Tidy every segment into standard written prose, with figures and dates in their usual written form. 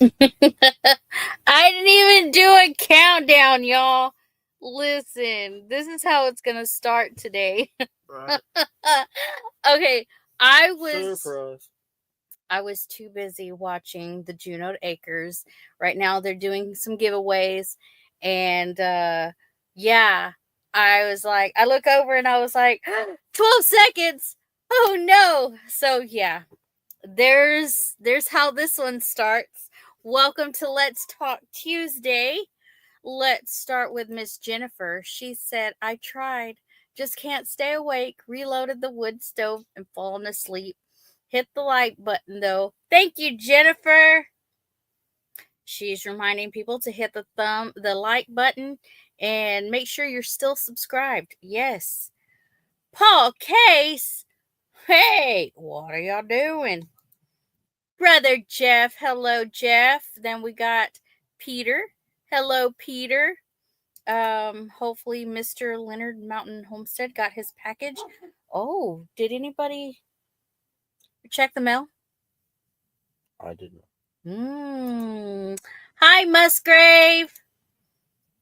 I didn't even do a countdown, y'all. Listen, this is how it's gonna start today. Right. Okay, I was Surprise. I was too busy watching the Juno Acres. Right now they're doing some giveaways and yeah, I was like I look over and I was like 12 seconds. Oh no. So yeah, there's how this one starts. Welcome to Let's Talk Tuesday. Let's start with Miss Jennifer. She said, I tried, just can't stay awake, reloaded the wood stove and fallen asleep. Hit the like button though. Thank you, Jennifer. She's reminding people to hit the like button and make sure you're still subscribed. Yes. Paul Case. Hey, what are y'all doing? Brother Jeff. Hello, Jeff. Then we got Peter. Hello, Peter. Hopefully Mr. Leonard Mountain Homestead got his package. Oh, did anybody check the mail? I did not. Hi, Musgrave.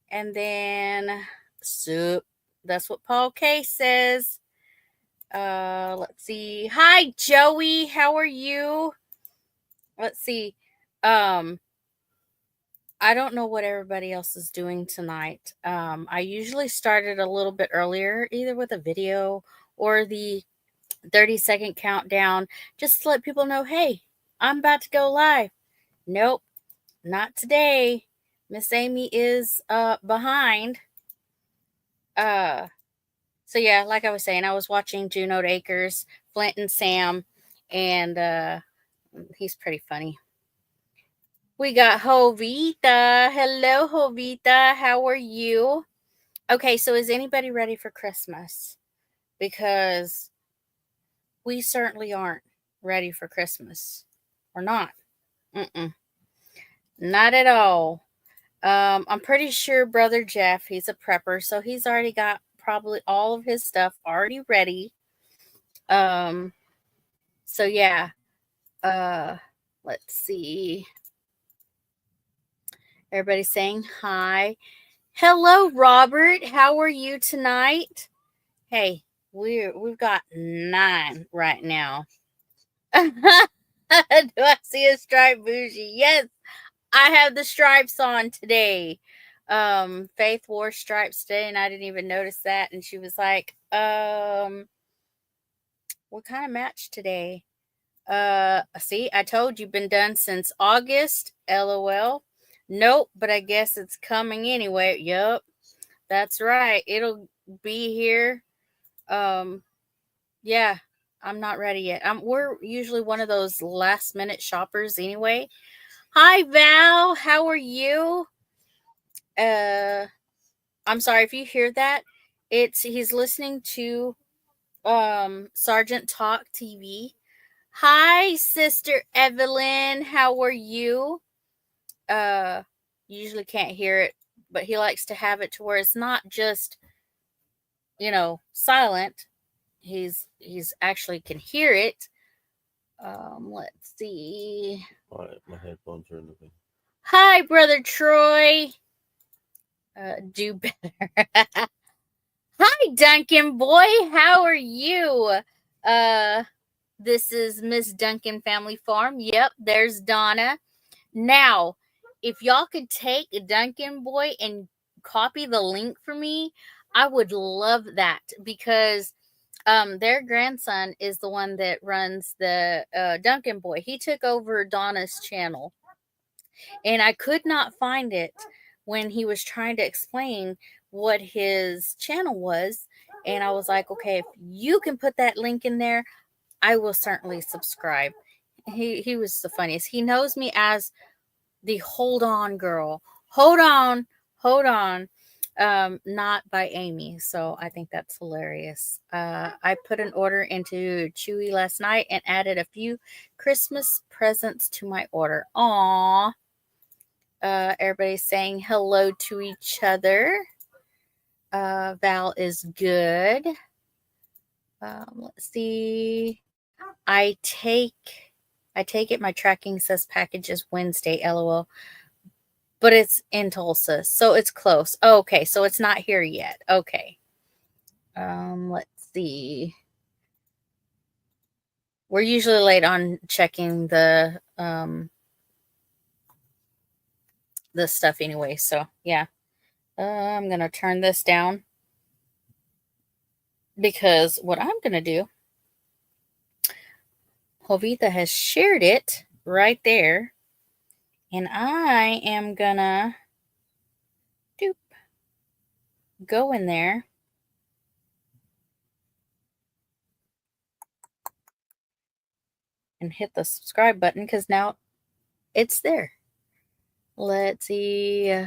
And then soup. That's what Paul K says. Let's see. Hi, Joey. How are you? Let's see. Um, I don't know what everybody else is doing tonight. I usually started a little bit earlier, either with a video or the 30-second countdown, just to let people know, hey, I'm about to go live. Nope, not today. Miss Amy is behind. Uh so yeah, like I was saying, I was watching Juno Acres, Flint and Sam, and he's pretty funny. We got Jovita. Hello, Jovita. How are you? Okay, so is anybody ready for Christmas? Because we certainly aren't ready for Christmas. We're not. Mm-mm. Not at all. I'm pretty sure Brother Jeff, he's a prepper, so he's already got probably all of his stuff already ready. Um, so yeah. Uh, let's see. Everybody's saying hi. Hello, Robert. How are you tonight? Hey, we've got 9 right now. Do I see a stripe bougie? Yes, I have the stripes on today. Faith wore stripes today and I didn't even notice that. And she was like, what kind of match today? See, I told you been done since August. LOL. Nope, but I guess it's coming anyway. Yup. That's right. It'll be here. Um, yeah, I'm not ready yet. We're usually one of those last minute shoppers anyway. Hi Val, how are you? Uh I'm sorry if you hear that. He's listening to Sergeant Talk TV. Hi Sister Evelyn, how are you? Uh Usually can't hear it, but he likes to have it to where it's not just, silent. He's actually can hear it. Let's see. My headphones are in the thing. Hi brother Troy. Do better. Hi, Duncan boy. How are you? Uh, this is Miss Duncan Family Farm. Yep, there's Donna. Now, if y'all could take Duncan boy and copy the link for me, I would love that because their grandson is the one that runs the Duncan boy. He took over Donna's channel, and I could not find it when he was trying to explain what his channel was. And I was like, okay, if you can put that link in there, I will certainly subscribe. He was the funniest. He knows me as the hold on girl. Hold on. Not by Amy. So I think that's hilarious. I put an order into Chewy last night and added a few Christmas presents to my order. Aww. Everybody's saying hello to each other. Val is good. Let's see. I take I take it my tracking says package is Wednesday, LOL. But it's in Tulsa, so it's close. Oh, okay, so it's not here yet. Okay. Let's see. We're usually late on checking the stuff anyway, so yeah. I'm gonna turn this down because what I'm gonna do, Jovita has shared it right there, and I am gonna doop, go in there and hit the subscribe button because now it's there. Let's see.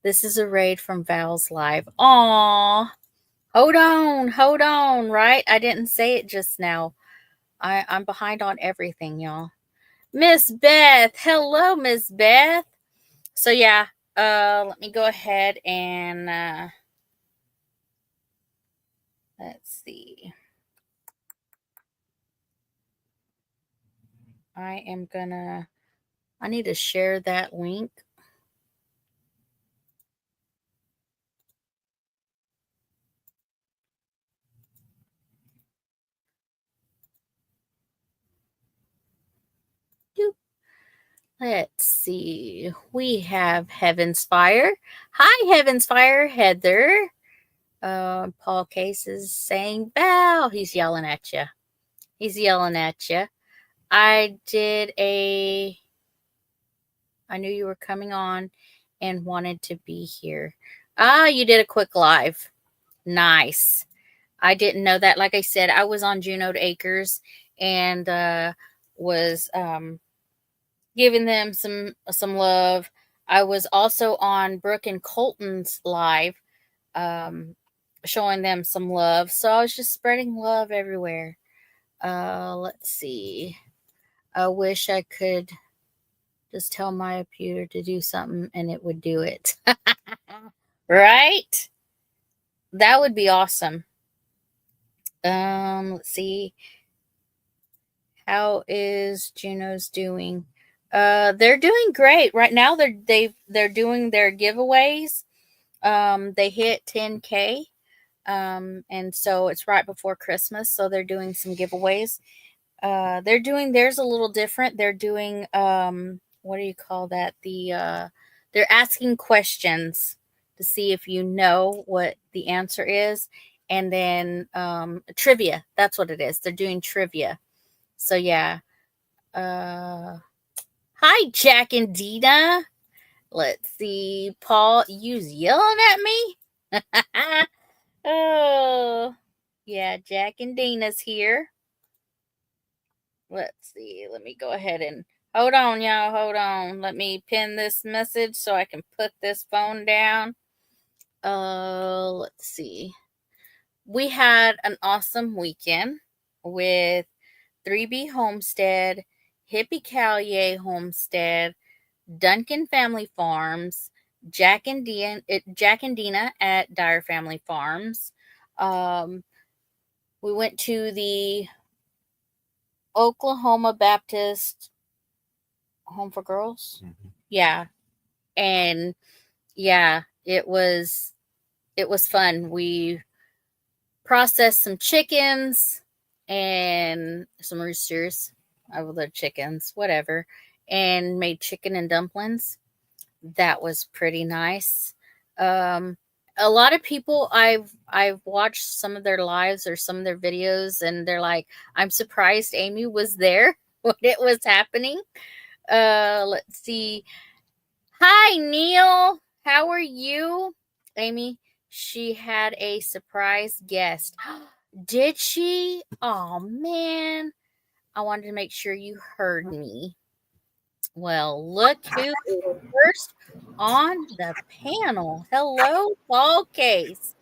This is a raid from Val's Live. Aw. Hold on, right? I didn't say it just now. I'm behind on everything, y'all. Miss Beth. Hello, Miss Beth. So yeah, let me go ahead and let's see. I need to share that link. Let's see. We have Heaven's Fire. Hi, Heaven's Fire, Heather. Paul Case is saying bow. He's yelling at you. I knew you were coming on and wanted to be here. You did a quick live. Nice. I didn't know that. Like I said, I was on Juneau Acres and was giving them some love. I was also on Brooke and Colton's live, showing them some love. So I was just spreading love everywhere. Let's see. I wish I could just tell my computer to do something and it would do it. Right? That would be awesome. Let's see. How is Juno's doing? They're doing great right now. They're doing their giveaways. They hit 10K, and so it's right before Christmas, so they're doing some giveaways. They're doing theirs a little different. They're doing what do you call that? They're asking questions to see if you know what the answer is, and then trivia. That's what it is. They're doing trivia. So yeah. Hi, Jack and Dina. Let's see. Paul, you's yelling at me? Oh, yeah, Jack and Dina's here. Let's see. Let me go ahead and hold on, y'all. Hold on. Let me pin this message so I can put this phone down. Let's see. We had an awesome weekend with 3B Homestead, Hippie Callier Homestead, Duncan Family Farms, Jack and Dina at Dyer Family Farms. We went to the Oklahoma Baptist Home for Girls. Mm-hmm. Yeah. And yeah, it was fun. We processed some chickens and some roosters, other chickens, whatever, and made chicken and dumplings. That was pretty nice. A lot of people I've watched some of their lives or some of their videos, and they're like, I'm surprised Amy was there when it was happening. Let's see. Hi, Neil. How are you? Amy, she had a surprise guest. Did she? Oh, man. I wanted to make sure you heard me. Well, look who is first on the panel. Hello, Paul Case.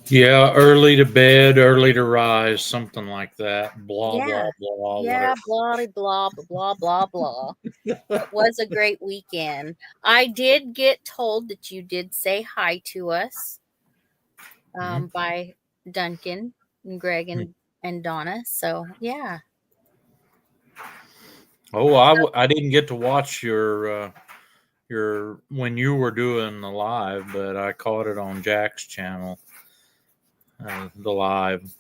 Yeah, early to bed, early to rise, something like that. Blah, Yeah. blah, blah. Yeah, blah, blah, blah, blah, blah. It was a great weekend. I did get told that you did say hi to us by Duncan and Greg and Donna. So, yeah. Oh, I didn't get to watch your when you were doing the live, but I caught it on Jack's channel. The live,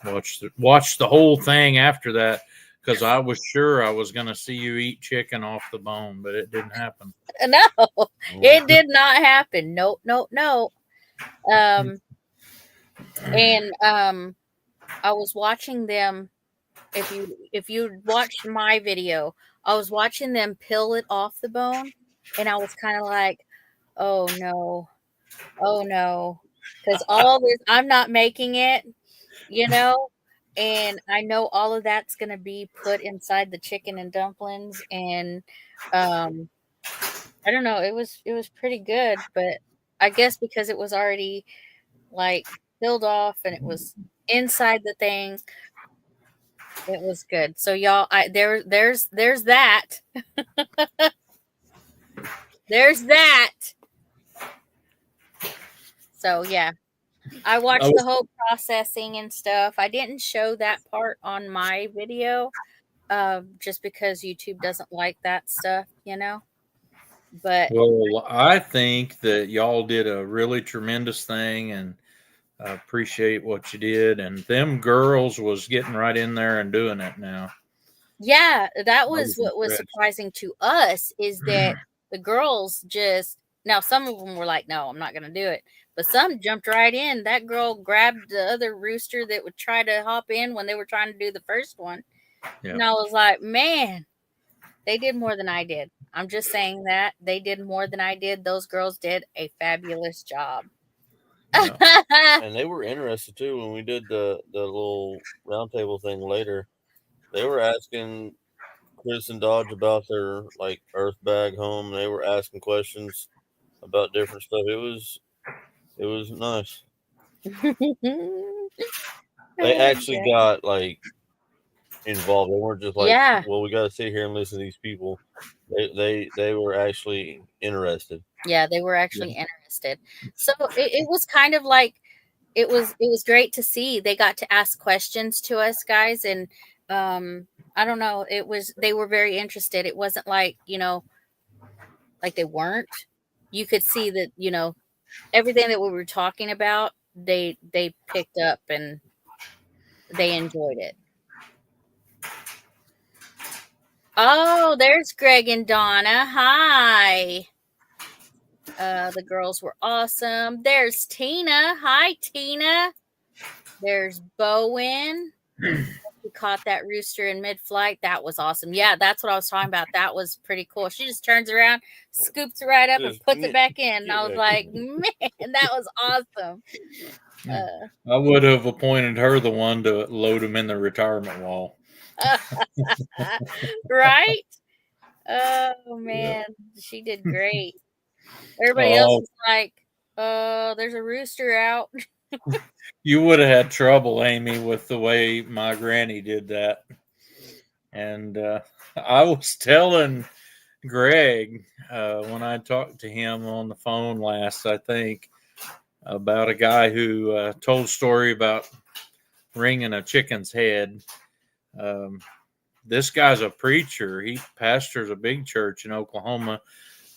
watched the whole thing after that because I was sure I was going to see you eat chicken off the bone, but it didn't happen. No, it did not happen. Nope, nope, nope. And I was watching them. If you watched my video, I was watching them peel it off the bone, and I was kind of like, oh no, oh no, because all this I'm not making it, you know, and I know all of that's gonna be put inside the chicken and dumplings, and um, I don't know, it was pretty good, but I guess because it was already like peeled off and it was inside the thing. It was good. So y'all, there's that. There's that. So yeah, I watched the whole processing and stuff. I didn't show that part on my video, just because YouTube doesn't like that stuff, you know. But Well, I think that y'all did a really tremendous thing, and I appreciate what you did. And them girls was getting right in there and doing it now. yeah, that I was was what was impressed. surprising to us is that the girls just now some of them were like, "No, I'm not going to do it," but some jumped right in. That girl grabbed the other rooster that would try to hop in when they were trying to do the first one, Yeah. and I was like, "Man, they did more than I did." I'm just saying that they did more than I did. Those girls did a fabulous job. Yeah. And they were interested too when we did the little roundtable thing later. They were asking Chris and Dodge about their like Earth bag home. They were asking questions about different stuff. It was nice. They actually Yeah. got like involved. They weren't just like, Yeah. well, we got to sit here and listen to these people. They were actually interested. Yeah, they were actually interested. So it was kind of like it was great to see. They got to ask questions to us guys, and I don't know, they were very interested. It wasn't like, like they weren't. You could see that, everything that we were talking about, they picked up and they enjoyed it. Oh, there's Greg and Donna. Hi. The girls were awesome. There's Tina. Hi, Tina. There's Bowen. She caught that rooster in mid-flight. That was awesome. Yeah, that's what I was talking about. That was pretty cool. She just turns around, scoops it right up, and Just puts it back in. And get I was back like, in. man, that was awesome. I would have appointed her the one to load him in the retirement wall. Right? Oh man, she did great. Everybody else Oh, was like, there's a rooster out. you would have had trouble, Amy, with the way my granny did that. And I was telling Greg when I talked to him on the phone last, I think, about a guy who told a story about wringing a chicken's head. Um, this guy's a preacher. He pastors a big church in Oklahoma,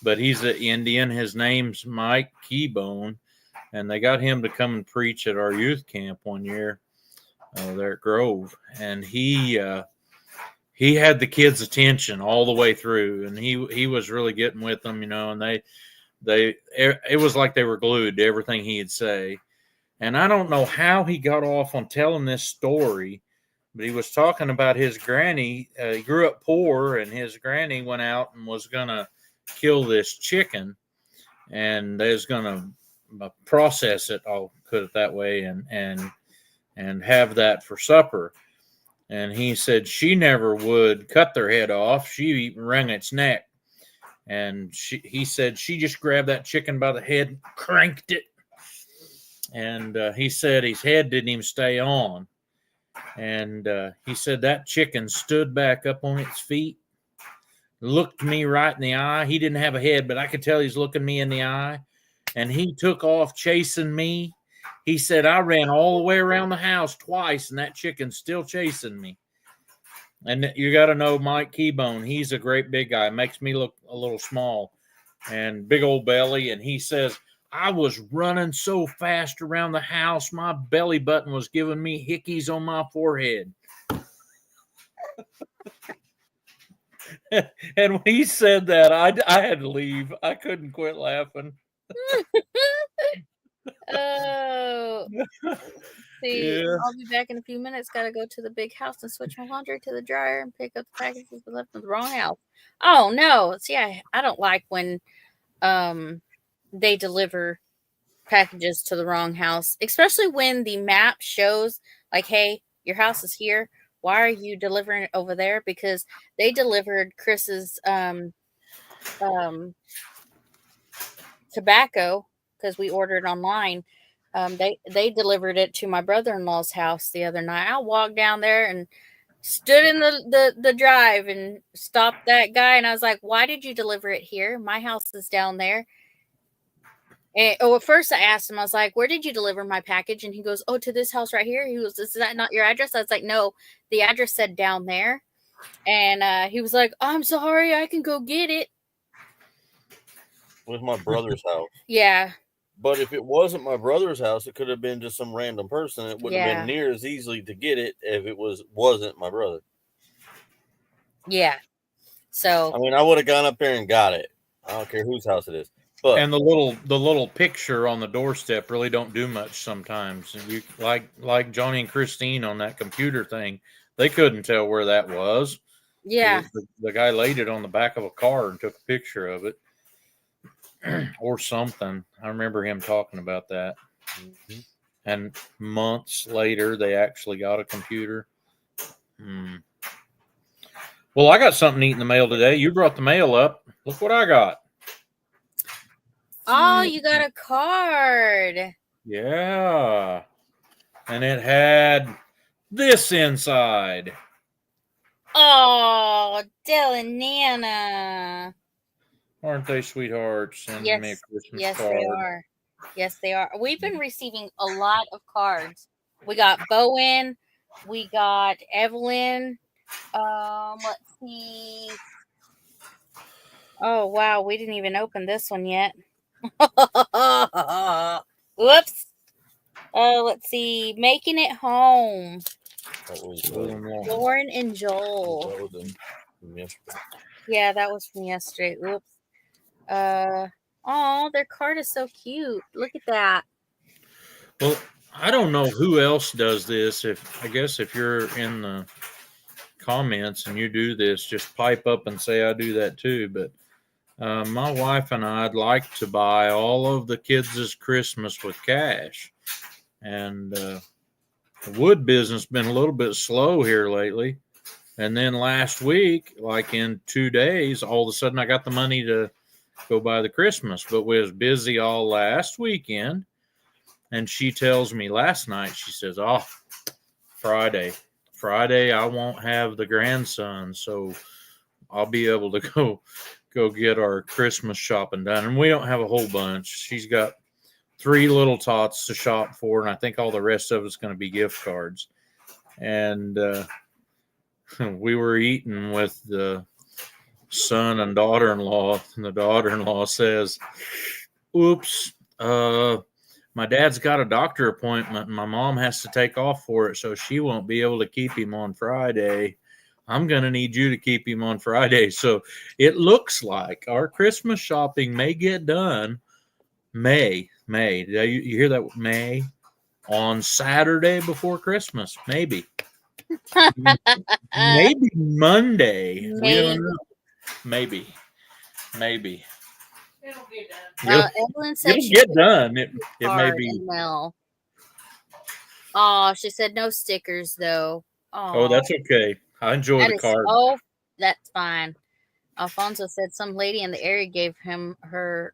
but he's an Indian. His name's Mike Keybone, and they got him to come and preach at our youth camp one year there at Grove, and he had the kids' attention all the way through, and he was really getting with them, and it was like they were glued to everything he'd say. And I don't know how he got off on telling this story, but he was talking about his granny. He grew up poor, and his granny went out and was gonna kill this chicken, and they was gonna process it. I'll put it that way, and have that for supper. And he said she never would cut their head off. She wrung its neck. And he said she just grabbed that chicken by the head and cranked it. And he said his head didn't even stay on. And he said that chicken stood back up on its feet, looked me right in the eye. He didn't have a head, but I could tell he's looking me in the eye. And he took off chasing me. He said I ran all the way around the house twice, and that chicken's still chasing me. And you got to know Mike Keybone. He's a great big guy. Makes me look a little small and big old belly. And he says, I was running so fast around the house, my belly button was giving me hickeys on my forehead. And when he said that, I had to leave. I couldn't quit laughing. Oh, see, Yeah. I'll be back in a few minutes. Got to go to the big house and switch my laundry to the dryer and pick up the packages we left in the wrong house. Oh no! See, I don't like when they deliver packages to the wrong house, especially when the map shows like, hey, your house is here. Why are you delivering it over there? Because they delivered Chris's tobacco because we ordered online. They delivered it to my brother-in-law's house the other night. I walked down there and stood in the drive and stopped that guy, and I was like, why did you deliver it here? My house is down there. And, at first I asked him, I was like, where did you deliver my package? And he goes, oh, to this house right here. He goes, is that not your address? I was like, no, the address said down there. And he was like, I'm sorry, I can go get it. With my brother's house. Yeah. But if it wasn't my brother's house, it could have been just some random person. It wouldn't have Yeah. been near as easily to get it if it wasn't my brother. Yeah. So I mean, I would have gone up there and got it. I don't care whose house it is. But And the little picture on the doorstep really don't do much sometimes. You like Johnny and Christine on that computer thing, they couldn't tell where that was. yeah. The guy laid it on the back of a car and took a picture of it. Or something. I remember him talking about that. Mhm. And months later, they actually got a computer. Well, I got something neat in the mail today. You brought the mail up. Look what I got. Oh, you got a card. Yeah. And it had this inside. Oh, Dell and Nana. Aren't they sweethearts? Sending me a Yes. Christmas Yes, card. they are. Yes, they are. We've been receiving a lot of cards. We got Bowen. We got Evelyn. Let's see. Oh, wow. We didn't even open this one yet. Whoops. Let's see. Making it home. That was Lauren and Joel. that was from yesterday. Yeah, that was from yesterday. Oops. Oh, their card is so cute. Look at that. Well, I don't know who else does this. I guess if you're in the comments and you do this, just pipe up and say I do that too. But my wife and I'd like to buy all of the kids' Christmas with cash, and the wood business been a little bit slow here lately. And then last week, like in 2 days, all of a sudden I got the money to go buy the Christmas, but we was busy all last weekend. And she tells me last night, she says, oh, Friday, I won't have the grandson, so I'll be able to go get our Christmas shopping done. And we don't have a whole bunch. She's got 3 little tots to shop for, and I think all the rest of it's going to be gift cards. And we were eating with the son and daughter-in-law, and the daughter-in-law says, oops, my dad's got a doctor appointment and my mom has to take off for it, so she won't be able to keep him on Friday. I'm going to need you to keep him on Friday. So it looks like our Christmas shopping may get done May. Did you hear that? May? On Saturday before Christmas, maybe. Maybe Monday. We don't know. Maybe. It'll get done. Evelyn said It'll get done. It may hard be. and well. Oh, she said no stickers though. Oh, that's okay. I enjoy That the is card. oh, that's fine. Alfonso said some lady in the area gave him her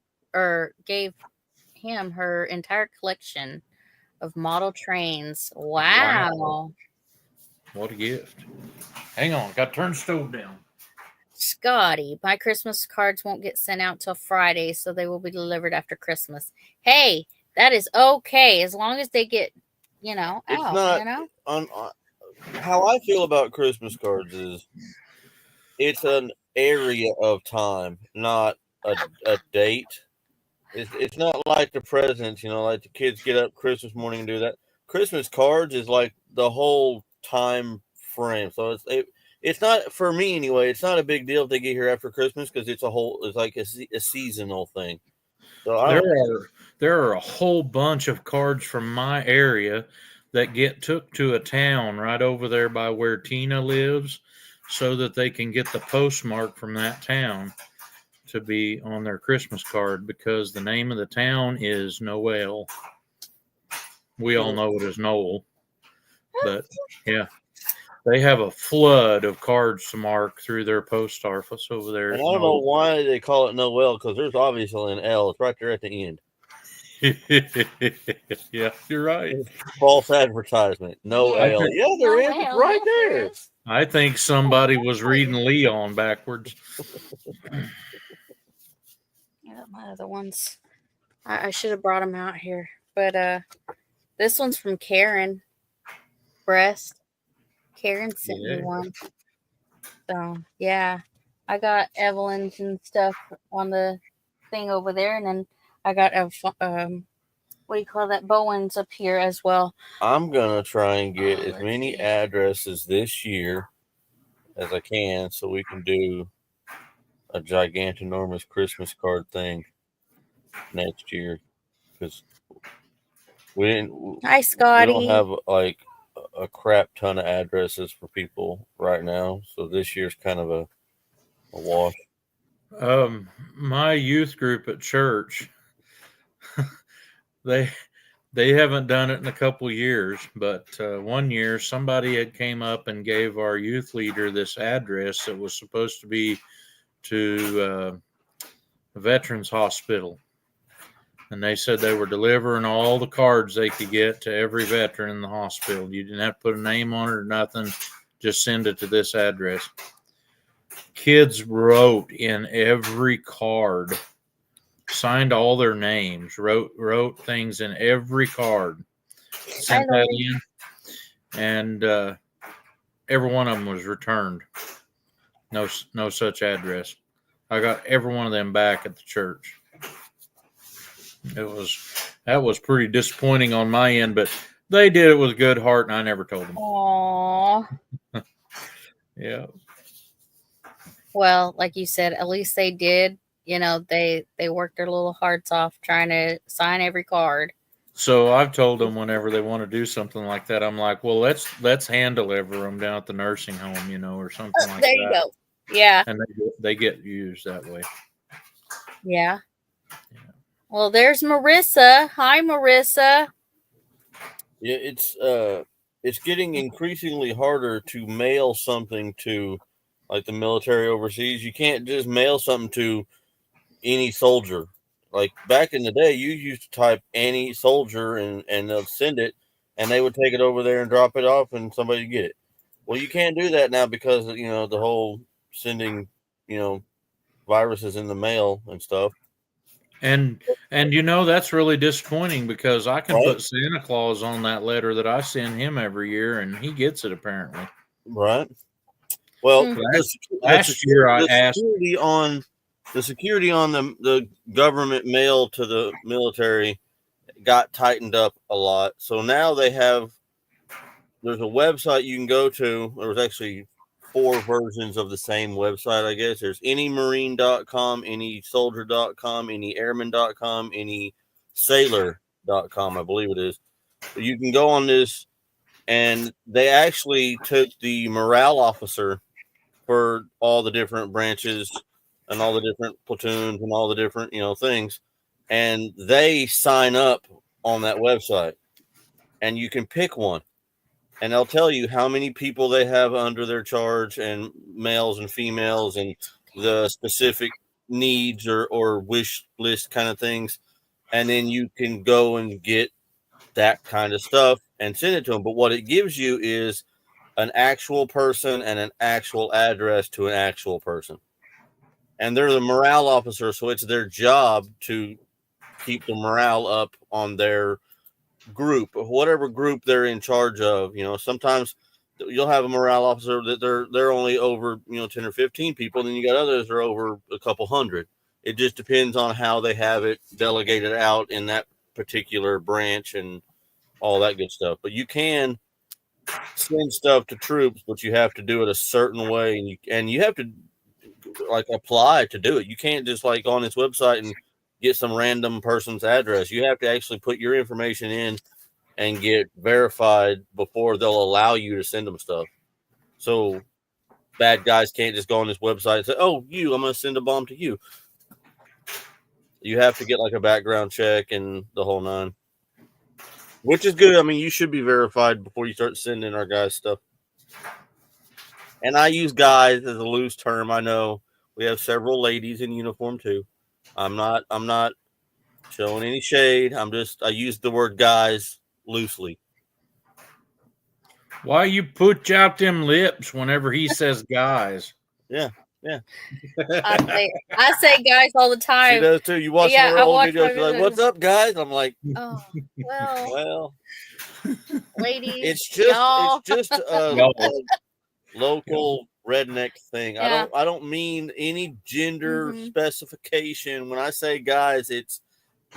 entire collection of model trains. Wow. What a gift. Hang on, got to turn the stove down. Scotty, my Christmas cards won't get sent out till Friday, so they will be delivered after Christmas. Hey, that is okay as long as they get, It's out, not on how I feel about Christmas cards is it's an area of time, not a date. It's not like the presents, like the kids get up Christmas morning and do that. Christmas cards is like the whole time frame. So it's not for me anyway. It's not a big deal if they get here after Christmas because it's like a seasonal thing. So I don't. There are a whole bunch of cards from my area that get took to a town right over there by where Tina lives so that they can get the postmark from that town to be on their Christmas card because the name of the town is Noel. We all know it as Noel, but yeah, they have a flood of cards to mark through their post office over there And I at don't know Noel. why they call it Noel because there's obviously an L. It's right there at the end. Yeah, you're right. False advertisement. No I L. think, Yeah, there is. It's right there. I think somebody was reading Leon backwards. Yeah, my other ones. I should have brought them out here, but this one's from Karen Breast. Karen sent me Yeah. one. So yeah, I got Evelyn's and stuff on the thing over there, and then I got a what do you call that? Bowen's up here as well. I'm gonna try and get as many addresses this year as I can so we can do a gigantinormous Christmas card thing next year because we Hi, Scotty. don't have like a crap ton of addresses for people right now, so this year's kind of a wash. My youth group at church, they they haven't done it in a couple years, but one year somebody had came up and gave our youth leader this address that was supposed to be to a veterans hospital, and they said they were delivering all the cards they could get to every veteran in the hospital. You didn't have to put a name on it or nothing, just send it to this address. Kids wrote in every card, signed all their names, wrote things in every card, sent that in, and every one of them was returned. No such address. I got every one of them back at the church. That was pretty disappointing on my end, but they did it with good heart, and I never told them. Aww. Yeah. Well, like you said, at least they did. You know, they worked their little hearts off trying to sign every card. So I've told them whenever they want to do something like that, I'm like, well, let's hand deliver them down at the nursing home, or something like there that. you go. Yeah. And they get used that way. Yeah. Well, there's Marissa. Hi, Marissa. Yeah, it's getting increasingly harder to mail something to like the military overseas. You can't just mail something to any soldier. Like back in the day, you used to type any soldier and they'll send it, and they would take it over there and drop it off, and somebody would get it. Well, you can't do that now because the whole sending viruses in the mail and stuff. And that's really disappointing because I can Right? put Santa Claus on that letter that I send him every year, and he gets it apparently. Right. Well, last year I asked the security on the government mail to the military got tightened up a lot. So now there's a website you can go to. There was actually 4 versions of the same website, I guess. There's anymarine.com, anysoldier.com, anyairman.com, anysailor.com, I believe it is. But you can go on this, and they actually took the morale officer for all the different branches and all the different platoons and all the different things, and they sign up on that website, and you can pick one, and they'll tell you how many people they have under their charge, and males and females, and the specific needs or wish list kind of things, and then you can go and get that kind of stuff and send it to them. But what it gives you is an actual person and an actual address to an actual person. And they're the morale officer, so it's their job to keep the morale up on their group, whatever group they're in charge of. Sometimes you'll have a morale officer that they're only over 10 or 15 people. Then you got others that are over a couple hundred. It just depends on how they have it delegated out in that particular branch and all that good stuff. But you can send stuff to troops, but you have to do it a certain way, and you have to like apply to do it. You can't just like on this website and get some random person's address. You have to actually put your information in and get verified before they'll allow you to send them stuff. So bad guys can't just go on this website and say, "Oh, I'm going to send a bomb to you." You have to get like a background check and the whole nine, which is good. I mean, you should be verified before you start sending our guys stuff. And I use guys as a loose term. I know we have several ladies in uniform too. I'm not showing any shade. I use the word guys loosely. Why you put out them lips whenever he says guys? Yeah. I say guys all the time. She does too. You watch her old videos, you're like, "What's up, guys?" I'm like, "Oh, well, ladies, it's just a local redneck thing. Yeah. I don't mean any gender specification. When I say guys, it's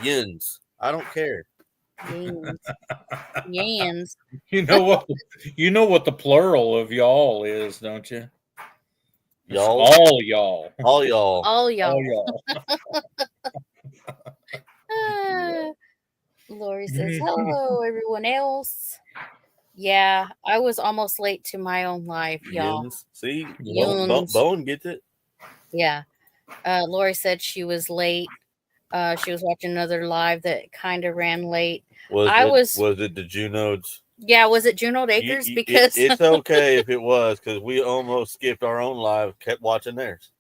yins. I don't care. Yans. You know what? You know what the plural of y'all is, don't you? It's Y'all. all y'all. All y'all. All y'all. All y'all. Lori says, "Hello, everyone else." Yeah, I was almost late to my own live, y'all. Yins. See, Yins. Bowen gets it. Yeah. Lori said she was late. She was watching another live that kind of ran late. Was it the Junodes? Yeah, was it Juno Acres? Because it's okay if it was, because we almost skipped our own live, kept watching theirs.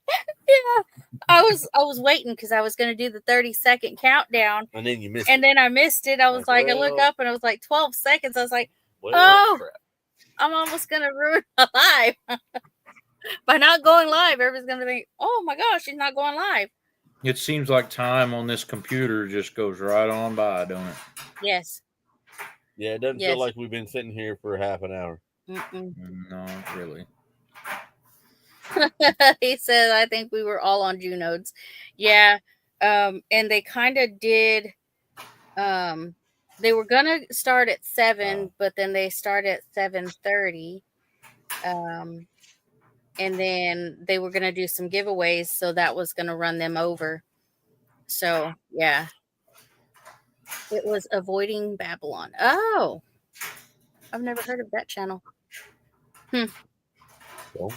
Yeah, I was waiting because I was going to do the 30-second countdown, and then you missed. And then I missed it. I was like, I look up and it was like 12 seconds. I was like, oh, crap. I'm almost going to ruin my live by not going live. Everybody's going to think, oh my gosh, she's not going live. It seems like time on this computer just goes right on by, don't it? Yes. Yeah, it doesn't feel like we've been sitting here for half an hour. No, really. He said, I think we were all on Junodes. Yeah. And they kind of did. They were going to start at 7, but then they started at 7:30. And then they were going to do some giveaways. So that was going to run them over. So, yeah. It was Avoiding Babylon. Oh, I've never heard of that channel. Well,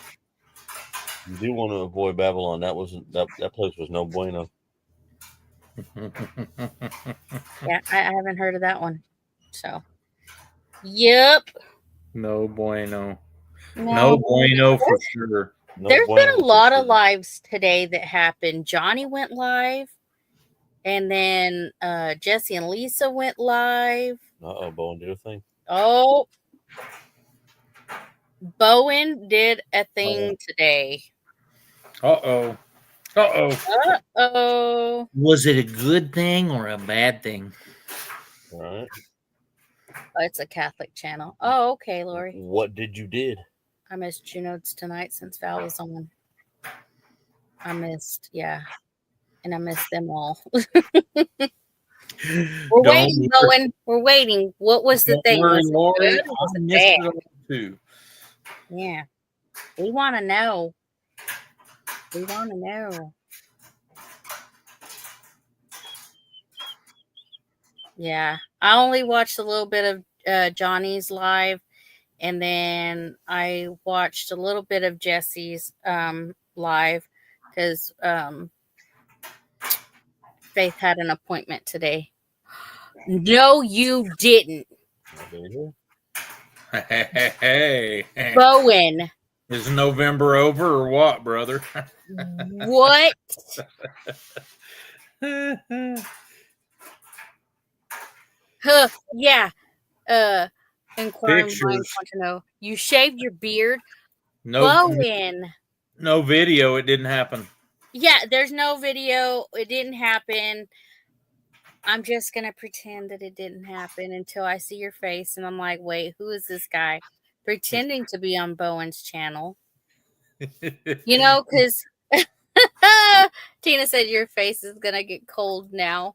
you do want to avoid Babylon. That place was no bueno. Yeah, I haven't heard of that one. So, yep. No bueno. No bueno for sure. There's been a lot of lives today that happened. Johnny went live. And then Jesse and Lisa went live. Bowen did a thing. Oh, Bowen did a thing today. Uh-oh. Was it a good thing or a bad thing? All right. Oh, it's a Catholic channel. Oh, okay, Lori. What did? I missed Junodes tonight since Val was on. I missed, and I missed them all. We're waiting, Bowen. We're waiting. What was the thing? Was Lori, it good? Was it bad? Too. Yeah. We want to know. Yeah. I only watched a little bit of Johnny's live, and then I watched a little bit of Jesse's live because Faith had an appointment today. No, you didn't. Hey. Bowen. Is November over or what, brother? What? Yeah. Inquiring minds want to know. You shaved your beard? Bowen. No video. It didn't happen. Yeah, there's no video. It didn't happen. I'm just going to pretend that it didn't happen until I see your face. And I'm like, wait, who is this guy? pretending to be on Bowen's channel. You know, because Tina said your face is gonna get cold now.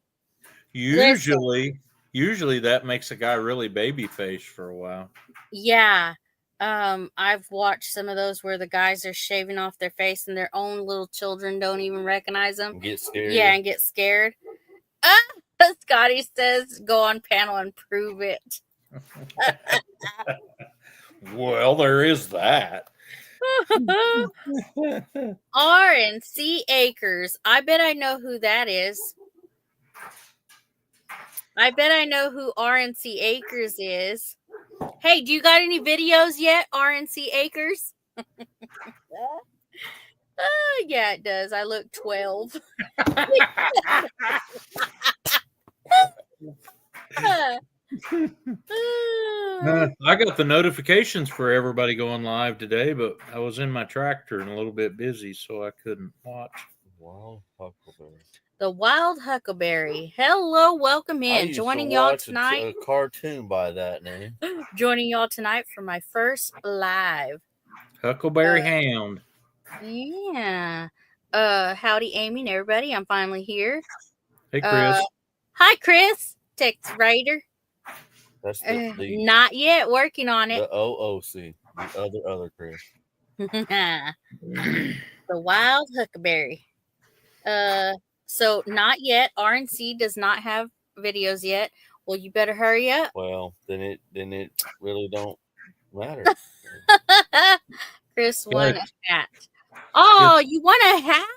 Usually that makes a guy really baby faced for a while. Yeah. I've watched some of those where the guys are shaving off their face and their own little children don't even recognize them. Get scared. Yeah, and get scared. Scotty says, go on panel and prove it. Well, there is that. R&C Acres. I bet I know who that is. I bet I know who R&C Acres is. Hey, do you got any videos yet, R&C Acres? Yeah, it does. I look 12. I got the notifications for everybody going live today, but I was in my tractor and a little bit busy, so I couldn't watch. Wild Huckleberry. The Wild Huckleberry. Hello, welcome I in. used Joining to y'all watch tonight. a cartoon by that name. Joining y'all tonight for my first live. Huckleberry Hound. Yeah. Howdy, Amy and everybody. I'm finally here. Hey, Chris. Hi, Chris. Text Raider. That's the Not yet. Working on it. the OOC. The other Chris. The Wild Huckleberry. So not yet. RNC does not have videos yet. Well, you better hurry up. Well, then it really don't matter. Chris won a hat. Oh, you won a hat?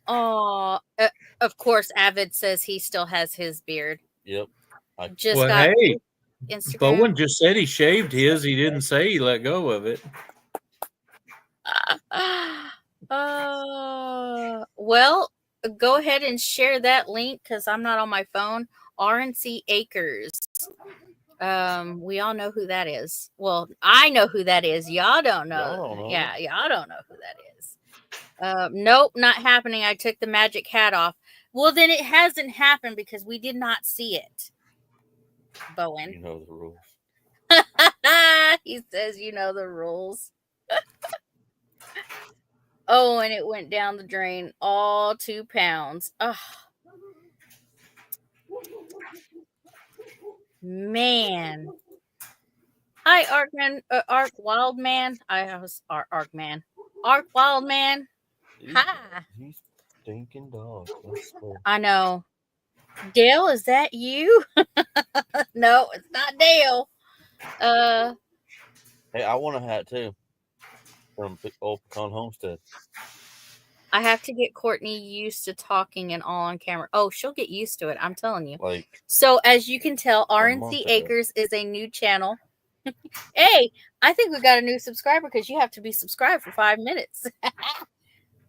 Oh, of course, Avid says he still has his beard. Yep. Hey, Instagram. Bowen just said he shaved his. He didn't say he let go of it. Well, go ahead and share that link because I'm not on my phone. RNC Acres. We all know who that is. Well, I know who that is. Y'all don't know. Y'all don't know. Yeah, y'all don't know who that is. Nope, not happening. I took the magic hat off. Well, then it hasn't happened because we did not see it. Bowen. You know the rules. He says you know the rules. Oh, and it went down the drain. All 2 pounds. Oh. Man. Hi, Arkman. Ark Wildman. I was Arkman. Ark Wildman. Hi. He's stinking dog. I know. Dale, is that you? No, it's not Dale. Hey, I want a hat too. From Old Pecan Homestead. I have to get Courtney used to talking and all on camera. Oh, she'll get used to it. I'm telling you. So as you can tell, RNC Acres is a new channel. Hey, I think we got a new subscriber because you have to be subscribed for 5 minutes.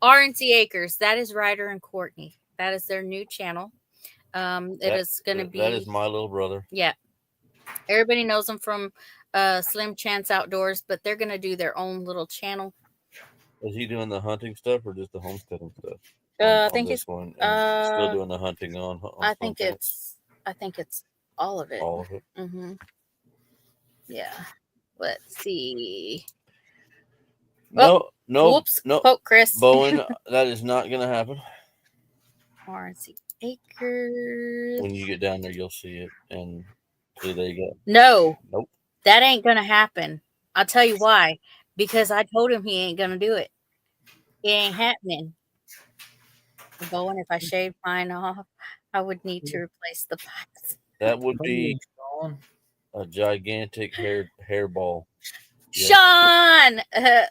RNC Acres. That is Ryder and Courtney. That is their new channel. It is going to be. That is my little brother. Yeah. Everybody knows them from Slim Chance Outdoors, but they're going to do their own little channel. Is he doing the hunting stuff or just the homesteading stuff? I think it's one, still doing the hunting on I think it's all of it. All of it. Mm-hmm. Yeah. Let's see. No. Whoops. No. Poke Chris. Bowen, that is not going to happen. RNC Acres. When you get down there, you'll see it. And see, there you go. No. Nope. That ain't going to happen. I'll tell you why. Because I told him he ain't going to do it. It ain't happening. Bowen, if I shaved mine off, I would need to replace the pots. That would be a gigantic hairball. Sean!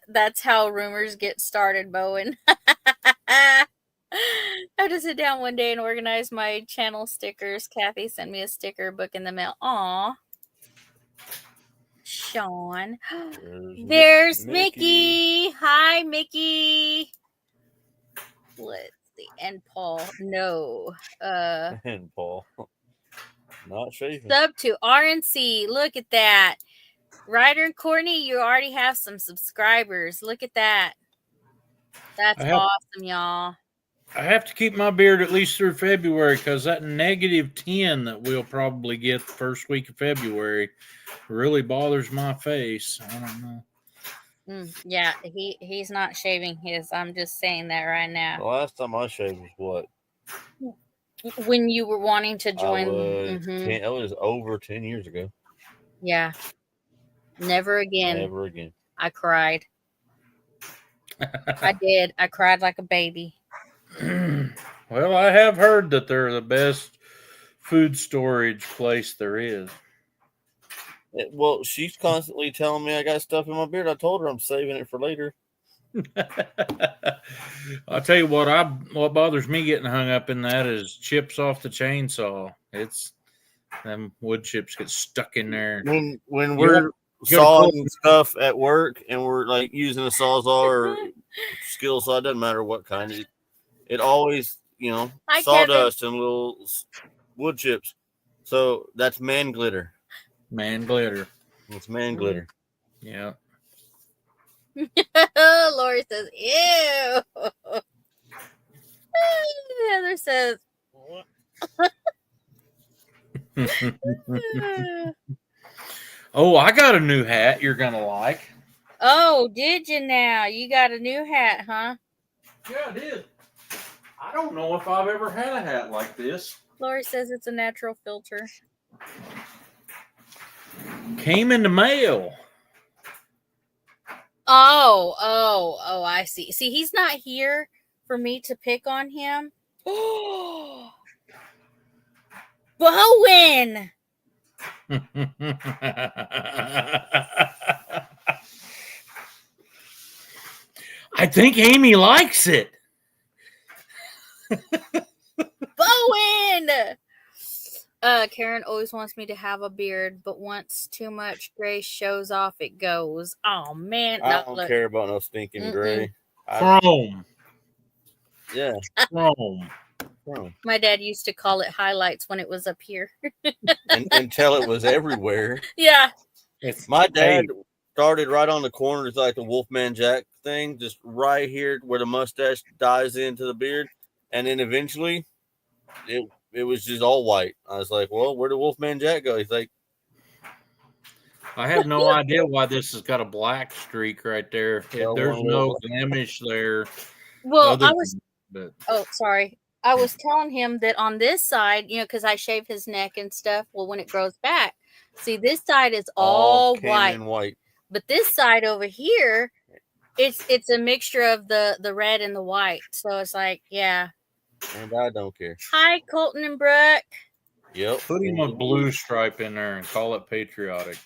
That's how rumors get started, Bowen. I have to sit down one day and organize my channel stickers. Kathy sent me a sticker book in the mail. Aw. Sean. There's Mickey. Hi, Mickey. Let's see. And Paul. No. And Paul. Not shaving. Sub to RNC. Look at that. Ryder and Courtney, you already have some subscribers. Look at that. That's awesome, y'all. I have to keep my beard at least through February because that -10 that we'll probably get the first week of February really bothers my face. I don't know. Yeah, he's not shaving his. I'm just saying that right The now. last time I shaved was what? When you were wanting to I join, was 10. That was over 10 years ago. yeah, never again. Never again. I cried. I did. I cried like a baby. Well, I have heard that they're the best food storage place there is. Well, she's constantly telling me I got stuff in my beard. I told her I'm saving it for later. I'll tell you what bothers me getting hung up in that is chips off the chainsaw. It's them wood chips get stuck in there. When You we're gotta pull- sawing stuff at work and we're like using a sawzall or skill saw, it doesn't matter what kind. It always, Hi, sawdust and little wood chips. So that's man glitter. Man glitter. It's man glitter. Yeah. Lori says, "Ew." Heather says, Oh, I got a new hat you're gonna like. "Oh, did you now? You got a new hat, huh?" Yeah, I did. I don't know if I've ever had a hat like this. Lori says it's a natural filter. Came in the mail. Oh, I see. See, he's not here for me to pick on him. Bowen! I think Amy likes it. Bowen! Karen always wants me to have a beard, but once too much gray shows off, it goes. Oh, man. I don't care about no stinking gray. Chrome. Yeah. Chrome. My dad used to call it highlights when it was up here. Until it was everywhere. Yeah. My dad started right on the corner. It's like the Wolfman Jack thing, just right here where the mustache dies into the beard. And then eventually it was just all white. I was like, well, where did Wolfman Jack go? He's like, I have no idea why this has got a black streak right there. There's no blemish there. Well, sorry. I was telling him that on this side, because I shave his neck and stuff. Well, when it grows back, see, this side is all white. But this side over here, it's a mixture of the red and the white. So it's like, yeah. And I don't care. Hi, Colton and Brooke. Yep. Put him a blue stripe in there and call it patriotic.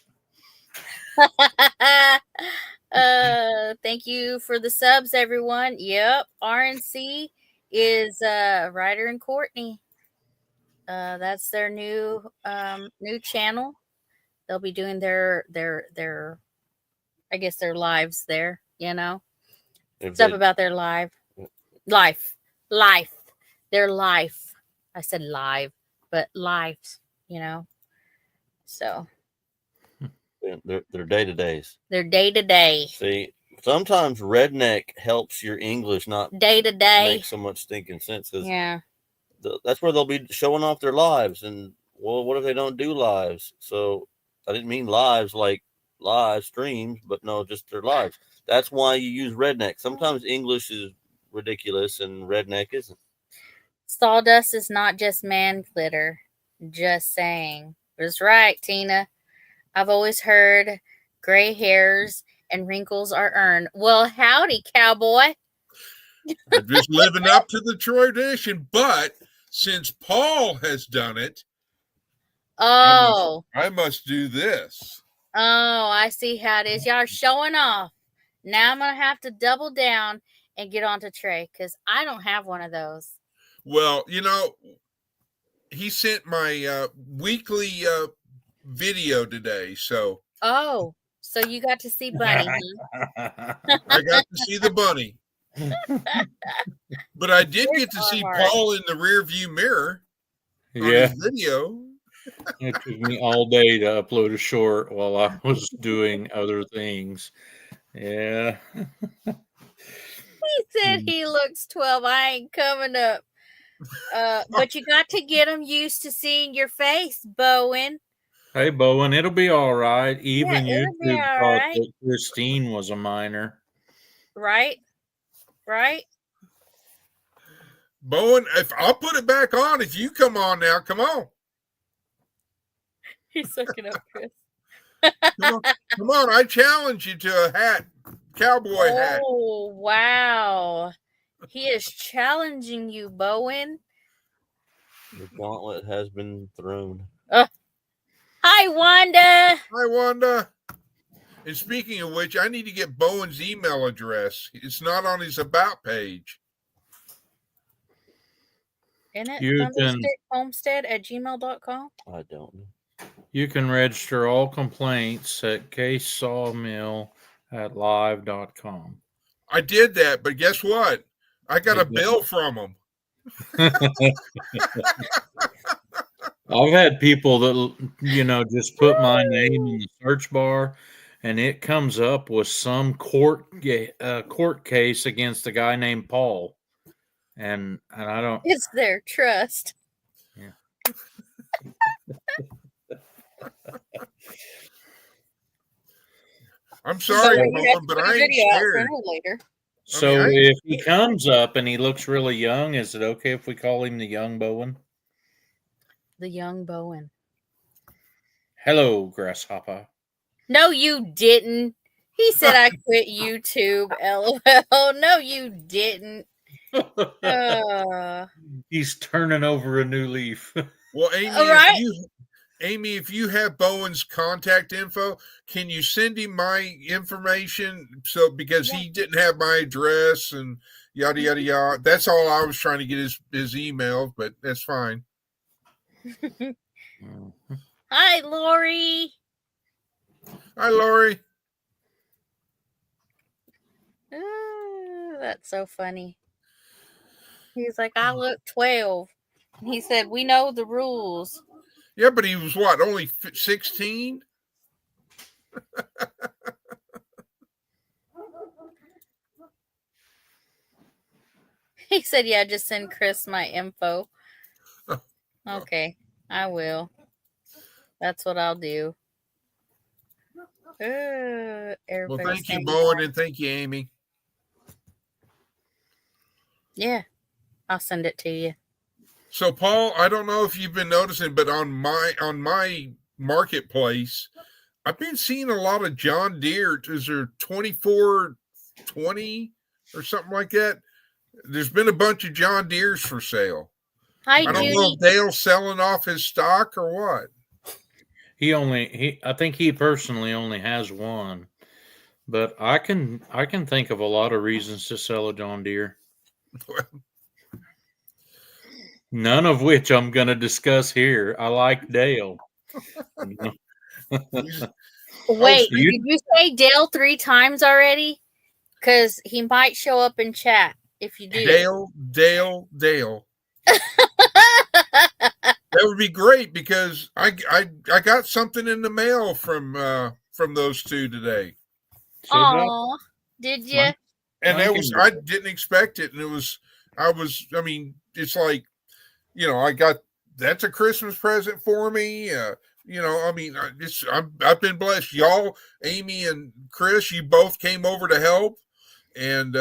Thank you for the subs, everyone. Yep. RNC is Ryder and Courtney. That's their new channel. They'll be doing their I guess their lives there, stuff about their life. Their life. I said live, but lives, so their day-to-days. Their day-to-day. See, sometimes redneck helps your English not day-to-day make so much stinking sense. Yeah. That's where they'll be showing off their lives. And, well, what if they don't do lives? So I didn't mean lives like live streams, but no, just their lives. That's why you use redneck. Sometimes English is ridiculous and redneck isn't. Sawdust is not just man glitter. Just saying. That's right, Tina. I've always heard gray hairs and wrinkles are earned. Well, howdy, cowboy. I'm just living up to the tradition, but since Paul has done it, I must do this. Oh, I see how it is. Y'all are showing off. Now I'm going to have to double down and get onto Trey because I don't have one of those. Well, he sent my weekly video today, so. Oh, so you got to see Bunny. I got to see the bunny. But I did get to see Paul in the rear view mirror on his video. It took me all day to upload a short while I was doing other things. Yeah. He said he looks 12. I ain't coming up. But you got to get them used to seeing your face, Bowen. Hey, Bowen, it'll be all right. Even it'll be YouTube all thought right. that Christine was a minor. Right? Bowen, if I'll put it back on, if you come on now, come on. He's sucking up, Chris. Come on, I challenge you to a hat, cowboy hat. Oh, wow. He is challenging you, Bowen. The gauntlet has been thrown. Hi, Wanda. Hi, Wanda. And speaking of which, I need to get Bowen's email address. It's not on his about page. Isn't it thunderstickHomestead@gmail.com? I don't know. You can register all complaints at casesawmill@live.com. I did that, but guess what? I got a bill from him. I've had people that, just put my name in the search bar and it comes up with some court case against a guy named Paul. And I don't. It's their trust. Yeah. I'm sorry, Bowen, but I ain't scared. So if he comes up and he looks really young, is it okay if we call him the young Bowen? The young Bowen. Hello, Grasshopper. No, you didn't. He said I quit YouTube. LOL. No, you didn't. He's turning over a new leaf. Well, Amy, if you have Bowen's contact info, can you send him my information? So because he didn't have my address and yada yada yada. That's all I was trying to get his email, but that's fine. Hi, Lori. Hi, Lori. That's so funny. He's like, I look 12. He said, we know the rules. Yeah, but he was what, only 16? He said, yeah, just send Chris my info. Okay, I will. That's what I'll do. Well, thank you, Bowen, and thank you, Amy. Yeah, I'll send it to you. So, Paul, I don't know if you've been noticing, but on my marketplace, I've been seeing a lot of John Deere. Is there 2420 or something like that? There's been a bunch of John Deeres for sale. Hi, I don't know if Dale's selling off his stock or what. I think he personally only has one, but I can think of a lot of reasons to sell a John Deere. None of which I'm going to discuss here. I like Dale. Wait, did you say Dale 3 times already? Because he might show up in chat if you do. Dale. That would be great because I got something in the mail from those two today. Oh, did you? And I didn't expect it, and it's like, that's a Christmas present for me. I've been blessed. Y'all, Amy and Chris, you both came over to help, and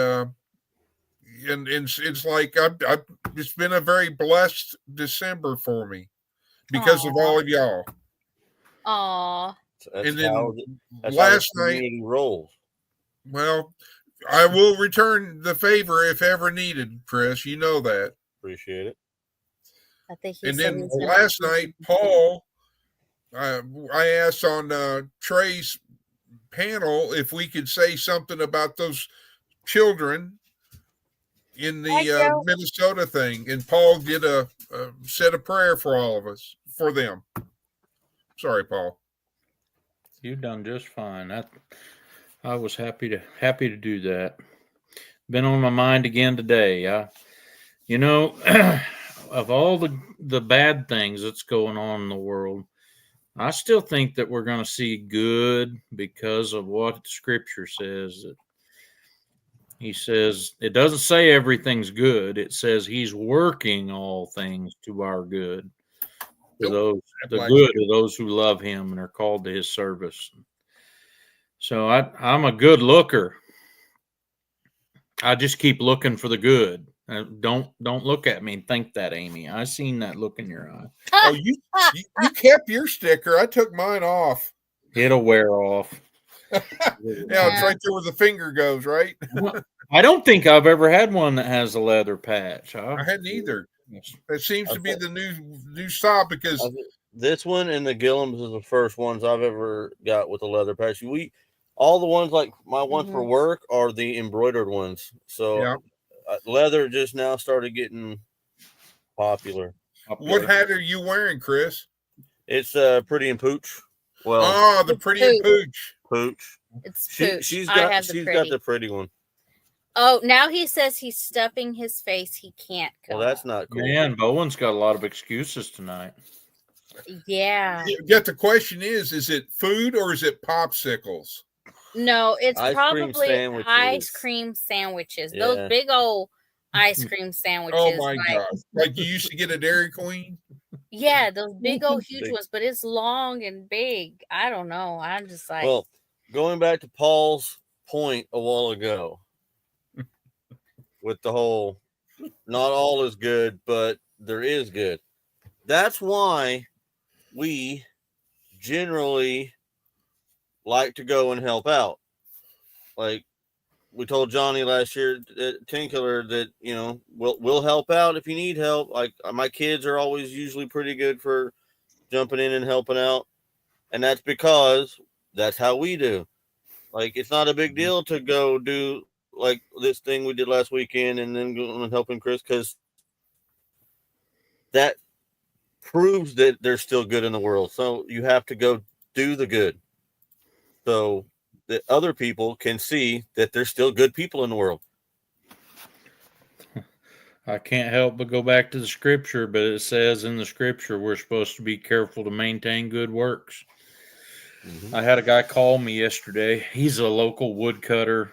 it's like it's been a very blessed December for me because of all of y'all. Aw. And then last night, rolls. Well, I will return the favor if ever needed, Chris. You know that. Appreciate it. I think and then last night, Paul, I asked on Trey's panel if we could say something about those children in the Minnesota thing, and Paul did said a prayer for all of us, for them. Sorry, Paul. You've done just fine. I was happy to do that. Been on my mind again today. Of all the bad things that's going on in the world, I still think that we're going to see good because of what Scripture says. That, He says it doesn't say everything's good. It says he's working all things to our good. To those, the good of those who love him and are called to his service. So I'm a good looker. I just keep looking for the good. Don't look at me and think that, Amy. I seen that look in your eye. Oh, you kept your sticker. I took mine off. It'll wear off. Yeah, it's right there where the finger goes, right? I don't think I've ever had one that has a leather patch. I hadn't either. It seems to be the new style because this one and the Gillums is the first ones I've ever got with a leather patch. All the ones like my ones for work are the embroidered ones. So leather just now started getting popular. What hat are you wearing, Chris? It's Pretty and Pooch. Well, the Pretty and Pooch. Pooch. It's Pooch. She's got the pretty one. Oh, now he says he's stuffing his face. He can't go. Well, that's not cool. Man, Bowen's got a lot of excuses tonight. Yeah. Yet the question is it food or is it popsicles? No, it's probably ice cream sandwiches. Yeah. Those big old ice cream sandwiches. Oh my God. Like you used to get a Dairy Queen? Yeah, those big old huge ones, but it's long and big. I don't know. I'm just like. Well, going back to Paul's point a while ago with the whole not all is good, but there is good. That's why we generally like to go and help out. Like we told Johnny last year at Tinkler that, you know, we'll help out if you need help. Like my kids are always usually pretty good for jumping in and helping out. And that's because that's how we do. Like it's not a big deal to go do like this thing we did last weekend and then go and helping Chris, because that proves that there's still good in the world. So you have to go do the good so that other people can see that there's still good people in the world. I can't help but go back to the scripture, but it says in the scripture we're supposed to be careful to maintain good works. I had a guy call me yesterday. He's a local woodcutter.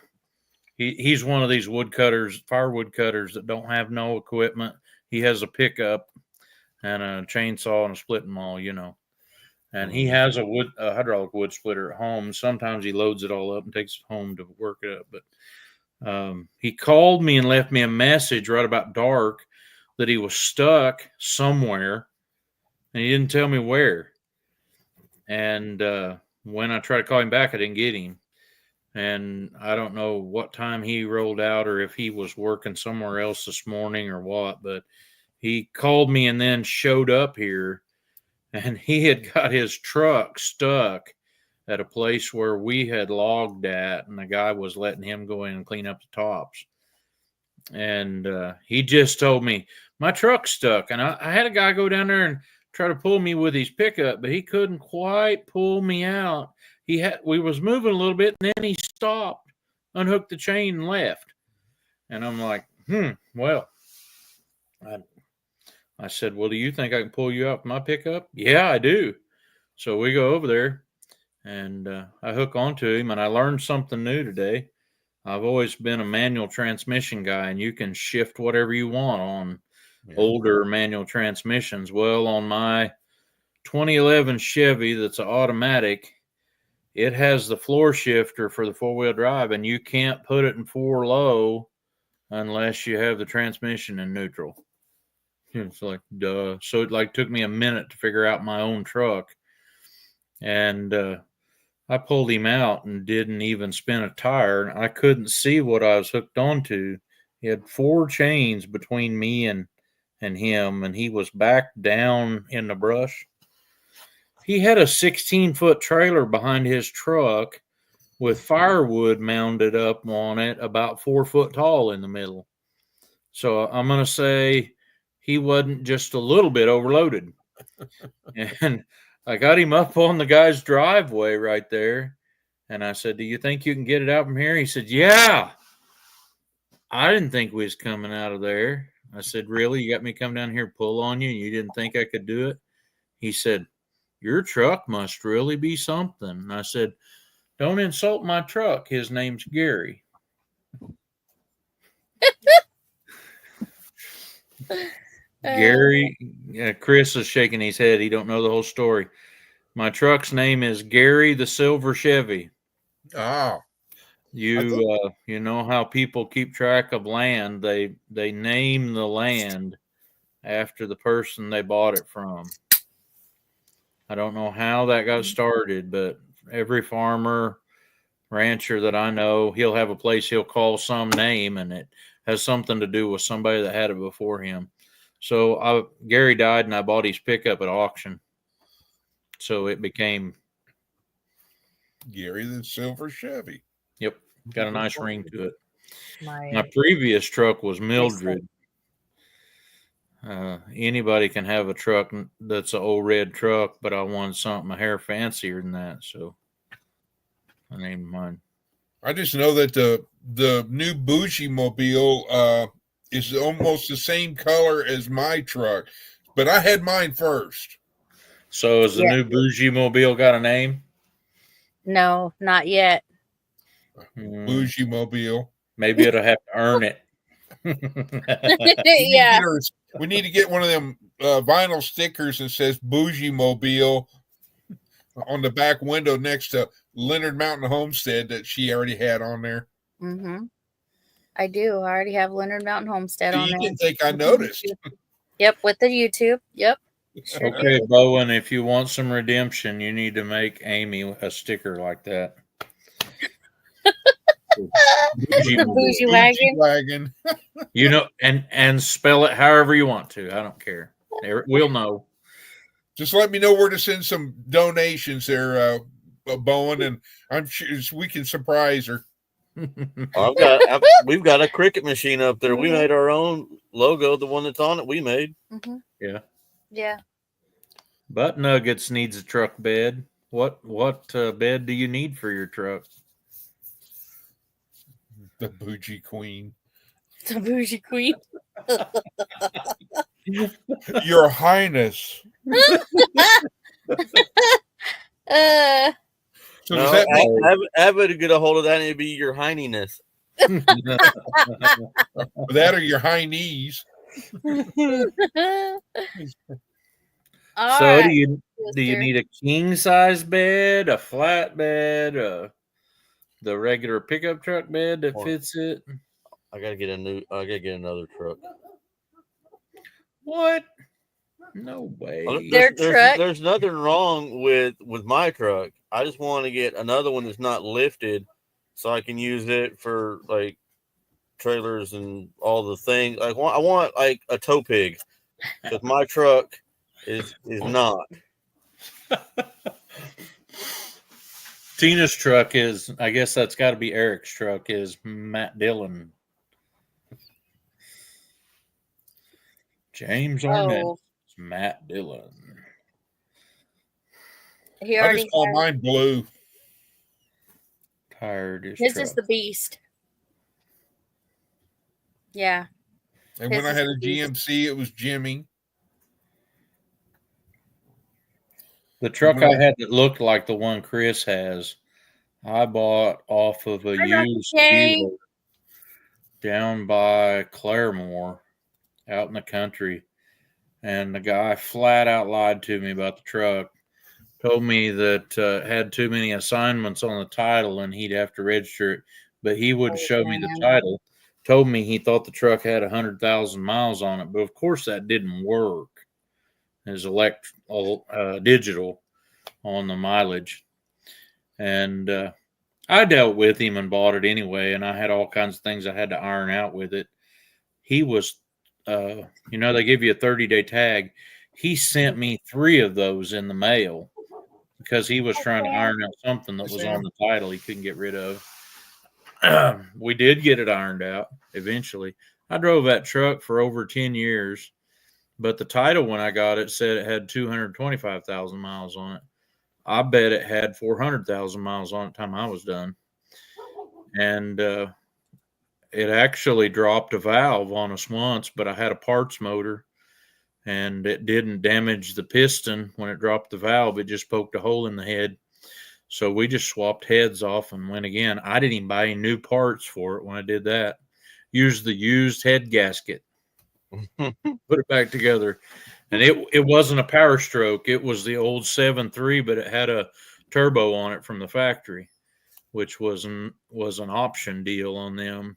He's one of these woodcutters, firewood cutters that don't have no equipment. He has a pickup and a chainsaw and a splitting maul, you know. And he has a hydraulic wood splitter at home. Sometimes he loads it all up and takes it home to work it up. But he called me and left me a message right about dark that he was stuck somewhere, and he didn't tell me where. And when I tried to call him back, I didn't get him. And I don't know what time he rolled out or if he was working somewhere else this morning or what, but he called me and then showed up here, and he had got his truck stuck at a place where we had logged at, and the guy was letting him go in and clean up the tops. And he just told me, my truck's stuck. And I had a guy go down there and try to pull me with his pickup, but he couldn't quite pull me out. We was moving a little bit, and then he stopped, unhooked the chain, and left. And I'm like, well, I said, well, do you think I can pull you out with my pickup? Yeah, I do. So we go over there, and I hook onto him, and I learned something new today. I've always been a manual transmission guy, and you can shift whatever you want on older manual transmissions. Well, on my 2011 Chevy that's an automatic, it has the floor shifter for the four-wheel drive, and you can't put it in 4 low unless you have the transmission in neutral. It's like, duh. So it took me a minute to figure out my own truck. And I pulled him out and didn't even spin a tire. I couldn't see what I was hooked onto. He had 4 chains between me and him, and he was back down in the brush. He had a 16-foot trailer behind his truck with firewood mounted up on it, about 4 foot tall in the middle. So I'm going to say he wasn't just a little bit overloaded. And I got him up on the guy's driveway right there. And I said, do you think you can get it out from here? He said, yeah. I didn't think we was coming out of there. I said, really? You got me come down here, pull on you, and you didn't think I could do it? He said, your truck must really be something. And I said, don't insult my truck. His name's Gary. Gary, Chris is shaking his head. He don't know the whole story. My truck's name is Gary the Silver Chevy. Ah, You know how people keep track of land? They name the land after the person they bought it from. I don't know how that got started, but every farmer, rancher that I know, he'll have a place he'll call some name, and it has something to do with somebody that had it before him. So Gary died, and I bought his pickup at auction. So it became Gary the Silver Chevy. Yep, got a nice ring to it. My My previous truck was Mildred. Anybody can have a truck that's an old red truck, but I wanted something a hair fancier than that, so I named mine. I just know that the new Bougie Mobile is almost the same color as my truck, but I had mine first. So has the new Bougie Mobile got a name? No, not yet. Bougie Mobile. Maybe it'll have to earn it. Yeah. We need to get one of them vinyl stickers that says Bougie Mobile on the back window next to Leonard Mountain Homestead that she already had on there. Mm-hmm. I do. I already have Leonard Mountain Homestead on You there. didn't think I noticed. Yep, with the YouTube. Yep. Sure Okay, did. Bowen, if you want some redemption, you need to make Amy a sticker like that. The bougie wagon. You know, and spell it however you want to. I don't care. We'll know. Just let me know where to send some donations there, Bowen, and I'm sure we can surprise her. We've got a cricket machine up there. We made our own logo. The one that's on it, we made. Mm-hmm. Yeah. Yeah. Butt Nuggets needs a truck bed. What bed do you need for your truck? The Bougie Queen. The Bougie Queen. Your Highness. So does that mean Abbott to get a hold of that and it'd be your Heininess? That or your high knees. So do you need a king size bed, a flat bed, the regular pickup truck bed that fits it? I gotta get another truck. What? No way. There's nothing wrong with my truck. I just want to get another one that's not lifted, so I can use it for like trailers and all the things. Like I want like a tow pig, because my truck is not. Tina's truck is, I guess that's got to be Eric's truck, is Matt Dillon. James Arnett. Matt Dillon. I just call mine Blue. Tired is His is the Beast. Yeah. And when I had a GMC, it was Jimmy. The truck I had that looked like the one Chris has, I bought off of a used dealer down by Claremore out in the country. And the guy flat out lied to me about the truck. Told me that it had too many assignments on the title and he'd have to register it, but he wouldn't show me the title. Told me he thought the truck had 100,000 miles on it, but of course that didn't work. It was digital on the mileage. And I dealt with him and bought it anyway, and I had all kinds of things I had to iron out with it. He was, they give you a 30-day tag. He sent me 3 of those in the mail because he was trying to iron out something that was on the title he couldn't get rid of. We did get it ironed out eventually. I drove that truck for over 10 years, but the title when I got it said it had 225,000 miles on it. I bet it had 400,000 miles on it time I was done. And it actually dropped a valve on us once, but I had a parts motor and it didn't damage the piston when it dropped the valve. It just poked a hole in the head. So we just swapped heads off and went again. I didn't even buy any new parts for it when I did that. used the used head gasket, put it back together. And it wasn't a Power Stroke. It was the old 7.3, but it had a turbo on it from the factory, which was an option deal on them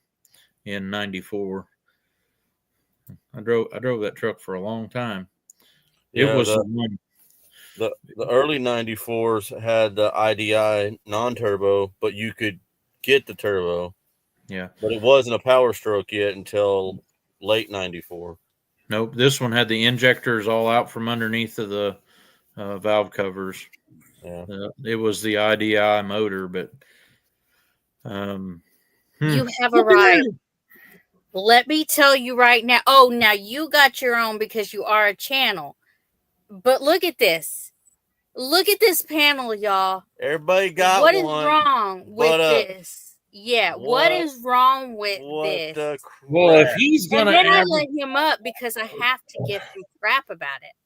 in '94. I drove that truck for a long time. It Yeah, was the early '94s had the IDI non-turbo, but you could get the turbo. Yeah. But it wasn't a Power Stroke yet until late '94. Nope. This one had the injectors all out from underneath of the valve covers. Yeah. It was the IDI motor, but You have arrived. Let me tell you right now. Oh, now you got your own because you are a channel. But look at this. Look at this panel, y'all. Everybody got what one. What is wrong with this? Yeah, what is wrong with this? The crap? Well, if he's And gonna then I let him up because I have to give him crap about it.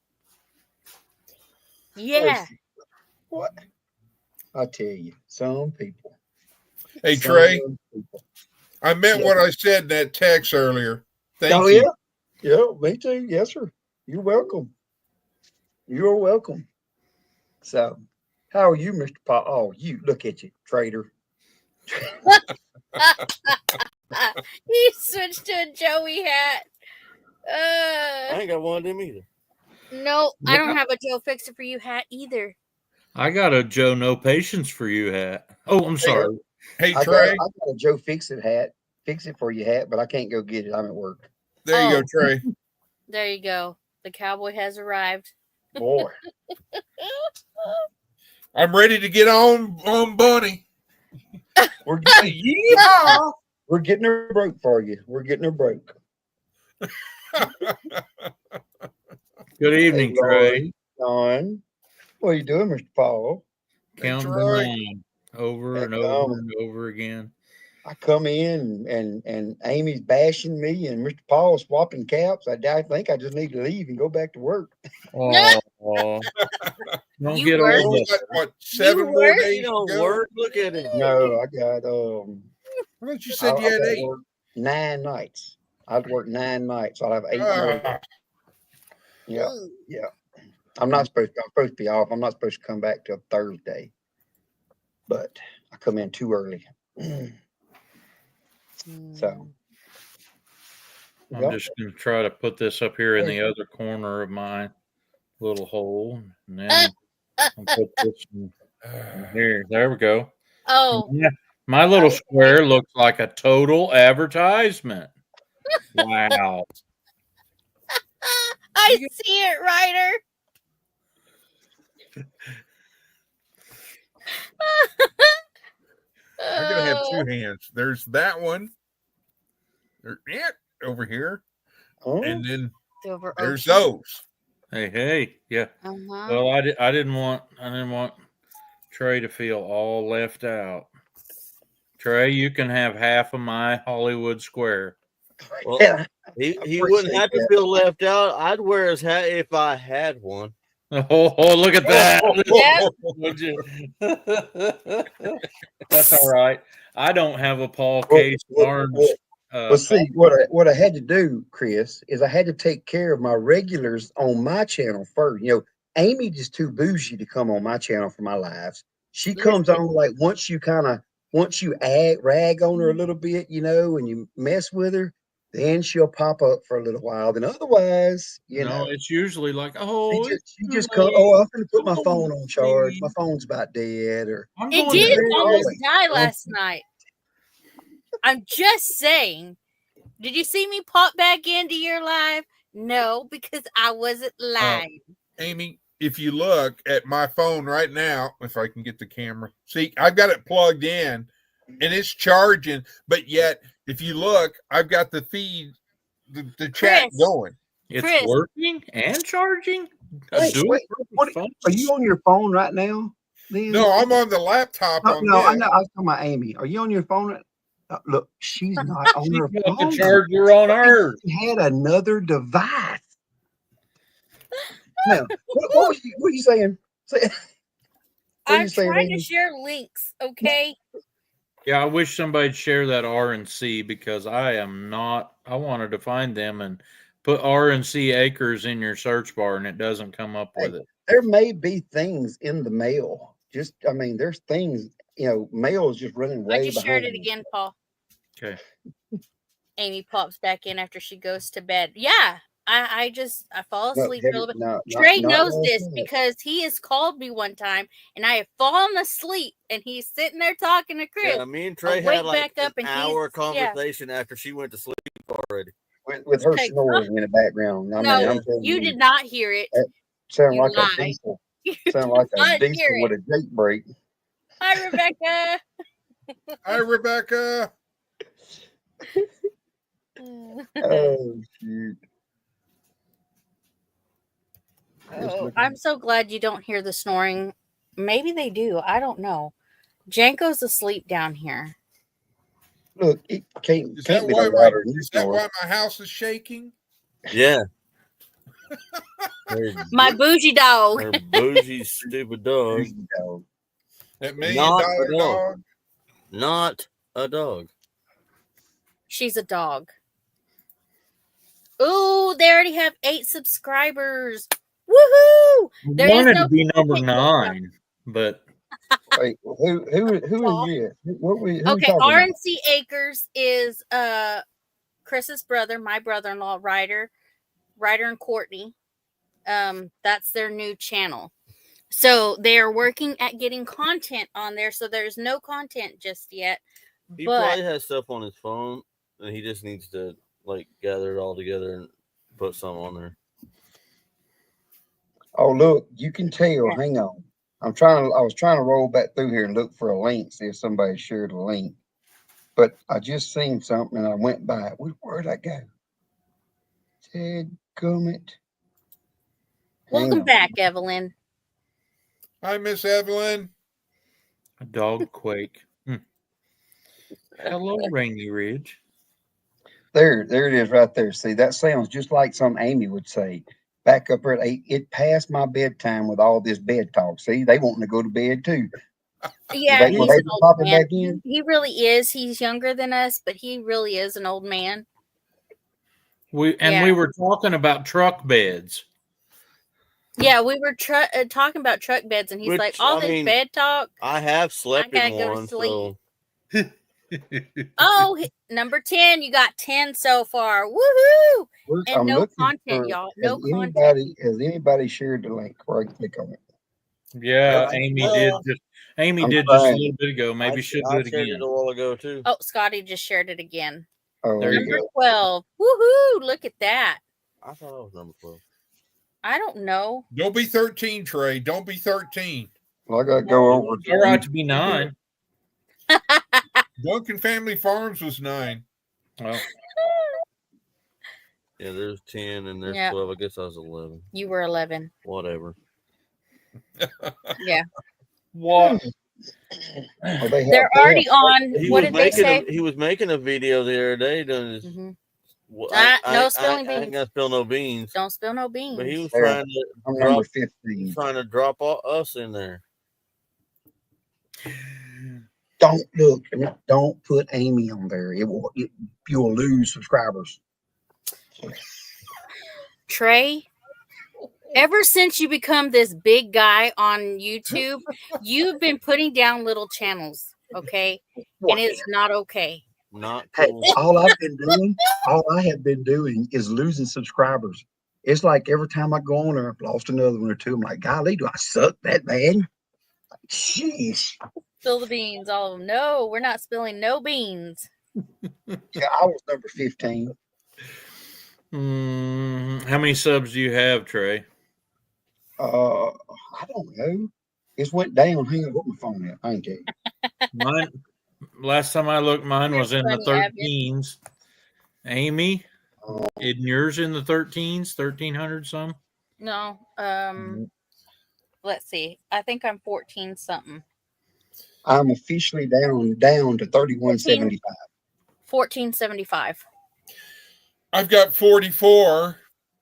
Yeah. What? I tell you, some people. Hey, Trey, I meant what I said in that text earlier. Thank you. Yeah, me too. Yes, sir. You're welcome. You're welcome. So, how are you, Mr. Paul? Oh, you look at you, traitor. He switched to a Joey hat. I ain't got one of them either. No, I don't have a Joe Fix It For You hat either. I got a Joe No Patience For You hat. Oh, I'm sorry. Hey, I Trey. got a Joe Fix It For You hat, but I can't go get it. I'm at work. There you go, Trey. There you go. The cowboy has arrived. Boy. I'm ready to get on Bunny. We're getting her broke for you. We're getting her broke. Good evening, Trey. Don. What are you doing, Mr. Paul? Counting them on over and over and over again. I come in and Amy's bashing me and Mr. Paul's swapping caps. I think I just need to leave and go back to work. Oh, don't You get work? all this. What, 7 more days You don't work. Look at it. No, I got I thought you said you had 8. 9 nights. I'd work 9 nights. I'll have 8 more. Yeah. I'm supposed to be off. I'm not supposed to come back till Thursday. But I come in too early. So I'm just going to try to put this up here in the other corner of my little hole. And then I'll put this in here. There we go. Oh. Yeah. My little square looks like a total advertisement. Wow. I see it, Ryder. I'm gonna have 2 hands. There's that one. There's it over here, and then there's those. Hey, yeah. Well, I didn't want Trey to feel all left out. Trey, you can have half of my Hollywood square. Well, he wouldn't have to feel left out. I'd wear his hat if I had one. Oh, look at that. That's all right. I don't have a Paul Case orange. See, what I had to do, Chris, is I had to take care of my regulars on my channel first. You know, Amy just too bougie to come on my channel for my lives. She comes on like once you rag on her a little bit, you know, and you mess with her, then she'll pop up for a little while. Then otherwise, you know, it's usually like, she just come. Oh, I'm gonna put my phone on charge. My phone's about dead, or it did almost die last night. I'm just saying. Did you see me pop back into your live? No, because I wasn't live. Amy, if you look at my phone right now, if I can get the camera, see, I've got it plugged in and it's charging, but yet if you look, I've got the feed, the chat going. It's working and charging. Wait, are you on your phone right now? Then? No, I'm on the laptop. No, I know. I was talking about Amy. Are you on your phone? Look, she's not on her phone. The charger on hers. She had another device. Now, what were you saying? I'm trying to share links, okay? Yeah, I wish somebody'd share that RNC because I wanted to find them and put RNC acres in your search bar and it doesn't come up with it. There may be things in the mail. There's things, mail is just running way I just shared behind it me. again, Paul. Okay. Amy pops back in after she goes to bed. Yeah, I fall No, asleep real bit. not Trey not knows last this night. because he has called me one time and I have fallen asleep and he's sitting there talking to Chris. Yeah, me and Trey wake had like back up an and hour he's conversation after she went to sleep already. With her Okay. snoring in the background. I mean, No, I'm telling you did not hear it. that sound You like a lie. diesel. You Sound did like a not hear diesel it. with a Jake brake. Hi, Rebecca. Hi, Rebecca. Oh shoot! Oh, I'm so glad you don't hear the snoring. Maybe they do. I don't know. Janko's asleep down here. Look, it can't Is be that no why louder than you is that snore. why my house is shaking? Yeah. My bougie dog. Her bougie, stupid dog. Bougie dog. That $1 Not million a dog. dog. Not a dog. She's a dog. Ooh, they already have 8 subscribers. Woohoo! I wanted to be number 9, but Wait, who is this? Who Okay, talking about? RNC Acres is Chris's brother, my brother-in-law, Ryder and Courtney. That's their new channel. So they are working at getting content on there. So there's no content just yet. He but probably has stuff on his phone and he just needs to like gather it all together and put some on there. Oh, look, you can tell. Hang on. I was trying to roll back through here and look for a link, see if somebody shared a link. But I just seen something and I went by it. Where'd I go? Ted Gummit. welcome back, Evelyn. Hi, Miss Evelyn. a dog quake. Hello, Rainy Ridge. There it is right there. See, that sounds just like something Amy would say. Back up at 8, it passed my bedtime with all this bed talk. See, they wanting to go to bed too. Yeah, Were he's they an old popping man. back in? He really is. He's younger than us, but he really is an old man. We were talking about truck beds. Yeah, we were talking about truck beds, and he's like, all this bed talk. I have slept in one, so. Oh, number 10. You got 10 so far. Woohoo! And no content, y'all. No content. Has anybody shared the link where I can click on it? Yeah, Amy did just a little bit ago. Maybe she'll do it again. I shared it a while ago too. Oh, Scotty just shared it again. Oh, number 12. Woohoo! Look at that. I thought it was number 12. I don't know. Don't be 13, Trey. Don't be 13. Well, I got to go over. It's all right to be 9. Duncan Family Farms was 9. Well, yeah, there's 10 and there's 12. I guess I was 11. You were 11. Whatever. Yeah. What? Well, they're already on. What did they say? He was making a video the other day doing his. No spilling beans. I ain't gonna spill no beans. Don't spill no beans. But he was I'm number 15. Trying to drop us in there. Don't put Amy on there. You'll lose subscribers. Trey, ever since you become this big guy on YouTube, you've been putting down little channels, okay? And it's not okay. Not cool. Hey, all I have been doing is losing subscribers. It's like every time I go on there, I've lost another one or two. I'm like, golly, do I suck that bad? Jeez. Spill the beans, all of them. No, we're not spilling no beans. Yeah, I was number 15. How many subs do you have, Trey? I don't know. It went down. Hang on, what my phone at? I ain't tell you. Mine. Last time I looked, mine was in the 13s. Amy, isn't yours in the 13s? 1300 some? No. Let's see. I think I'm 14 something. I'm officially down to 3175. 1475. I've got 44.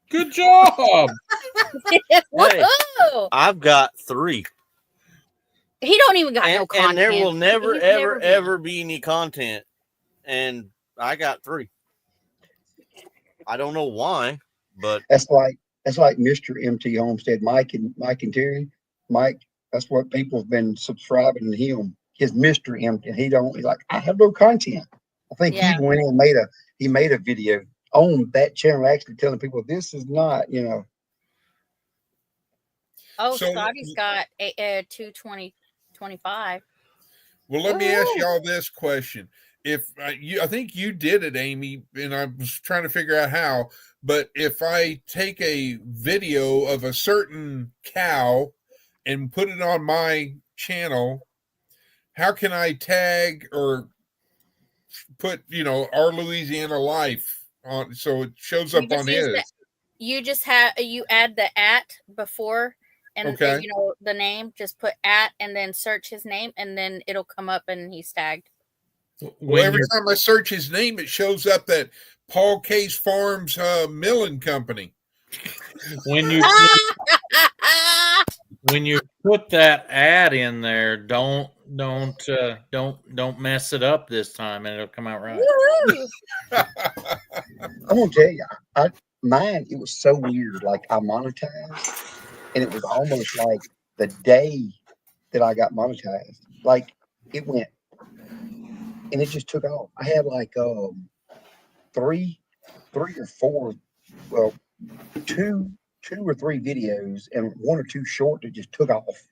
Good job. Hey, I've got 3. He don't even got no and content. there will never, He's ever, never been. ever be any content. And I got 3. I don't know why, but That's like Mr. MT Homestead, Mike and Terry. Mike, that's what people have been subscribing to him. His Mr. MT. He's like, I have no content. I think he Yeah. even went and made a video on that channel actually telling people this is not, you know. Oh, So- Scotty's got a 220-25. Well, let me ask Woo-hoo. y'all this question. If I think you did it, Amy, and I was trying to figure out how, but if I take a video of a certain cow and put it on my channel, how can I tag or put, our Louisiana life on so it shows You up just on use his? you add the @ before and Okay. the name, just put @ and then search his name and then it'll come up and he's tagged. Well, When every you're time I search his name, it shows up that Paul Case Farms Milling Company. when you when you put that ad in there, don't mess it up this time, and it'll come out right. Woo-hoo. I'm gonna tell you, mine it was so weird. Like I monetized, and it was almost like the day that I got monetized. Like it went, and it just took off. I had like three or four, well, two or three videos and 1 or 2 short that just took off.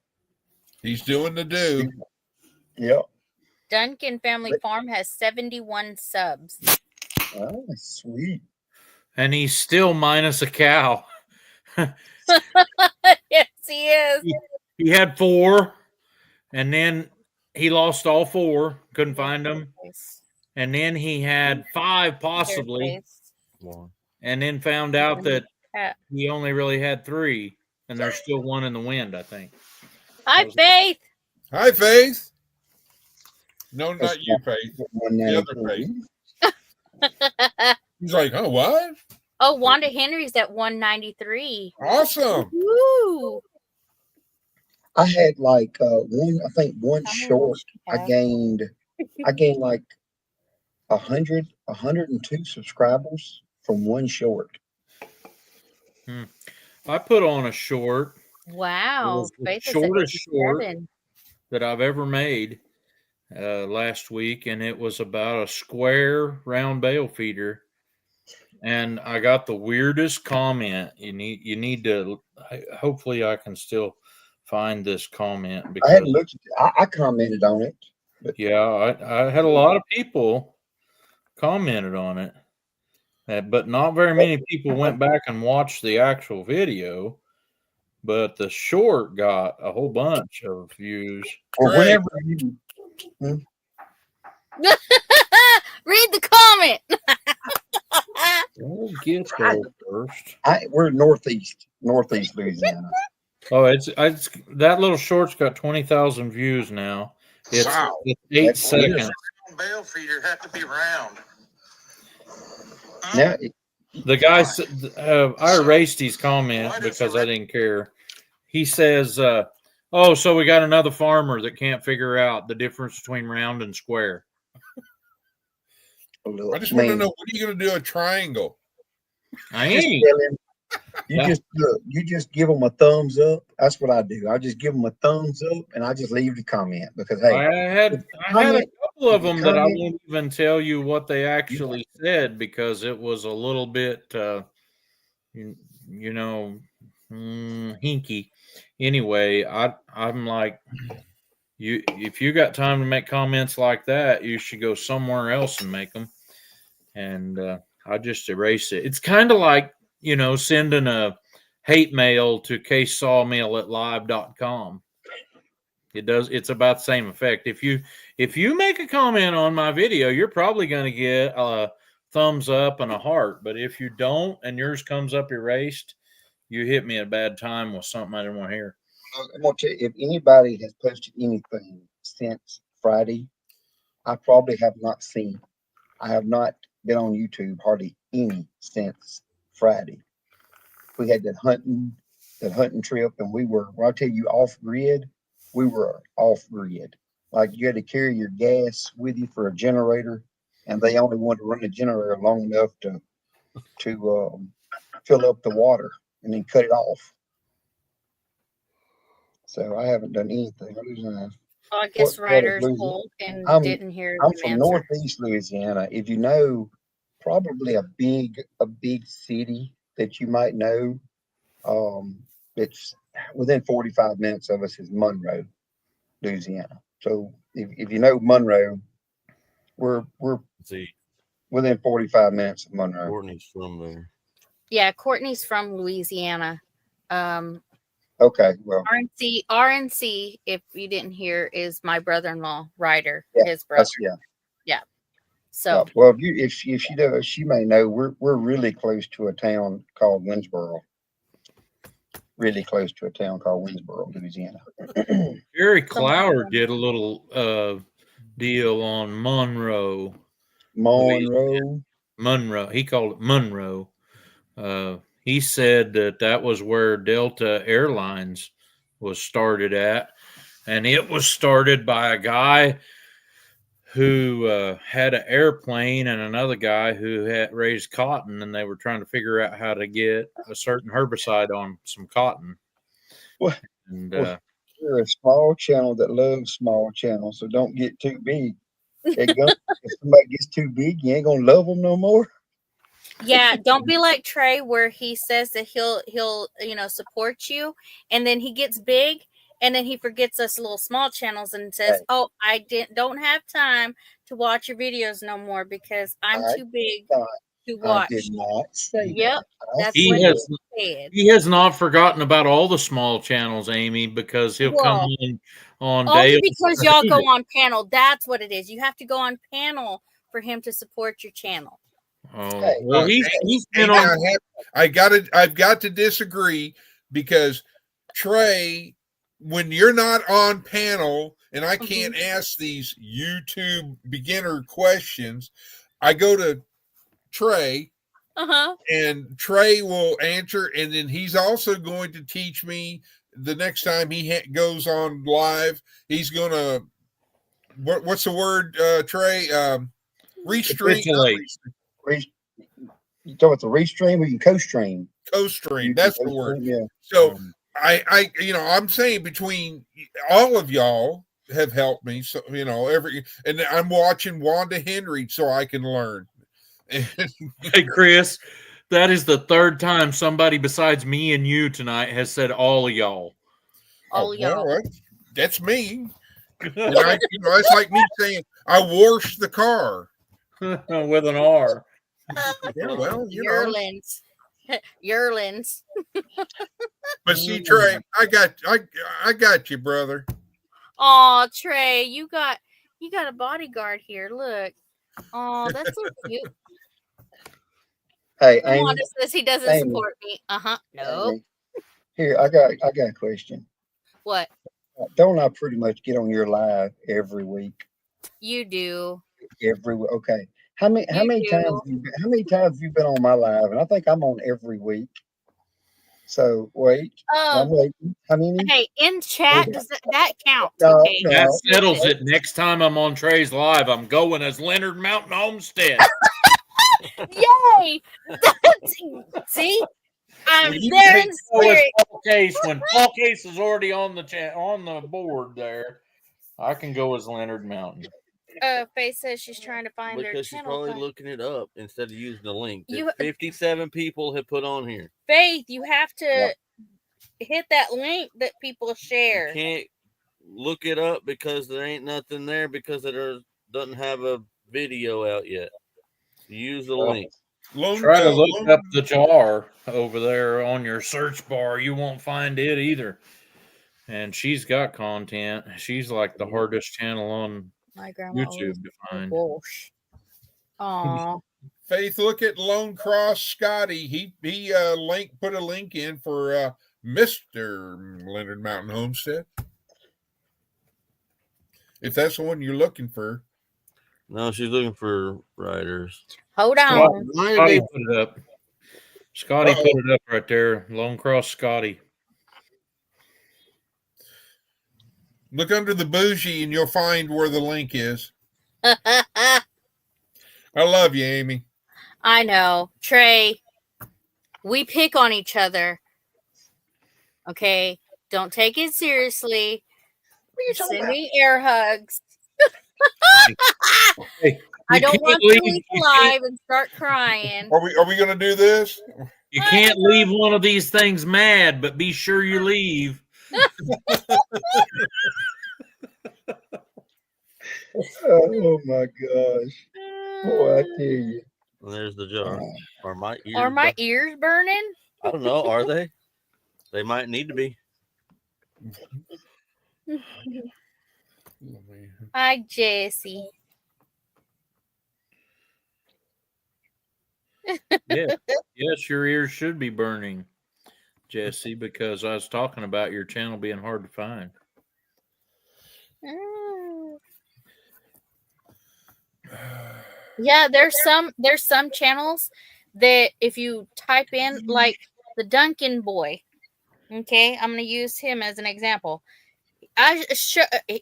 He's doing the do. Yeah. Duncan Family Farm has 71 subs. Oh, sweet. And he's still minus a cow. Yes, he is. He had 4, and then he lost all 4. Couldn't find them. And then he had 5 possibly, and then found out that he only really had 3, and there's still 1 in the wind, I think. Hi, Faith. Hi, Faith. No, not you, Faith. The other Faith. He's like, oh, what? Oh, Wanda Henry's at 193. Awesome. Woo! I had like one short. I gained like 102 subscribers from one short. I put on a short. Wow. The Faith is at shortest short 87. that I've ever made last week, and it was about a square round bale feeder. And I got the weirdest comment. You need to. Hopefully, I can still find this comment because I hadn't looked at it. I commented on it. But yeah, I had a lot of people commented on it, but not very many people went back and watched the actual video. But the short got a whole bunch of views. Or whenever you Read the comment. We'll get there first. we're northeast Louisiana. Oh, it's that little short's got 20,000 views now. It's, Wow. it's 8 seconds. Bale feeder have to be round. Now The guy said, I erased his comment because I didn't care. He says, "Oh, so we got another farmer that can't figure out the difference between round and square." I just want to know, when are you going to do a triangle? I just ain't. tell him, you just give them a thumbs up. That's what I do. I just give them a thumbs up, and I just leave the comment because hey, I had a couple of them that I won't even tell you what they actually said because it was a little bit, hinky. Anyway, I'm like, if you got time to make comments like that, you should go somewhere else and make them. And I just erase it. It's kind of like, sending a hate mail to casesawmill@live.com. It's about the same effect. If you make a comment on my video, you're probably going to get a thumbs up and a heart. But if you don't and yours comes up erased, you hit me at a bad time with something I didn't want to hear. I'm gonna tell you, if anybody has posted anything since Friday, I probably have not seen. I have not been on YouTube hardly any since Friday. We had that hunting trip, and I'll tell you, off grid. we were off grid. Like you had to carry your gas with you for a generator, and they only wanted to run the generator long enough to fill up the water and then cut it off. So I haven't done anything. I guess Ryder's old and didn't hear I'm the from answer. Northeast Louisiana. If you know, probably a big city that you might know, it's within 45 minutes of us is Monroe, Louisiana. So if you know Monroe, we're See, within 45 minutes of Monroe. Courtney's from there. Yeah, Courtney's from Louisiana. Okay, well, RNC, if you didn't hear, is my brother-in-law, Ryder, yeah, his brother. yeah. So, well, if she does, she may know we're really close to a town called Winsboro. Really close to a town called Winsboro, Louisiana. Jerry Clower did a little deal on Monroe. Monroe. He called it Monroe. He said that was where Delta Airlines was started at, and it was started by a guy who had an airplane and another guy who had raised cotton, and they were trying to figure out how to get a certain herbicide on some cotton. Well, and you're a small channel that loves small channels, so don't get too big. If somebody gets too big, you ain't gonna love them no more. Yeah, don't be like Trey, where he says that he'll support you, and then he gets big, and then he forgets us little small channels and says, Hey. "Oh, I don't have time to watch your videos no more because I'm too big to watch." I did not say Yep, that. that's what he said. He has not forgotten about all the small channels, Amy, because he'll come on only day because y'all go on panel. That's what it is. You have to go on panel for him to support your channel. Oh, well, he's been on. I've got to disagree, because Trey, when you're not on panel and I can't ask these YouTube beginner questions, I go to Trey, and Trey will answer, and then he's also going to teach me the next time he goes on live. He's gonna what's the word, Trey? Restream. You talk about the restream or you co-stream? Co-stream, that's the word. Yeah. So I'm saying between all of y'all have helped me. So and I'm watching Wanda Henry so I can learn. Hey, Chris, that is the third time somebody besides me and you tonight has said all of y'all. Well, that's me. And it's like me saying I washed the car with an R. Yeah, well, Yearlings. Yearlings. But see, Trey, I got you, brother. Oh, Trey, you got a bodyguard here. Look. Oh, that's so cute. Hey, Wanda says he doesn't support me. Nope. Amy. Here, I got a question. What? Don't I pretty much get on your live every week? You do. Every week. Okay. How many times have you been on my live? And I think I'm on every week. So wait, I'm waiting. How many? Hey, in chat, does that count? No, okay. no. That settles it. Next time I'm on Trey's live, I'm going as Leonard Mountain Homestead. Yay! See, I'm there in spirit. When Paul Case is already on the board there, I can go as Leonard Mountain. Faye says she's trying to find their channel. Because she's probably looking it up instead of using the link that 57 people have put on here. Faith, you have to hit that link that people share. You can't look it up because there ain't nothing there because it doesn't have a video out yet. Use the link. Try to look up the jar over there on your search bar. You won't find it either. And she's got content. She's like the hardest channel on YouTube to find. Aww. Faith, look at Lone Cross Scotty. He put a link in for Mr. Leonard Mountain Homestead. If that's the one you're looking for. No, she's looking for riders. Hold on. Scotty put it up. Scotty put it up right there. Lone Cross Scotty. Look under the bougie and you'll find where the link is. I love you, Amy. I know. Trey, we pick on each other. Okay? Don't take it seriously. Send me air hugs. Hey, I you don't can't want to leave. leave You can't, live and start crying. Are we gonna do this? you can't leave one of these things mad, but be sure you leave. Oh my gosh. Boy, I tell you. And there's the jar. Are my ears? Are my ears burning? I don't know. Are they? They might need to be. Hi, Jesse. Yeah. Yes, your ears should be burning, Jesse, because I was talking about your channel being hard to find. Yeah, there's some channels that if you type in like the Duncan boy, okay, I'm gonna use him as an example.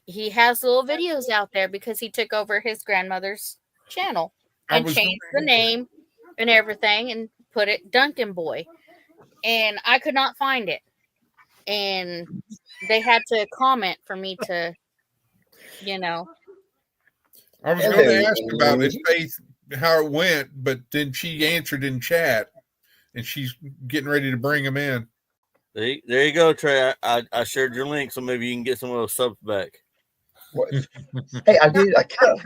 He has little videos out there because he took over his grandmother's channel and changed the name and everything and put it Duncan boy, and I could not find it, and they had to comment for me to, you know. I was going to ask about his faith, how it went, but then she answered in chat, and she's getting ready to bring him in. There you go, Trey. I shared your link, so maybe you can get some of those subs back. What? Hey, I did. I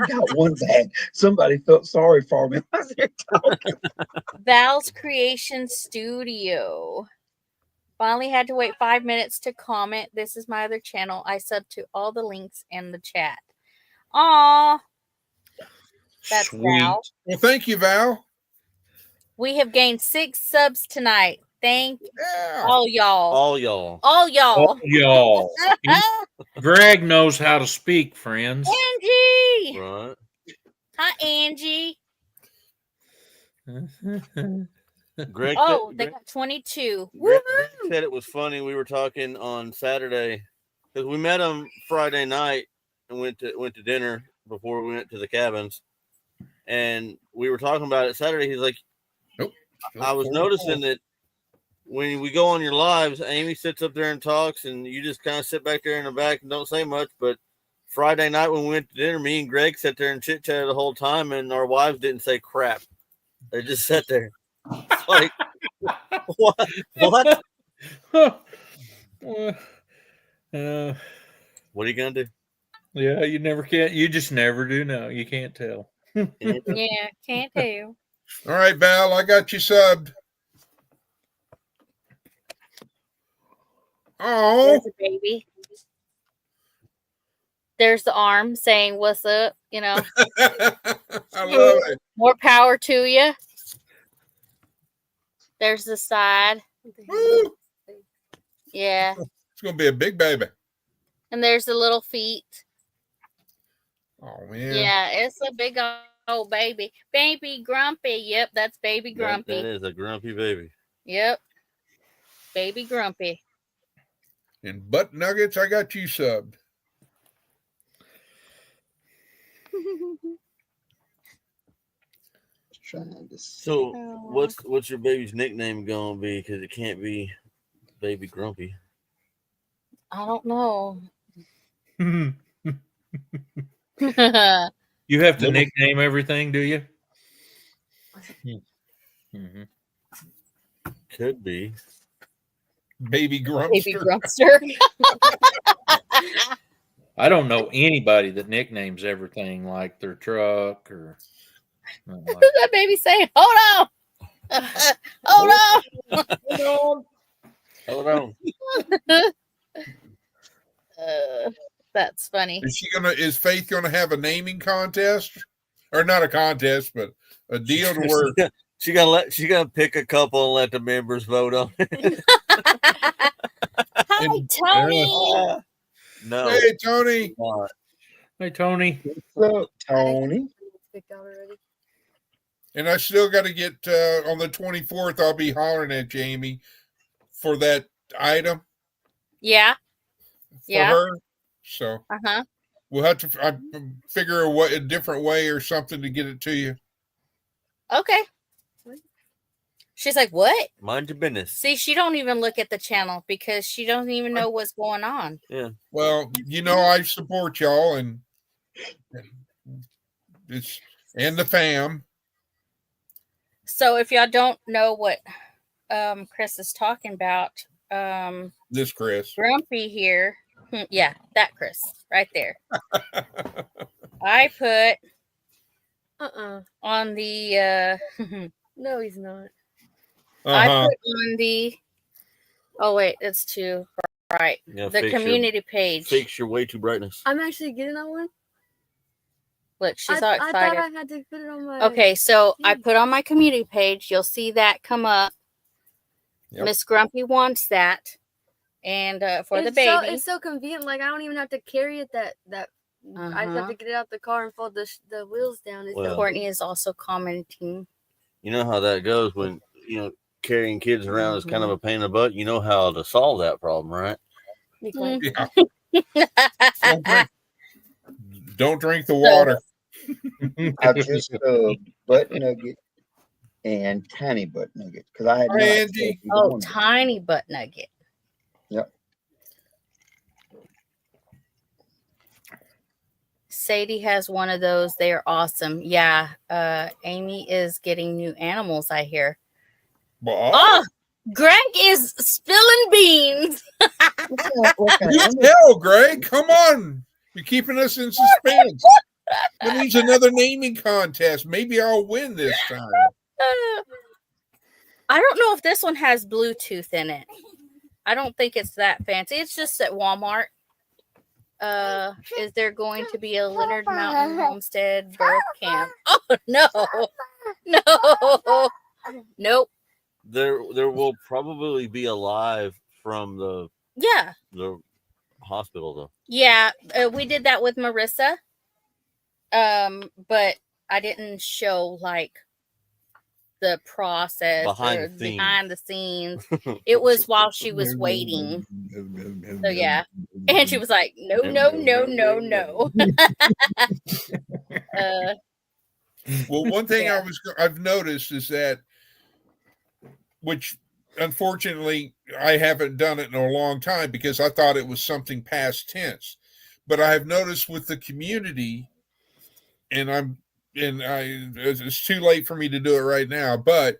got one back. Somebody felt sorry for me. I was there talking. Val's Creation Studio. Finally had to wait 5 minutes to comment. This is my other channel. I sub to all the links in the chat. Aw. That's Sweet. Val. Well, thank you, Val. We have gained 6 subs tonight. Thank all y'all. All y'all. All y'all. Oh, y'all. Greg knows how to speak, friends. Angie. Right. Hi, Angie. Greg. Oh, they got 22. Greg said it was funny. We were talking on Saturday because we met him Friday night and went to dinner before we went to the cabins, and we were talking about it Saturday. He's like, I was noticing that when we go on your lives, Amy sits up there and talks, and you just kind of sit back there in the back and don't say much. But Friday night when we went to dinner, me and Greg sat there and chit chatted the whole time, and our wives didn't say crap. They just sat there. Like, what? What? What are you gonna do? Yeah, you never can. You just never do know. You can't tell. Yeah, can't tell. All right, Val, I got you subbed. Oh, There's a baby. There's the arm saying, "What's up?" You know. I love it. More power to you. There's the side. Woo. Yeah. It's gonna be a big baby. And there's the little feet. Oh man. Yeah, it's a big old baby. Baby Grumpy. Yep, that's Baby Grumpy. That is a grumpy baby. Yep. Baby Grumpy. And butt nuggets, I got you subbed. So what's your baby's nickname gonna be? Because it can't be Baby Grumpy. I don't know. You have to nickname everything, do you? Mm-hmm. Could be Baby Grumpster. Baby Grumpster. I don't know anybody that nicknames everything like their truck or. Like that baby saying, "Hold on, hold on, hold on." That's funny. Is Faith gonna have a naming contest? Or not a contest, but a deal to where she gotta pick a couple and let the members vote on it. Hi, Tony. No. Hey, Tony. Hey, Tony. What's up, Tony? And I still got to get on the 24th. I'll be hollering at Jamie for that item. Yeah. For her. So Uh-huh. we'll have to figure a different way or something to get it to you. Okay. She's like, what? Mind your business. See, she don't even look at the channel because she doesn't even know what's going on. Yeah. Well, I support y'all and the fam. So if y'all don't know what Chris is talking about, This Chris. Grumpy here. Yeah, that Chris right there. I put on the No, he's not. I put on the oh wait, it's too right. Yeah, the community page. Fix your way to brightness. I'm actually getting that one. Look, she's all excited. I thought I had to put it on my. Okay, so I put on my community page. You'll see that come up. Yep. Miss Grumpy wants that, and for the baby, it's so convenient. Like I don't even have to carry it. That I just have to get it out the car and fold the wheels down. Courtney is also commenting. You know how that goes when carrying kids around is kind of a pain in the butt. You know how to solve that problem, right? Yeah. Don't drink the water. I just butt nugget and tiny butt nugget because I had Angie. Tiny butt nugget. Yep. Sadie has one of those. They are awesome. Yeah. Amy is getting new animals, I hear. Well, oh, Greg is spilling beans. You tell, Greg. Come on. You're keeping us in suspense. That means another naming contest. Maybe I'll win this time. I don't know if this one has Bluetooth in it. I don't think it's that fancy. It's just at Walmart. Is there going to be a Leonard Mountain Homestead birth camp? Oh no. Nope. There will probably be a live from the hospital though. Yeah, we did that with Marissa. But I didn't show like the process behind the scenes. It was while she was waiting. So yeah. And she was like, no. Well, one thing I've noticed is that, which unfortunately I haven't done it in a long time because I thought it was something past tense, but I have noticed with the community, and it's too late for me to do it right now, but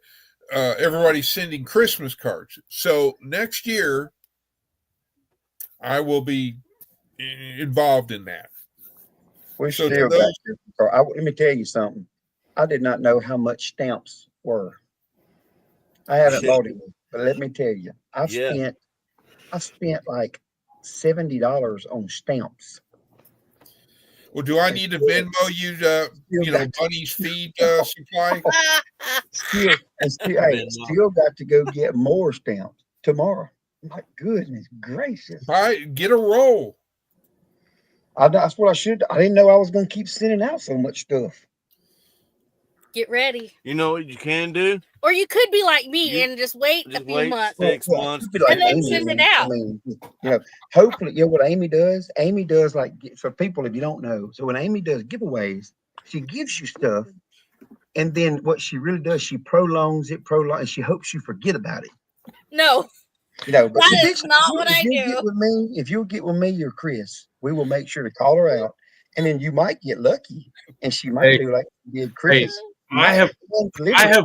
everybody's sending Christmas cards. So next year I will be involved in that. We still got let me tell you something. I did not know how much stamps were. I haven't bought it, but let me tell you, I spent like $70 on stamps. Well, do I need to Venmo you Bunny's feed supply? Still got to go get more stamps tomorrow. My goodness gracious! Get a roll. That's what I should. I didn't know I was going to keep sending out so much stuff. Get ready. You know what you can do? Or you could be like me and just wait a few months. 6 months. And then send it out. I mean, hopefully, what Amy does like, for people, if you don't know, so when Amy does giveaways, she gives you stuff. And then what she really does, she prolongs it, and she hopes you forget about it. No. But that is not what I do. If you'll get with me or Chris, we will make sure to call her out. And then you might get lucky. And she might do like you did Chris. I have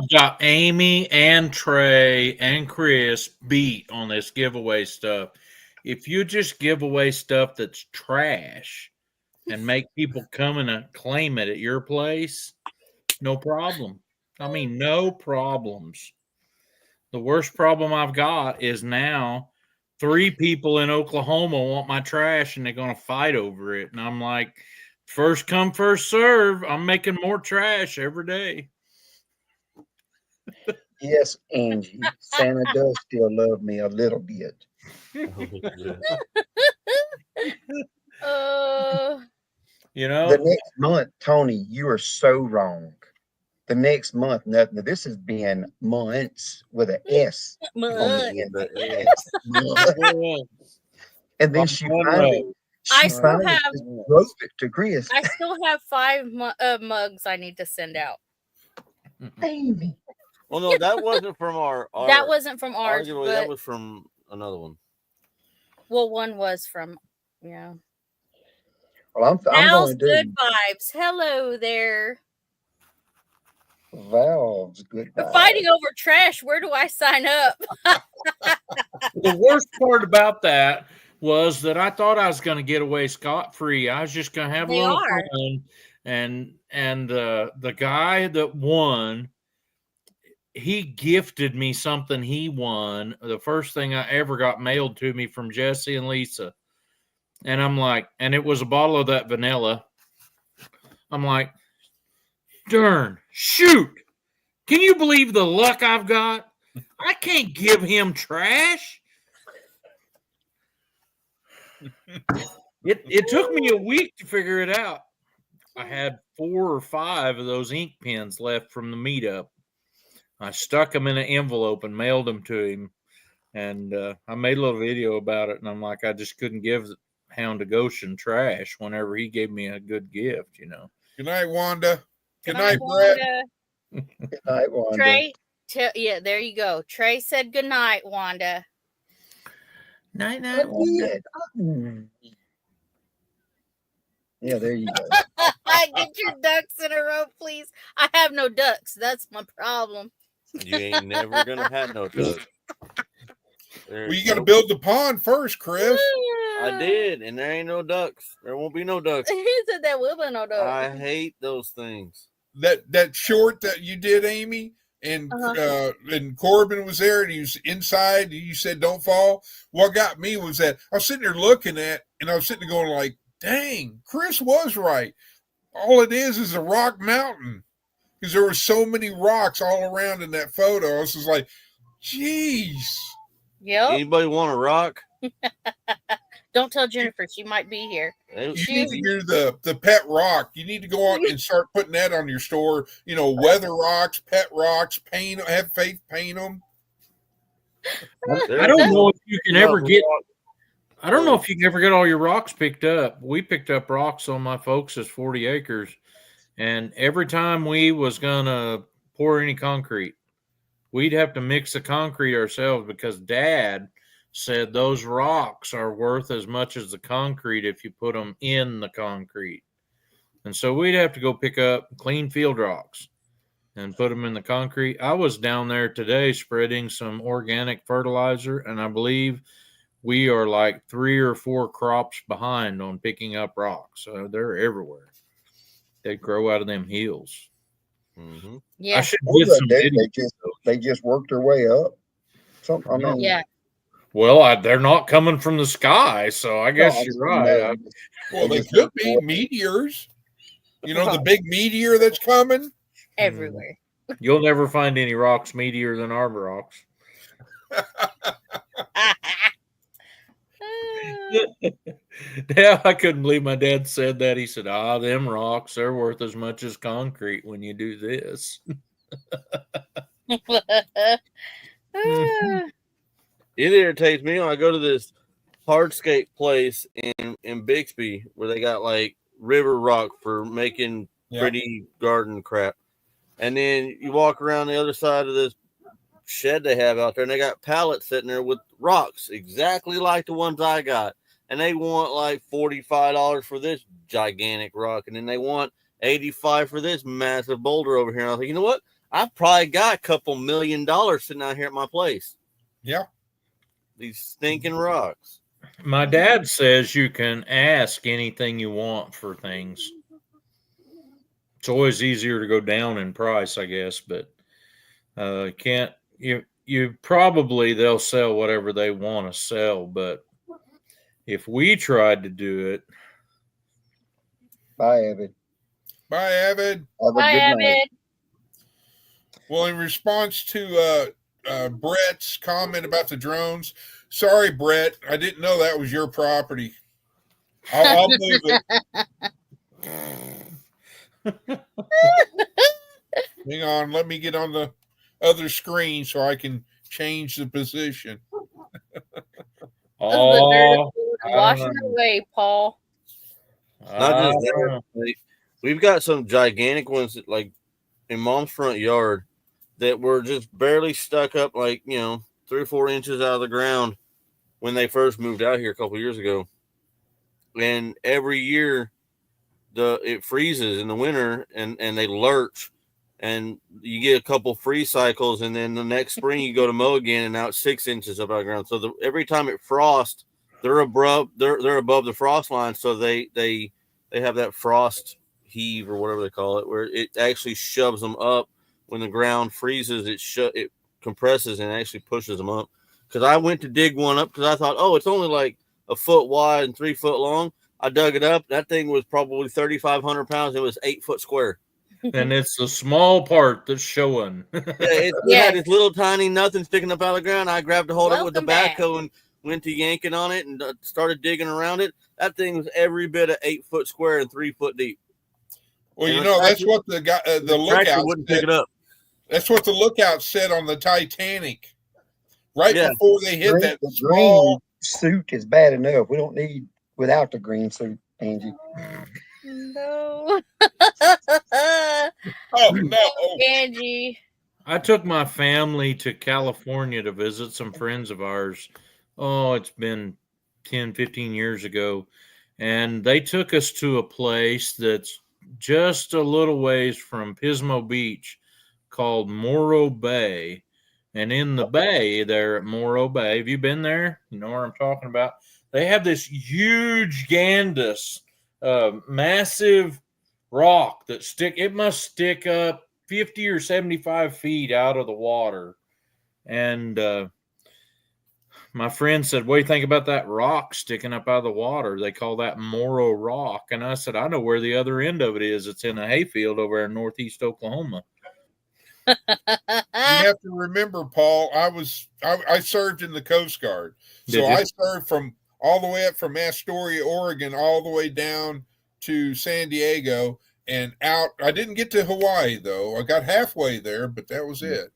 got Amy and Trey and Chris beat on this giveaway stuff. If you just give away stuff that's trash and make people come and claim it at your place, no problem. I mean, no problems. The worst problem I've got is now 3 people in Oklahoma want my trash and they're going to fight over it. And I'm like, first come, first serve. I'm making more trash every day. Yes, Angie. Santa does still love me a little bit. The next month, Tony, you are so wrong. The next month, nothing. This has been months with an S on the end. And then she finally, I She still finally have just wrote it to Chris. I still have 5 mugs I need to send out. Amy. Well, no, that wasn't from our That wasn't from ours, arguably, that but was from another one. well, one was from yeah. Well, I'm Val's going to good do vibes. Hello there. Val's goodbye. Fighting over trash. Where do I sign up? The worst part about that was that I thought I was going to get away scot-free. I was just going to have a They little are. fun. And the guy that won, he gifted me something he won. The first thing I ever got mailed to me from Jesse and Lisa. And I'm like, and it was a bottle of that vanilla. I'm like, darn, shoot. Can you believe the luck I've got? I can't give him trash. It took me a week to figure it out. I had 4 or 5 of those ink pens left from the meetup. I stuck them in an envelope and mailed them to him. And I made a little video about it. And I'm like, I just couldn't give Hound of Goshen trash whenever he gave me a good gift, you know. Good night, Wanda. Good night, Brett. Good night, Wanda. Trey, yeah, there you go. Trey said good night, Wanda. Night, I night, Wanda. did. Yeah, there you go. Get your ducks in a row, please. I have no ducks. That's my problem. You ain't never gonna have no ducks. Well, you got to build the pond first, Chris. I did, and there ain't no ducks. There won't be no ducks. He said there will be no ducks. I hate those things. That short that you did, Amy, and Corbin was there, and he was inside. And you said, "Don't fall." What got me was that I was sitting there looking at, and I was sitting there going like, "Dang, Chris was right. All it is a rock mountain." Because there were so many rocks all around in that photo. I was just like, "Jeez." Yep. Anybody want a rock? Don't tell Jennifer. She might be here. You need to do the pet rock. You need to go out and start putting that on your store. You know, weather rocks, pet rocks, paint. Have Faith paint them. I don't know if you can ever get. I don't know if you can ever get all your rocks picked up. We picked up rocks on my folks' 40 acres, and every time we was gonna pour any concrete, we'd have to mix the concrete ourselves because Dad said those rocks are worth as much as the concrete if you put them in the concrete. And so we'd have to go pick up clean field rocks and put them in the concrete. I was down there today spreading some organic fertilizer, and I believe we are like 3 or 4 crops behind on picking up rocks. So they're everywhere. They grow out of them hills. Mm-hmm. Yeah. I should get some they just worked their way up. I mean, yeah. Well, they're not coming from the sky, so I guess you're right. Well, they could be meteors. You know, the big meteor that's coming? Everywhere. You'll never find any rocks meatier than our rocks. Yeah, I couldn't believe my dad said that. He said, them rocks, they're worth as much as concrete when you do this. It irritates me when I go to this hardscape place in Bixby where they got like river rock for making pretty garden crap. And then you walk around the other side of this shed they have out there, and they got pallets sitting there with rocks exactly like the ones I got. And they want like $45 for this gigantic rock, and then they want $85 for this massive boulder over here. And I was like, you know what? I've probably got a couple $1 million sitting out here at my place. Yeah. These stinking rocks. My dad says you can ask anything you want for things. It's always easier to go down in price, I guess, but you probably they'll sell whatever they want to sell, but if we tried to do it. Bye, Evan. Bye, Evan. Bye, Evan. Well, in response to Brett's comment about the drones, sorry, Brett, I didn't know that was your property. I'll move it. Hang on, let me get on the other screen so I can change the position. Oh, washing away, Paul. Not just that, we've got some gigantic ones that, like, in Mom's front yard that were just barely stuck up, like, 3 or 4 inches out of the ground when they first moved out here a couple years ago. And every year it freezes in the winter and they lurch, and you get a couple freeze cycles, and then the next spring you go to mow again, and now it's 6 inches up out of the ground. So every time it frosts, they're above the frost line, so they have that frost heave or whatever they call it, where it actually shoves them up. When the ground freezes, it compresses and actually pushes them up. Because I went to dig one up because I thought, oh, it's only like a foot wide and 3 foot long. I dug it up. That thing was probably 3,500 pounds. It was 8 foot square. And it's the small part that's showing. It had this little tiny nothing sticking up out of the ground. I grabbed a hold of it with the backhoe and went to yanking on it and started digging around it. That thing was every bit of 8 foot square and 3 foot deep. Well, that's what the guy, the lookout wouldn't pick it up. That's what the lookout said on the Titanic. Right before they hit that green suit is bad enough. We don't need without the green suit, Angie. No. Oh no, Angie. I took my family to California to visit some friends of ours. Oh, it's been 10, 15 years ago. And they took us to a place that's just a little ways from Pismo Beach called Morro Bay. And in the bay there at Morro Bay, have you been there? You know what I'm talking about? They have this huge Gandus, massive rock that it must stick up 50 or 75 feet out of the water. And my friend said, what do you think about that rock sticking up out of the water? They call that Morro Rock. And I said, I know where the other end of it is. It's in a hayfield over in northeast Oklahoma. You have to remember, Paul, I served in the Coast Guard. So I served from all the way up from Astoria, Oregon, all the way down to San Diego and out. I didn't get to Hawaii, though. I got halfway there, but that was it.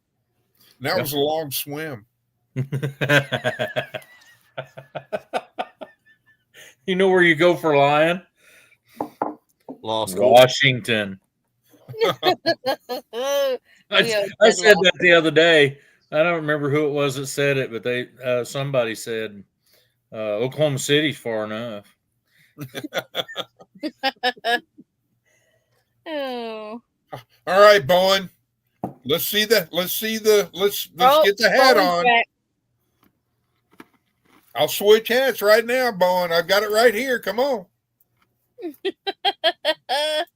And that was a long swim. You know where you go for lying? Law school. Washington. I said that the other day. I don't remember who it was that said it, but somebody said Oklahoma City's far enough. Oh. All right, Bowen. Let's get the hat on. Back. I'll switch hats right now, Bowen. I've got it right here. Come on.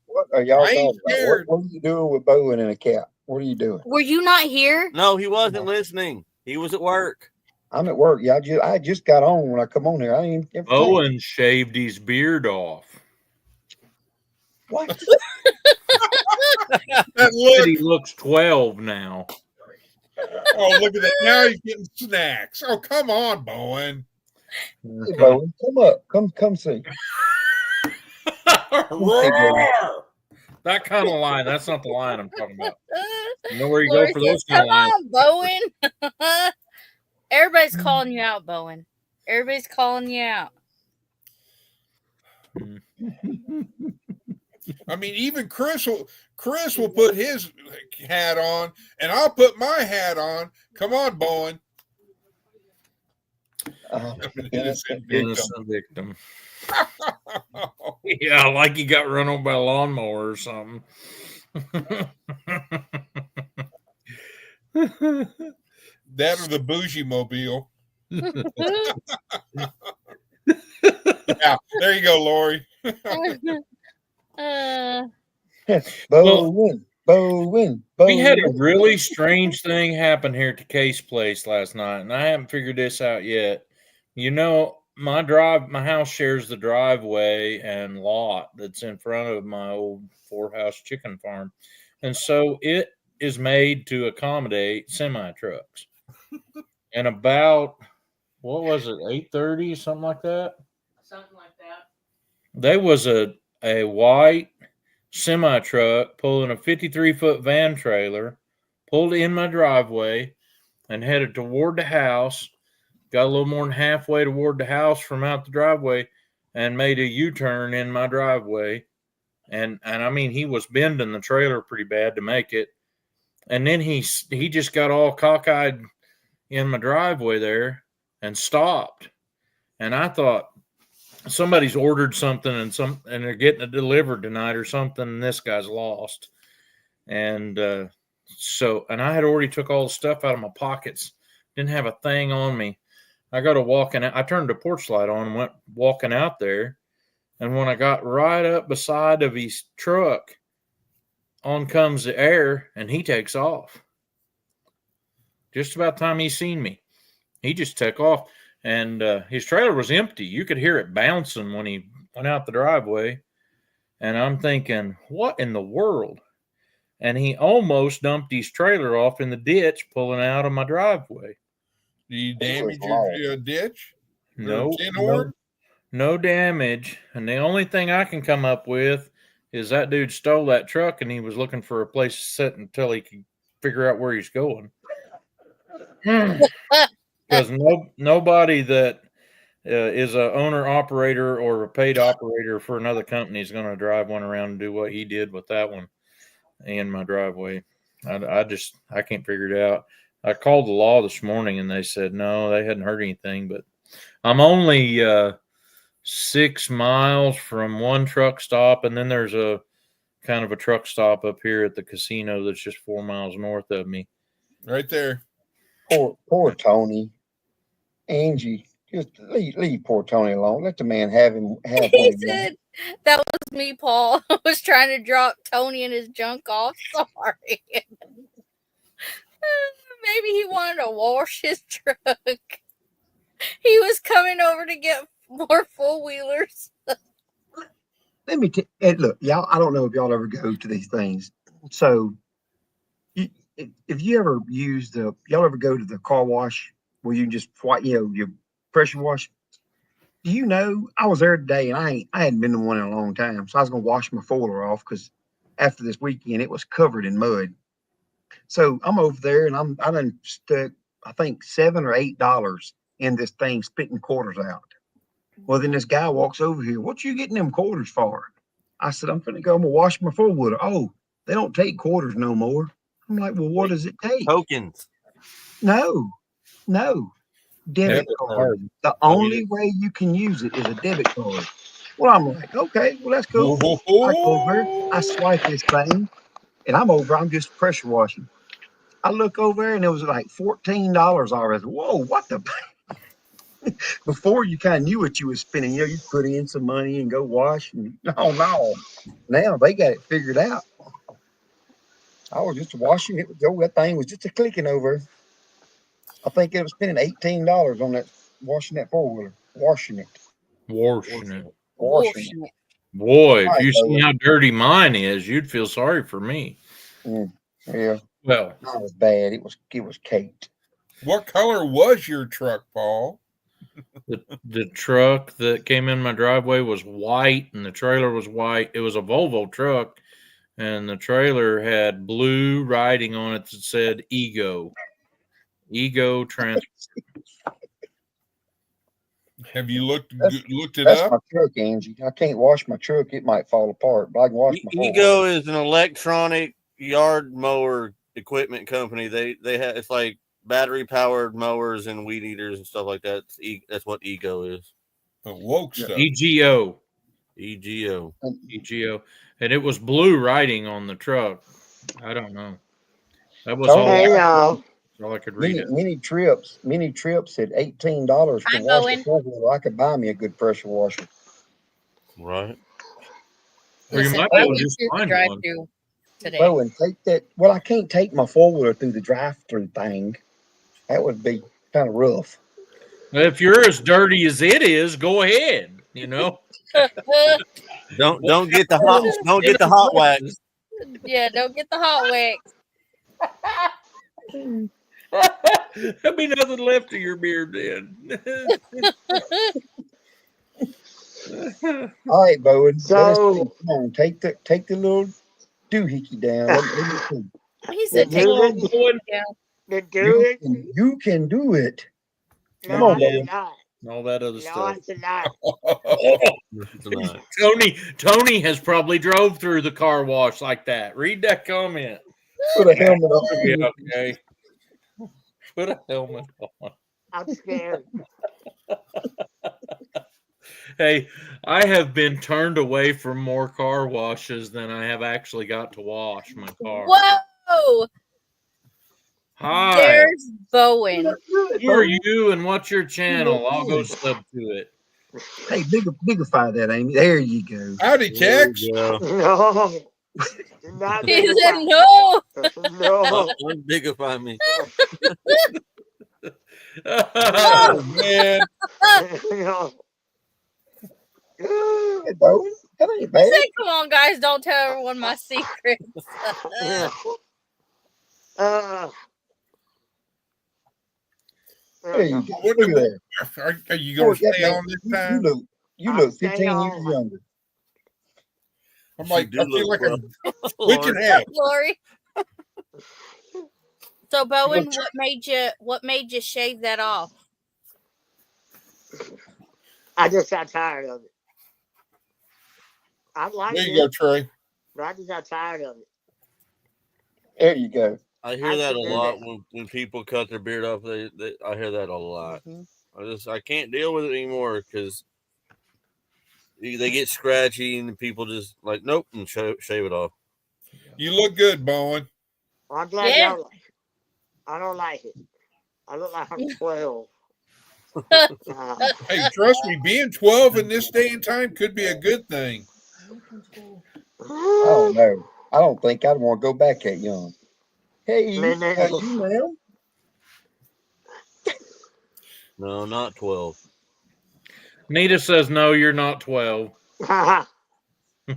What are y'all talking about? What are you doing with Bowen and a cap? What are you doing? Were you not here? No, he wasn't listening. He was at work. I'm at work. Yeah, I just got on when I come on here. I ain't even Bowen shaved his beard off. What? He looks 12 now. Oh, look at that. Now he's getting snacks. Oh, come on, Bowen. Hey, Bowen, come up. Come see. That kind of line. That's not the line I'm talking about. You know where you go for those kind of lines. Come on, Bowen. Everybody's calling you out, Bowen. Everybody's calling you out. I mean, even Chris will put his hat on, and I'll put my hat on. Come on, Bowen. Innocent victim. Yeah, like you got run over by a lawnmower or something. That or the bougie mobile. Yeah, there you go, Lori. Bowen. We had a really strange thing happen here at Case Place last night, and I haven't figured this out yet. You know, my house shares the driveway and lot that's in front of my old 4-house chicken farm. And so it is made to accommodate semi-trucks. And about, what was it, 8:30, something like that? Something like that. There was a white semi-truck pulling a 53-foot van trailer, pulled in my driveway and headed toward the house. got a little more than halfway toward the house from out the driveway, and made a U-turn in my driveway. And I mean, he was bending the trailer pretty bad to make it. And then he just got all cockeyed in my driveway there and stopped. And I thought somebody's ordered something and they're getting it delivered tonight or something, and this guy's lost. And and I had already took all the stuff out of my pockets, didn't have a thing on me. I got to walking out. I turned the porch light on and went walking out there. And when I got right up beside of his truck, on comes the air, and he takes off. Just about the time he seen me, he just took off. And his trailer was empty. You could hear it bouncing when he went out the driveway. And I'm thinking, what in the world? And he almost dumped his trailer off in the ditch pulling out of my driveway. Did you damage your ditch? No, no damage. And the only thing I can come up with is that dude stole that truck and he was looking for a place to sit until he could figure out where he's going. Because nobody that is a owner operator or a paid operator for another company is going to drive one around and do what he did with that one in my driveway. I can't figure it out. I called the law this morning and they said no, they hadn't heard anything. But I'm only 6 miles from one truck stop, and then there's a kind of a truck stop up here at the casino that's just 4 miles north of me. Right there. Poor Tony. Angie, just leave poor Tony alone. Let the man have He said, that was me, Paul. I was trying to drop Tony and his junk off. Sorry. Maybe he wanted to wash his truck. He was coming over to get more four-wheelers. Let me look, y'all. I don't know if y'all ever go to these things. So, if you ever y'all ever go to the car wash where you just you pressure wash? Do you know I was there today and I hadn't been to one in a long time, so I was gonna wash my foiler off because after this weekend it was covered in mud. So I'm over there and I done stuck I think $7 or $8 in this thing spitting quarters out. Well, then this guy walks over here. What you getting them quarters for? I said, I'm gonna wash my four-wheeler. Oh, they don't take quarters no more. I'm like, well, what does it take? Tokens. No. Debit card. The only way you can use it is a debit card. Well, I'm like, okay, well, that's cool. I go over, I swipe this thing, and I'm just pressure washing. I look over there, and it was like $14 already. Whoa, what the? Before you kind of knew what you were spending, you put in some money and go wash. And no, now they got it figured out. I was just washing it. That thing was just a clicking over. I think it was spending $18 on that washing that four-wheeler. Washing it. Boy, if you see how dirty mine is, you'd feel sorry for me. Yeah. Well, that was bad. It was caked. What color was your truck, Paul? The truck that came in my driveway was white, and the trailer was white. It was a Volvo truck, and the trailer had blue writing on it that said Ego Transport. Have you looked it that's up? That's my truck, Angie. I can't wash my truck; it might fall apart. But I can wash my Ego is an electronic yard mower equipment company. They have it's like battery powered mowers and weed eaters and stuff like that. That's what Ego is. Woke stuff. EGO. EGO. And it was blue writing on the truck. I don't know. That was all I could read. Many trips at $18 to wash a four-wheeler. I could buy me a good pressure washer. Right. Or you might be able to just find one today. Oh, and take that. Well, I can't take my four-wheeler through the drive-through thing. That would be kind of rough. If you're as dirty as it is, go ahead. Don't get the hot wax. Yeah, don't get the hot wax. There'll be nothing left of your beard then. All right, Bowen. So come on, take the little doohickey down. He said, "Take you can do it. Come No, on, I buddy. did not. and all that other No, stuff. I did not. Tony has probably drove through the car wash like that. Read that comment. Put a helmet on. Yeah, okay. Put a helmet on. I'm scared. Hey, I have been turned away from more car washes than I have actually got to wash my car. Whoa! Hi. There's Bowen. Who are you and what's your channel? I'll go sub to it. Hey, bigify that, Amy. There you go. Howdy, Kex. Yeah. No. Do not He said bigify. no. No. Unbigify me. Oh, man. No. Hey, Bowen, that ain't He bad. said, "Come on, guys, don't tell everyone my secrets." There you No. go. Look at that. Are you going to Boy, stay that on man, this time? you I'll look stay 15 years on. younger. I'm You like, do I feel look like I'm rough. switching Lord. hats. Lori. So Bowen, what made you shave that off? I just got tired of it. I like There you go, it, Trey. but I just got tired of it. There you go. I hear I that a can do lot that. when people cut their beard off. I hear that a lot. Mm-hmm. I can't deal with it anymore because they get scratchy and people just like nope and shave it off. You look good, Bowen. Well, I'm glad Yeah. y'all like it. I don't like it. I look like I'm 12. Hey, trust me, being 12 in this day and time could be a good thing. I don't know. I don't think I'd want to go back that young. Hey, Man, how you, ma'am? No, not 12. Nita says, no, you're not 12. Alright.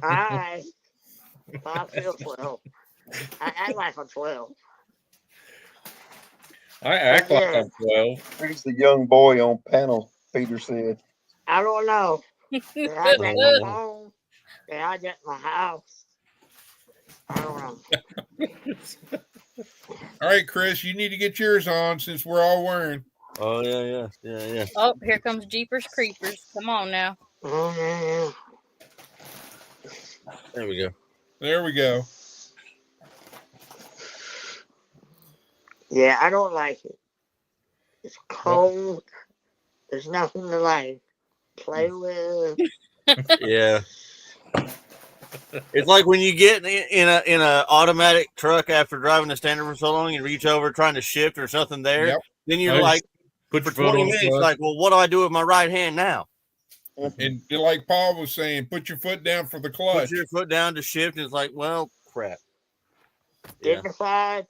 I feel 12. I act like I'm 12. I act like Yeah. I'm 12. Who's the young boy on panel? Peter said. I don't know. Did I get my phone? Did I get my house? I don't know. All right, Chris, you need to get yours on since we're all wearing. Oh yeah. Oh, here comes Jeepers Creepers. Come on now. Oh, yeah. There we go. There we go. Yeah, I don't like it. It's cold. There's nothing to like play with. Yeah. It's like when you get in a automatic truck after driving the standard for so long, you reach over trying to shift or something there. Yep. Then you're like, put for your foot 20 on the minutes, clutch. like, well, what do I do with my right hand now? And like Paul was saying, put your foot down for the clutch. Put your foot down to shift, and it's like, well, crap. Yeah. Dignified?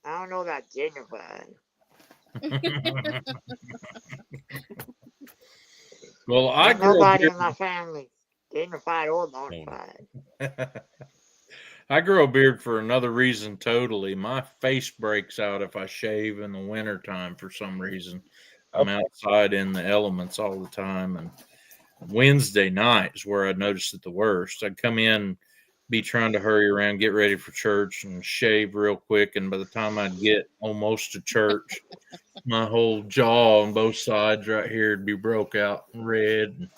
I don't know about dignified. Well, I Ain't grew nobody a in my family dignified or modified. I grow a beard for another reason totally. My face breaks out if I shave in the wintertime for some reason. I'm outside in the elements all the time, and Wednesday night is where I noticed it the worst. I'd come in, be trying to hurry around, get ready for church, and shave real quick. And by the time I'd get almost to church, my whole jaw on both sides right here would be broke out and red.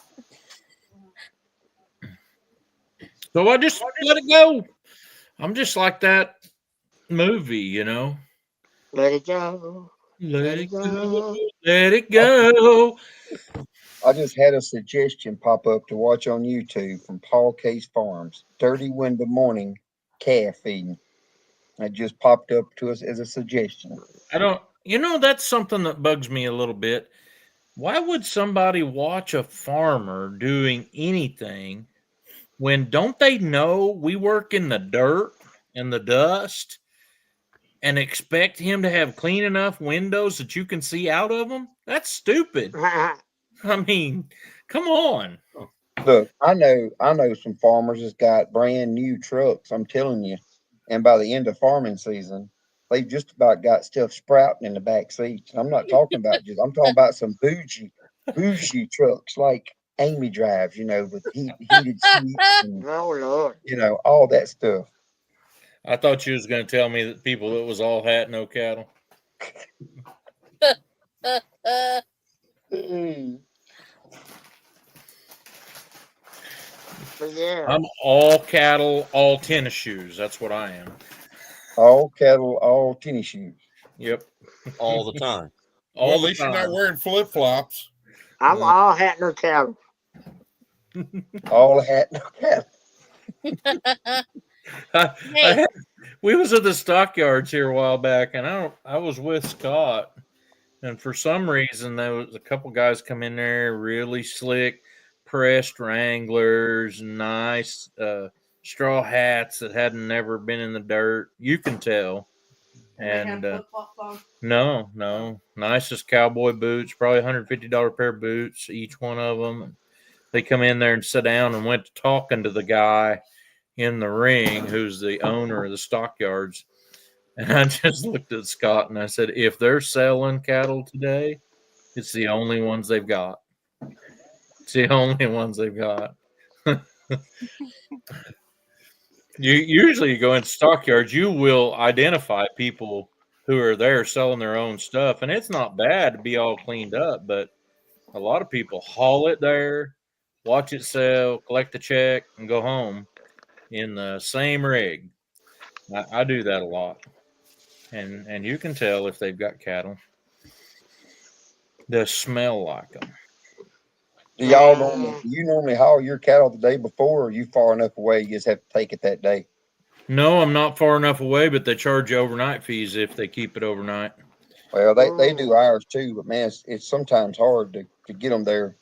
So I just let it go. I'm just like that movie, you know. Let it go. Let it go. Let it go. I just had a suggestion pop up to watch on YouTube from Paul Case Farms. Dirty Window Morning calf feeding. It just popped up to us as a suggestion. That's something that bugs me a little bit. Why would somebody watch a farmer doing anything when don't they know we work in the dirt and the dust and expect him to have clean enough windows that you can see out of them? That's stupid. I mean, come on. Look, I know some farmers that's got brand new trucks, I'm telling you. And by the end of farming season, they've just about got stuff sprouting in the back seats. I'm not talking about I'm talking about some bougie trucks like Amy drives, with heated seats and Oh, Lord. all that stuff. I thought you was going to tell me that people that was all hat, no cattle. But yeah. I'm all cattle, all tennis shoes. That's what I am. All cattle, all tennis shoes. Yep. all the time. Well, All at the least you're not time. wearing flip flops. I'm all hat no cattle. All hat, no cattle. Hey. We was at the stockyards here a while back, and I was with Scott, and for some reason there was a couple guys come in there really slick, pressed Wranglers, nice straw hats that hadn't never been in the dirt. You can tell. And no, nicest cowboy boots, probably $150 pair of boots, each one of them. They come in there and sit down and went to talking to the guy in the ring who's the owner of the stockyards. And I just looked at Scott and I said, if they're selling cattle today, it's the only ones they've got. It's the only ones they've got. You usually go into stockyards, you will identify people who are there selling their own stuff, and it's not bad to be all cleaned up, but a lot of people haul it there, watch it sell, collect the check, and go home in the same rig. I do that a lot, and you can tell if they've got cattle. They smell like them. Do you normally haul your cattle the day before, or are you far enough away you just have to take it that day? No, I'm not far enough away, but they charge you overnight fees if they keep it overnight. Well, they do ours too, but man, it's sometimes hard to get them there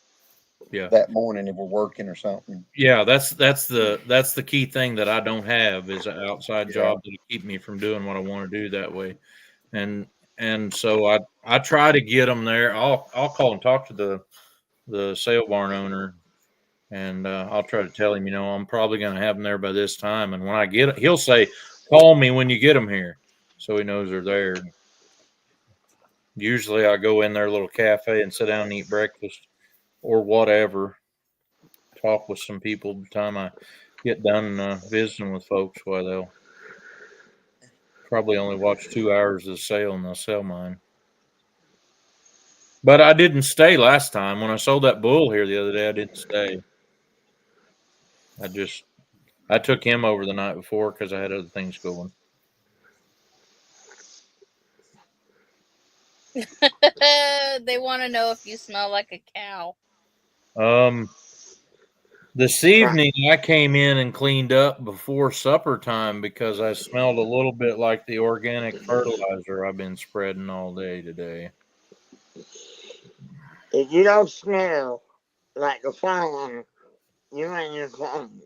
that morning if we're working or something. Yeah, that's the key thing that I don't have is an outside job to keep me from doing what I want to do that way. And so I try to get them there. I'll call and talk to the sale barn owner, and I'll try to tell him, I'm probably going to have them there by this time. And when I get it, he'll say, "Call me when you get them here," so he knows they're there. Usually, I go in their little cafe and sit down and eat breakfast or whatever. Talk with some people by the time I get done visiting with folks. While they'll probably only watch 2 hours of the sale and they'll sell mine. But I didn't stay last time. When I sold that bull here the other day, I didn't stay. I took him over the night before because I had other things going. They want to know if you smell like a cow. This evening I came in and cleaned up before supper time because I smelled a little bit like the organic fertilizer I've been spreading all day today. If you don't smell like a farm, you ain't your farm.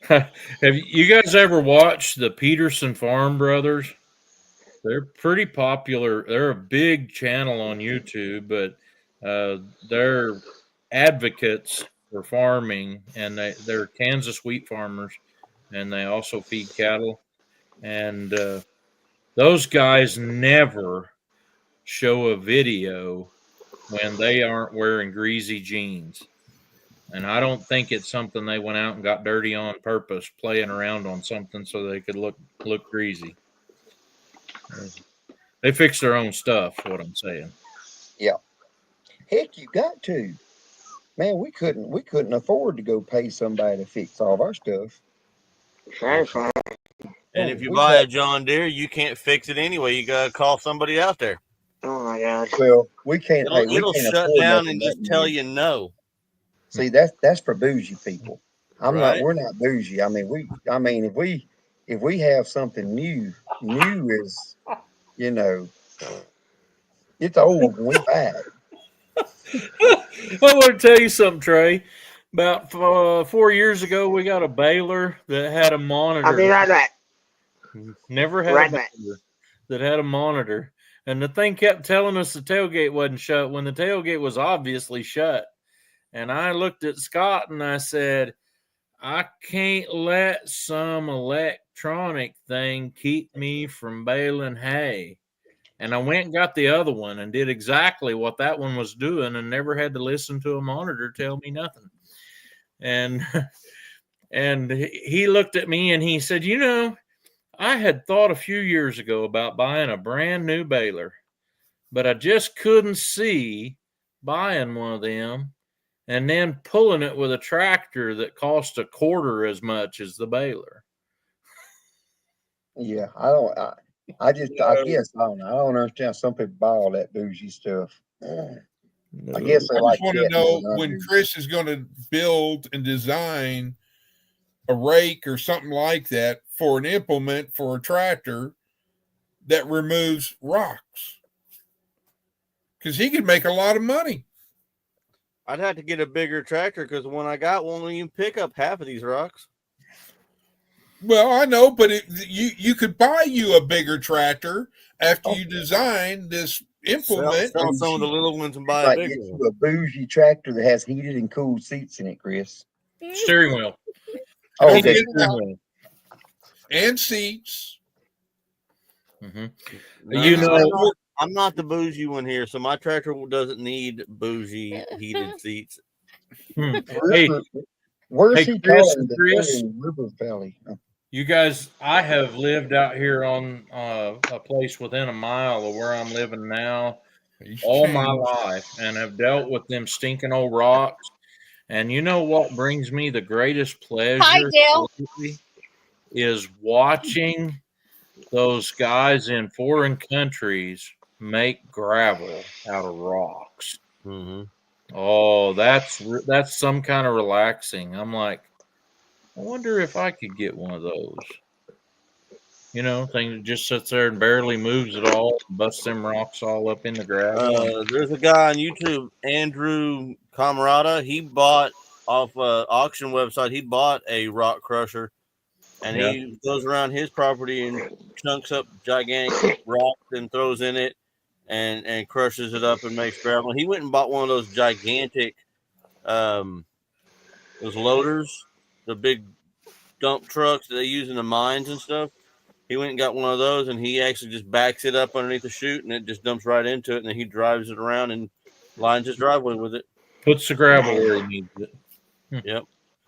Have you guys ever watched the Peterson Farm Brothers? They're pretty popular. They're a big channel on YouTube, but they're advocates for farming, and they're Kansas wheat farmers, and they also feed cattle. And those guys never show a video when they aren't wearing greasy jeans. And I don't think it's something they went out and got dirty on purpose, playing around on something so they could look greasy. They fix their own stuff, what I'm saying. Yeah. Heck, you got to. Man, we couldn't afford to go pay somebody to fix all of our stuff. And if you buy a John Deere, you can't fix it anyway. You gotta call somebody out there. Oh my gosh. Well, we can't. It'll shut down and just tell you no. See, that's for bougie people. Right. We're not bougie. I mean, if we have something new is, it's old when we buy it. I want to tell you something, Trey. About 4 years ago, we got a baler that had a monitor. I'll be right back. Never had a baler that had a monitor. And the thing kept telling us the tailgate wasn't shut when the tailgate was obviously shut. And I looked at Scott and I said, I can't let some electronic thing keep me from baling hay. And I went and got the other one and did exactly what that one was doing and never had to listen to a monitor tell me nothing. And he looked at me and he said, I had thought a few years ago about buying a brand new baler, but I just couldn't see buying one of them and then pulling it with a tractor that cost a quarter as much as the baler. Yeah, I guess I don't know. I don't understand. Some people buy all that bougie stuff. I guess they I like just want to that more know than I when do. Chris is going to build and design a rake or something like that for an implement for a tractor that removes rocks. Because he could make a lot of money. I'd have to get a bigger tractor because when I got one, won't even pick up half of these rocks. Well, I know, but you could buy you a bigger tractor after you design this implement. Sell some of the little ones and buy a Like bigger get one. you a bougie tractor that has heated and cooled seats in it, Chris. Steering wheel. Oh, Don't okay. get- and seats. Mm-hmm. No, You know, I'm not the bougie one here, so my tractor doesn't need bougie heated seats. Hey, Where's hey, he Chris, calling the Chris, in River Valley? you guys, I have lived out here on a place within a mile of where I'm living now all my life and have dealt with them stinking old rocks. And you know what brings me the greatest pleasure Hi, Dale. lately is watching those guys in foreign countries make gravel out of rocks. Mm-hmm. Oh, that's some kind of relaxing. I'm like, I wonder if I could get one of those. You know, thing that just sits there and barely moves at all, busts them rocks all up in the gravel. There's a guy on YouTube, Andrew Camarada. He bought off an auction website. He bought a rock crusher, and Yeah. he goes around his property and chunks up gigantic rocks and throws in it, and crushes it up and makes gravel. He went and bought one of those gigantic, those loaders, the big dump trucks that they use in the mines and stuff. He went and got one of those, and he actually just backs it up underneath the chute, and it just dumps right into it, and then he drives it around and lines his driveway with it. Puts the gravel where he needs it. Yep.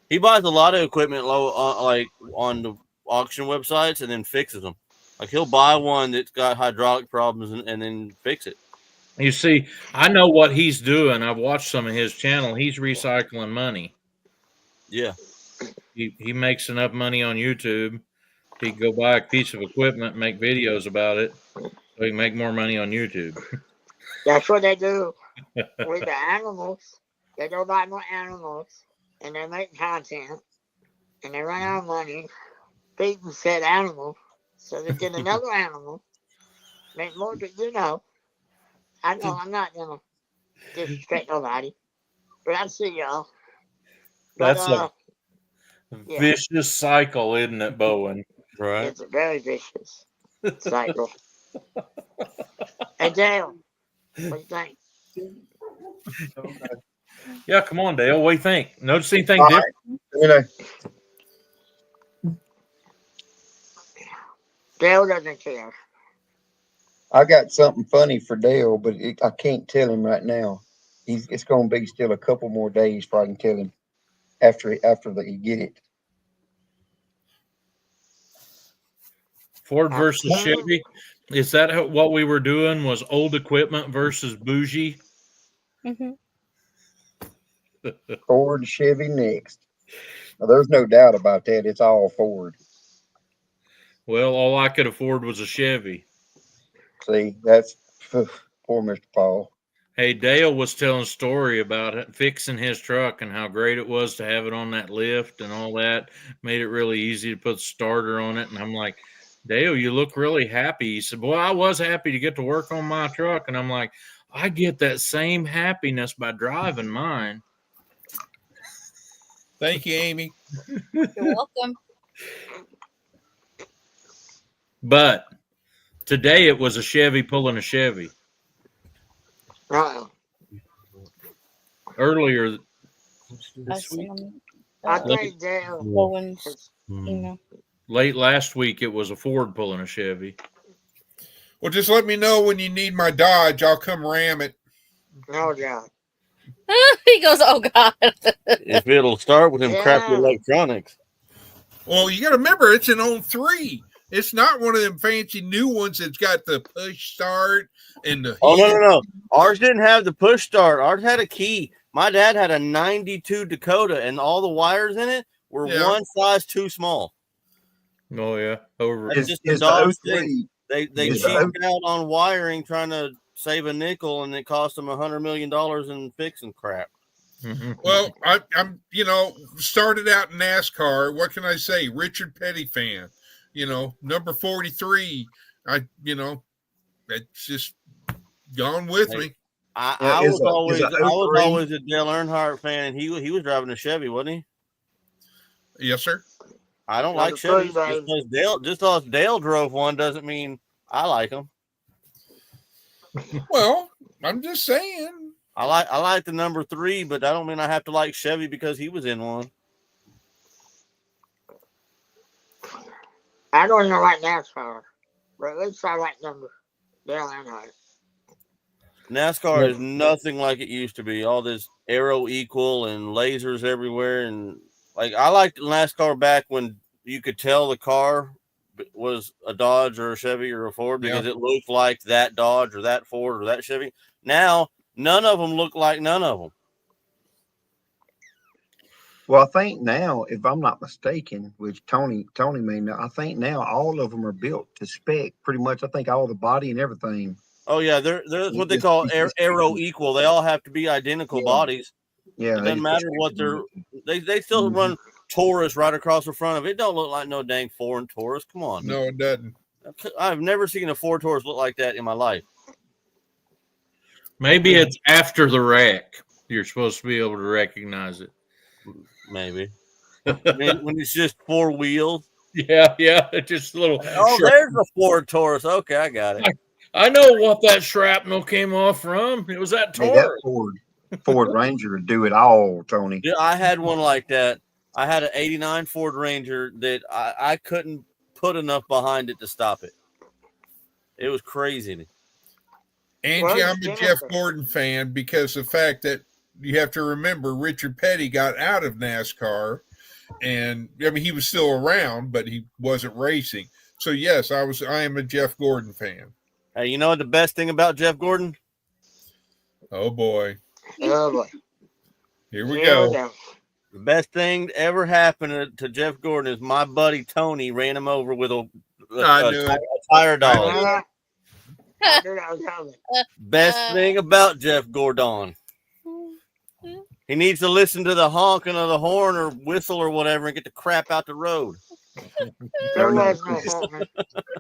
He buys a lot of equipment low, like on the auction websites, and then fixes them. Like he'll buy one that's got hydraulic problems and then fix it. You see, I know what he's doing. I've watched some of his channel. He's recycling money. Yeah. He makes enough money on YouTube. He can go buy a piece of equipment and make videos about it so he can make more money on YouTube. That's what they do with the animals. They go buy more animals and they make content and they run out of money feeding said animal. So they get another animal, make more, you know. I know I'm not going to disrespect nobody, but I see y'all. But, That's a vicious cycle, isn't it, Bowen? Right. It's a very vicious cycle. Hey, Dale, what do you think? Yeah, come on, Dale. What do you think? Notice anything All different? right. You know, Dale doesn't care. I got something funny for Dale, but I can't tell him right now. It's going to be still a couple more days before I can tell him after he get it. Ford versus Chevy. Is that what we were doing? Was old equipment versus bougie? Mm-hmm. Ford, Chevy next. Now, there's no doubt about that. It's all Ford. Well, all I could afford was a Chevy. See, that's poor Mr. Paul. Hey, Dale was telling a story about it, fixing his truck and how great it was to have it on that lift and all that. Made it really easy to put the starter on it. And I'm like, Dale, you look really happy. He said, well, I was happy to get to work on my truck. And I'm like, I get that same happiness by driving mine. Thank you, Amy. You're welcome. But today it was a Chevy pulling a Chevy. Earlier, I think Dale. Bowen's email. Late last week, it was a Ford pulling a Chevy. Well, just let me know when you need my Dodge. I'll come ram it. Oh, God. He goes, oh, God. If it'll start with him crappy electronics. Well, you got to remember, it's an 03. It's not one of them fancy new ones that's got the push start and the Oh, heat. no. Ours didn't have the push start. Ours had a key. My dad had a 92 Dakota, and all the wires in it were one size too small. Oh, yeah. Over. That's just the Is the Dodge 03 thing. They is the cheaped out on wiring, trying to save a nickel, and it cost them $100 million in fixing crap. Well, I'm started out in NASCAR. What can I say? Richard Petty fan. Number 43. It's just gone with me. I was always a Dale Earnhardt fan, and he was driving a Chevy, wasn't he? Yes, sir. I don't like Chevys. Just because Dale drove one doesn't mean I like them. Well, I'm just saying. I like the number 3, but that don't mean I have to like Chevy because he was in one. I don't know like NASCAR, but at least I like number Dale Earnhardt. NASCAR is nothing like it used to be. All this aero equal and lasers everywhere, and like I liked NASCAR back when you could tell the car was a Dodge or a Chevy or a Ford because it looked like that Dodge or that Ford or that Chevy. Now none of them look like none of them. Well, I think now, if I'm not mistaken, which Tony may know, I think now all of them are built to spec pretty much. I think all the body and everything. Oh yeah, they're what they call aero equal. They all have to be identical bodies. Yeah, it doesn't matter what they still run Taurus right across the front of it. It don't look like no dang foreign Taurus. Come on. No, it doesn't. I've never seen a Ford Taurus look like that in my life. Maybe it's after the wreck. You're supposed to be able to recognize it. Maybe. when it's just 4 wheels. Yeah, just a little. Oh, there's the Ford Taurus. Okay, I got it. I know what that shrapnel came off from. It was that Taurus. Hey, that Ford Ranger would do it all, Tony. Yeah, I had one like that. I had an 89 Ford Ranger that I couldn't put enough behind it to stop it. It was crazy. Angie, I'm a Jeff Gordon fan because the fact that you have to remember Richard Petty got out of NASCAR, and I mean he was still around, but he wasn't racing. So yes, I am a Jeff Gordon fan. Hey, you know what the best thing about Jeff Gordon? Oh boy. Oh boy. Here we go. The best thing that ever happened to Jeff Gordon is my buddy Tony ran him over with a tire dolly. Best thing about Jeff Gordon. He needs to listen to the honking of the horn or whistle or whatever and get the crap out the road. There was no horn.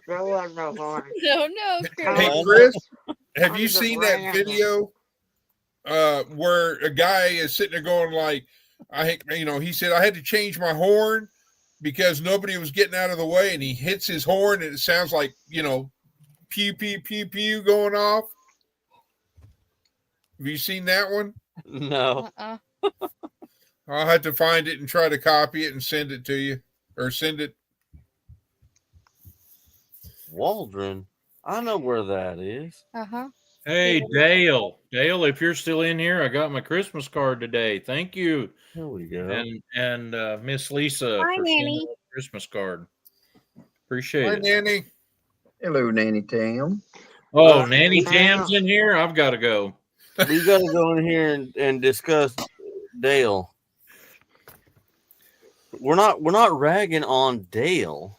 There was no horn. No, Chris. Hey, Chris, have you seen that video where a guy is sitting there going like, he said, I had to change my horn because nobody was getting out of the way, and he hits his horn and it sounds like, pew, pew, pew, pew going off. Have you seen that one? No. I'll have to find it and try to copy it and send it to you, or send it. Waldron, I know where that is. Hey, Dale, if you're still in here, I got my Christmas card today. Thank you. There we go. And Miss Lisa for sending the Christmas card. Appreciate it. Nanny. Hello, Nanny Tam. Oh, Nanny Tam's in here. I've got to go. We got to go in here and discuss Dale. We're not ragging on Dale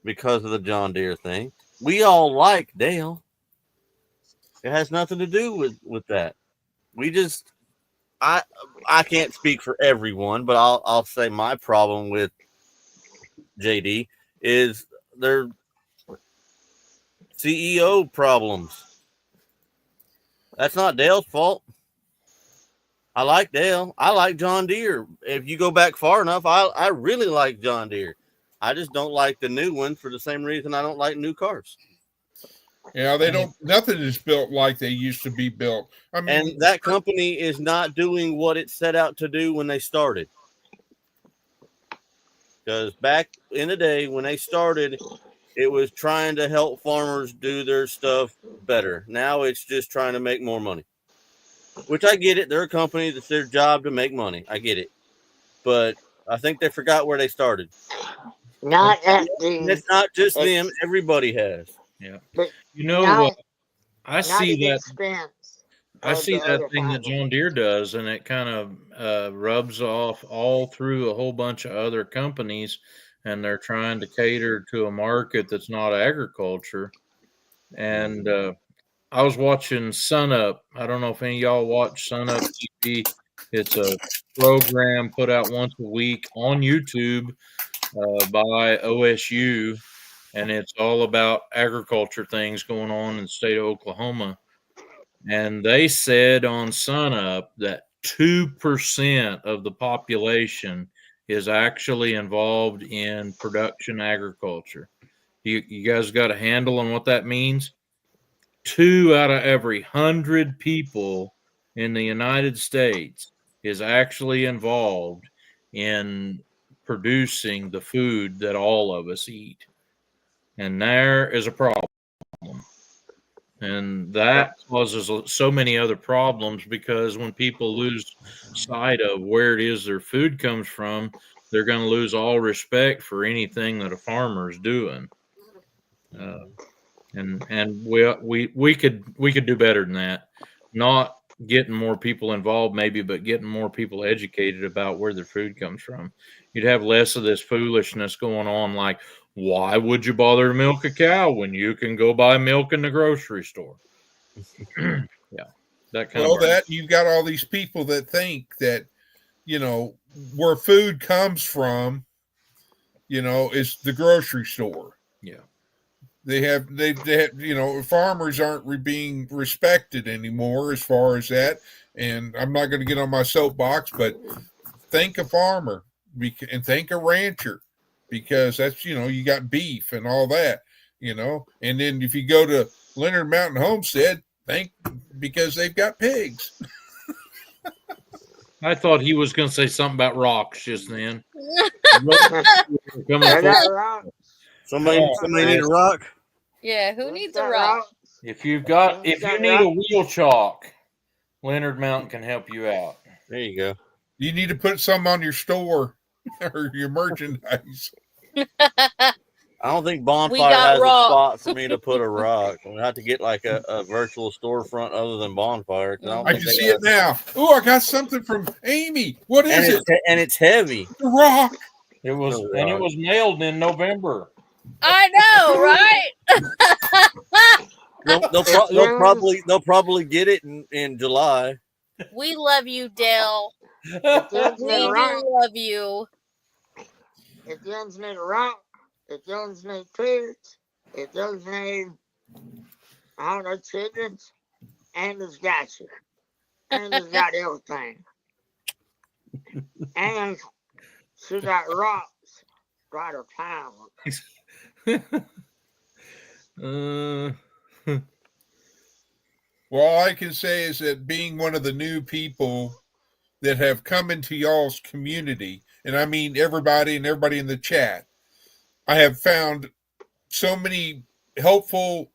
because of the John Deere thing. We all like Dale. It has nothing to do with that. We just I can't speak for everyone, but I'll say my problem with JD is their CEO problems. That's not Dale's fault. I like Dale. I like John Deere. If you go back far enough, I really like John Deere. I just don't like the new one for the same reason I don't like new cars. Yeah, nothing is built like they used to be built. I mean, and that company is not doing what it set out to do when they started. Because back in the day when they started, it was trying to help farmers do their stuff better. Now it's just trying to make more money. Which I get it. They're a company that's their job to make money. I get it. But I think they forgot where they started. Not at And the. it's not just It's, them; everybody has. Yeah. but You know not, what? I not see at the that. expense I of see the that other thing that farmers. John Deere does, and it kind of rubs off all through a whole bunch of other companies, and they're trying to cater to a market that's not agriculture. And I was watching Sun Up. I don't know if any of y'all watch Sun Up TV. It's a program put out once a week on YouTube by OSU, and it's all about agriculture things going on in the state of Oklahoma. And they said on SunUp that 2% of the population is actually involved in production agriculture. You guys got a handle on what that means? 2 out of every 100 people in the United States is actually involved in producing the food that all of us eat. And there is a problem. And that causes so many other problems because when people lose sight of where it is their food comes from, they're going to lose all respect for anything that a farmer is doing. Uh, and we could do better than that. Not getting more people involved, maybe, but getting more people educated about where their food comes from. You'd have less of this foolishness going on, like, why would you bother to milk a cow when you can go buy milk in the grocery store? Yeah, that kind Well, of. that you've got all these people that think that, where food comes from, is the grocery store. Yeah. They have, farmers aren't being respected anymore as far as that. And I'm not going to get on my soapbox, but think a farmer and think a rancher, because that's, you got beef and all that, and then if you go to Leonard Mountain Homestead, think, because they've got pigs. I thought he was going to say something about rocks just then. I got rocks. Somebody need a rock. Yeah, who needs a rock? If you need a wheel chalk, Leonard Mountain can help you out. There you go. You need to put some on your store or your merchandise. I don't think Bonfire has a spot for me to put a rock. I'm gonna have to get like a virtual storefront other than Bonfire. I can see it now. Oh, I got something from Amy. What is it? And it's heavy. The rock. It was, and it was mailed in November. I know, right? They'll probably get it in July. We love you, Dale. We do love you. If Jones need a rock, if Jones need clears, if Jones need, I don't know, chickens, and has got you. And has got everything. And she got rocks right her power. Well, all I can say is that being one of the new people that have come into y'all's community, and I mean everybody and everybody in the chat, I have found so many helpful,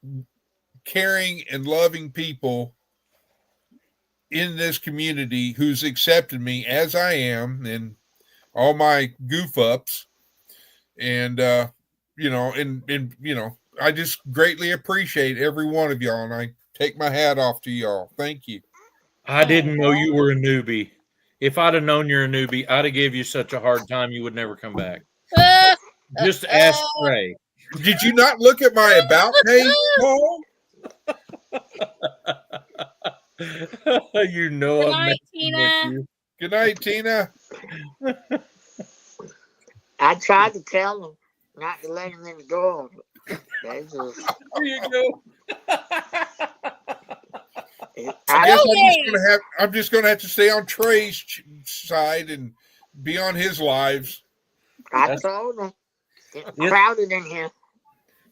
caring, and loving people in this community who's accepted me as I am and all my goof ups. And, I just greatly appreciate every one of y'all, and I take my hat off to y'all. Thank you. I didn't know you were a newbie. If I'd have known you're a newbie, I'd have gave you such a hard time you would never come back. Just ask Trey. Did you not look at my about page, Paul? You know, Good I'm night, Tina. Good night, Tina. I tried to tell them not to let him in the door. They just... There you go. I'm just gonna have to stay on Trey's side and be on his lives. I told him it's crowded in here.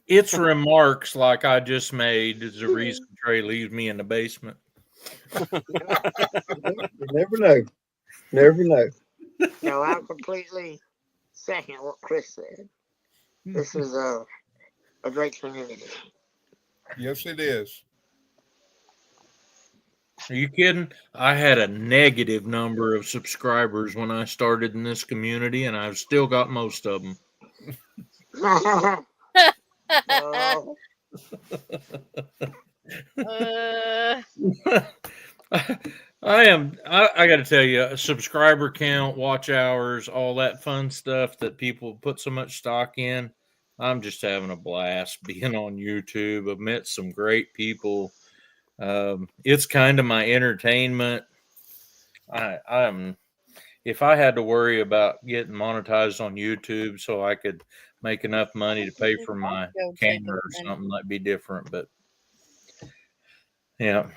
It's remarks like I just made is the reason Trey leaves me in the basement. You never know. Never know. No, I'm completely second what Chris said. This is a great community. Yes, it is. Are you kidding? I had a negative number of subscribers when I started in this community, and I've still got most of them. Oh, I got to tell you, subscriber count, watch hours, all that fun stuff that people put so much stock in. I'm just having a blast being on YouTube. I've met some great people. It's kind of my entertainment. I'm if I had to worry about getting monetized on YouTube so I could make enough money to pay for my camera or something, that'd be different. But yeah.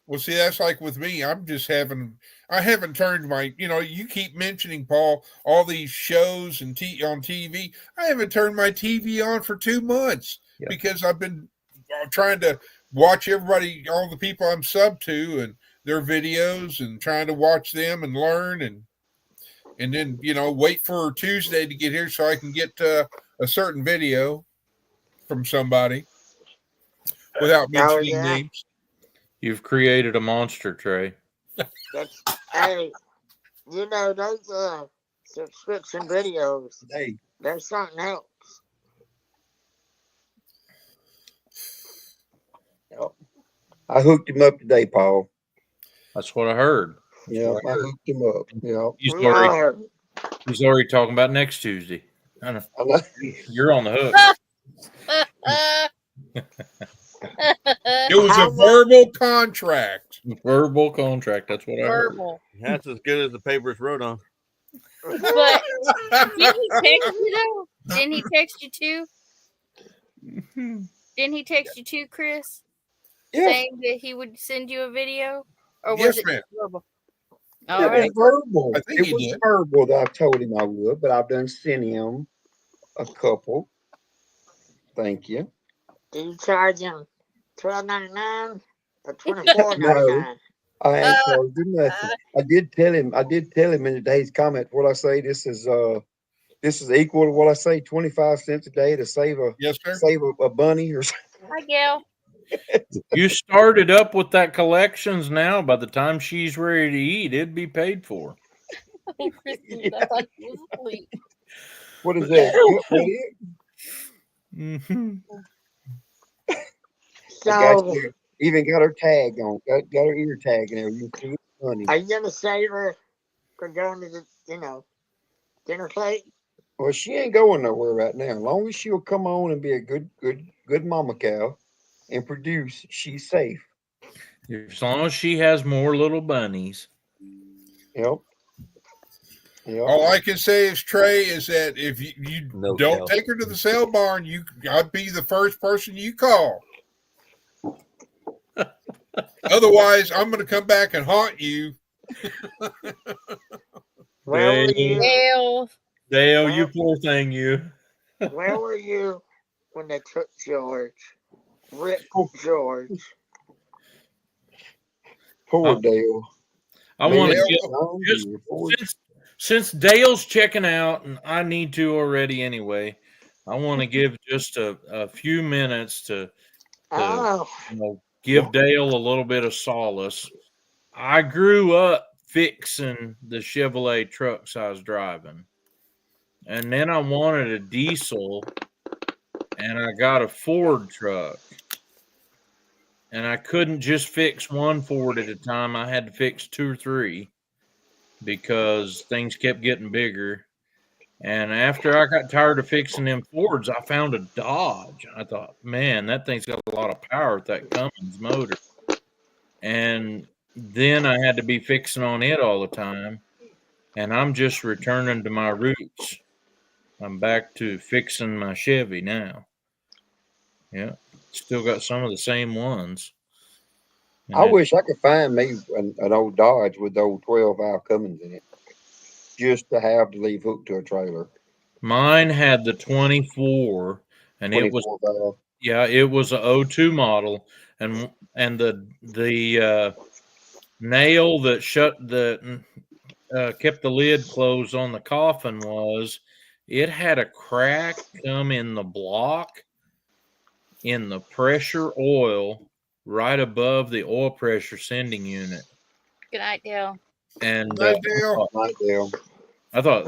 Well, see, that's like with me. I haven't turned my, you keep mentioning, Paul, all these shows and on TV. I haven't turned my TV on for 2 months because I've been trying to watch all the people I'm sub to and their videos and trying to watch them and learn and then, wait for Tuesday to get here so I can get a certain video from somebody without mentioning names. You've created a monster, Trey. Hey, those subscription videos, they're something else. Yep. I hooked him up today, Paul. That's what I heard. Yeah, I hooked him up. Yeah. He's already talking about next Tuesday. I know. You're on the hook. It was a verbal contract. Verbal contract. That's what I heard. That's as good as the papers wrote on. But didn't he text you though? Didn't he text you too? Didn't he text you too, Chris? Yeah. Saying that he would send you a video? Or was Yes, it ma'am. verbal? It was verbal. I think it was verbal that I told him I would, but I've done sent him a couple. Thank you. Do you charge him $12.99 or $24.99? No, I ain't charged him nothing. I did tell him in today's comment what I say. This is equal to what I say, 25 cents a day to save a bunny or something. Hi, Gail. You started up with that collections now. By the time she's ready to eat, it'd be paid for. I thought he was asleep. What is that? Mm-hmm. So, even got her tag on, got her ear tag and everything. Are you gonna save her for going to the dinner plate? Well, she ain't going nowhere right now. As long as she'll come on and be a good mama cow and produce, she's safe. As long as she has more little bunnies. Yep. All I can say is, Trey, is that if you don't take her to the sale barn, I'd be the first person you call. Otherwise, I'm going to come back and haunt you. Dale, you poor thing, you. Where were you when they took George? Rip George. Poor Dale. I want to get since Dale's checking out, and I need to already anyway. I want to give just a few minutes to give Dale a little bit of solace. I grew up fixing the Chevrolet trucks I was driving, and then I wanted a diesel, and I got a Ford truck. And I couldn't just fix one Ford at a time. I had to fix 2 or 3 because things kept getting bigger. And after I got tired of fixing them Fords, I found a Dodge. I thought, man, that thing's got a lot of power with that Cummins motor. And then I had to be fixing on it all the time. And I'm just returning to my roots. I'm back to fixing my Chevy now. Yeah. Still got some of the same ones. I wish I could find me an old Dodge with the old 12-valve Cummins in it, just to have to leave hooked to a trailer. Mine had the 24, and it was it was a 02 model, and the nail that kept the lid closed on the coffin it had a crack come in the block in the pressure oil right above the oil pressure sending unit. Good night, Dale. And Dale. I thought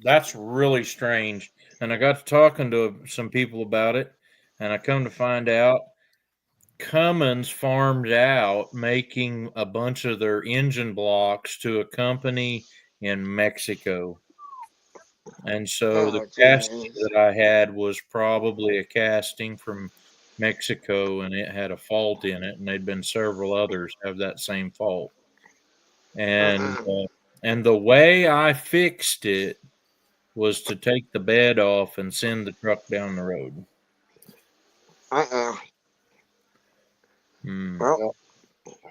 that's really strange. And I got to talking to some people about it, and I come to find out Cummins farmed out making a bunch of their engine blocks to a company in Mexico. And so the Oh, casting geez. that I had was probably a casting from Mexico, and it had a fault in it, and there'd been several others have that same fault. And Uh-uh. and the way I fixed it was to take the bed off and send the truck down the road. Uh-uh. Mm. Well,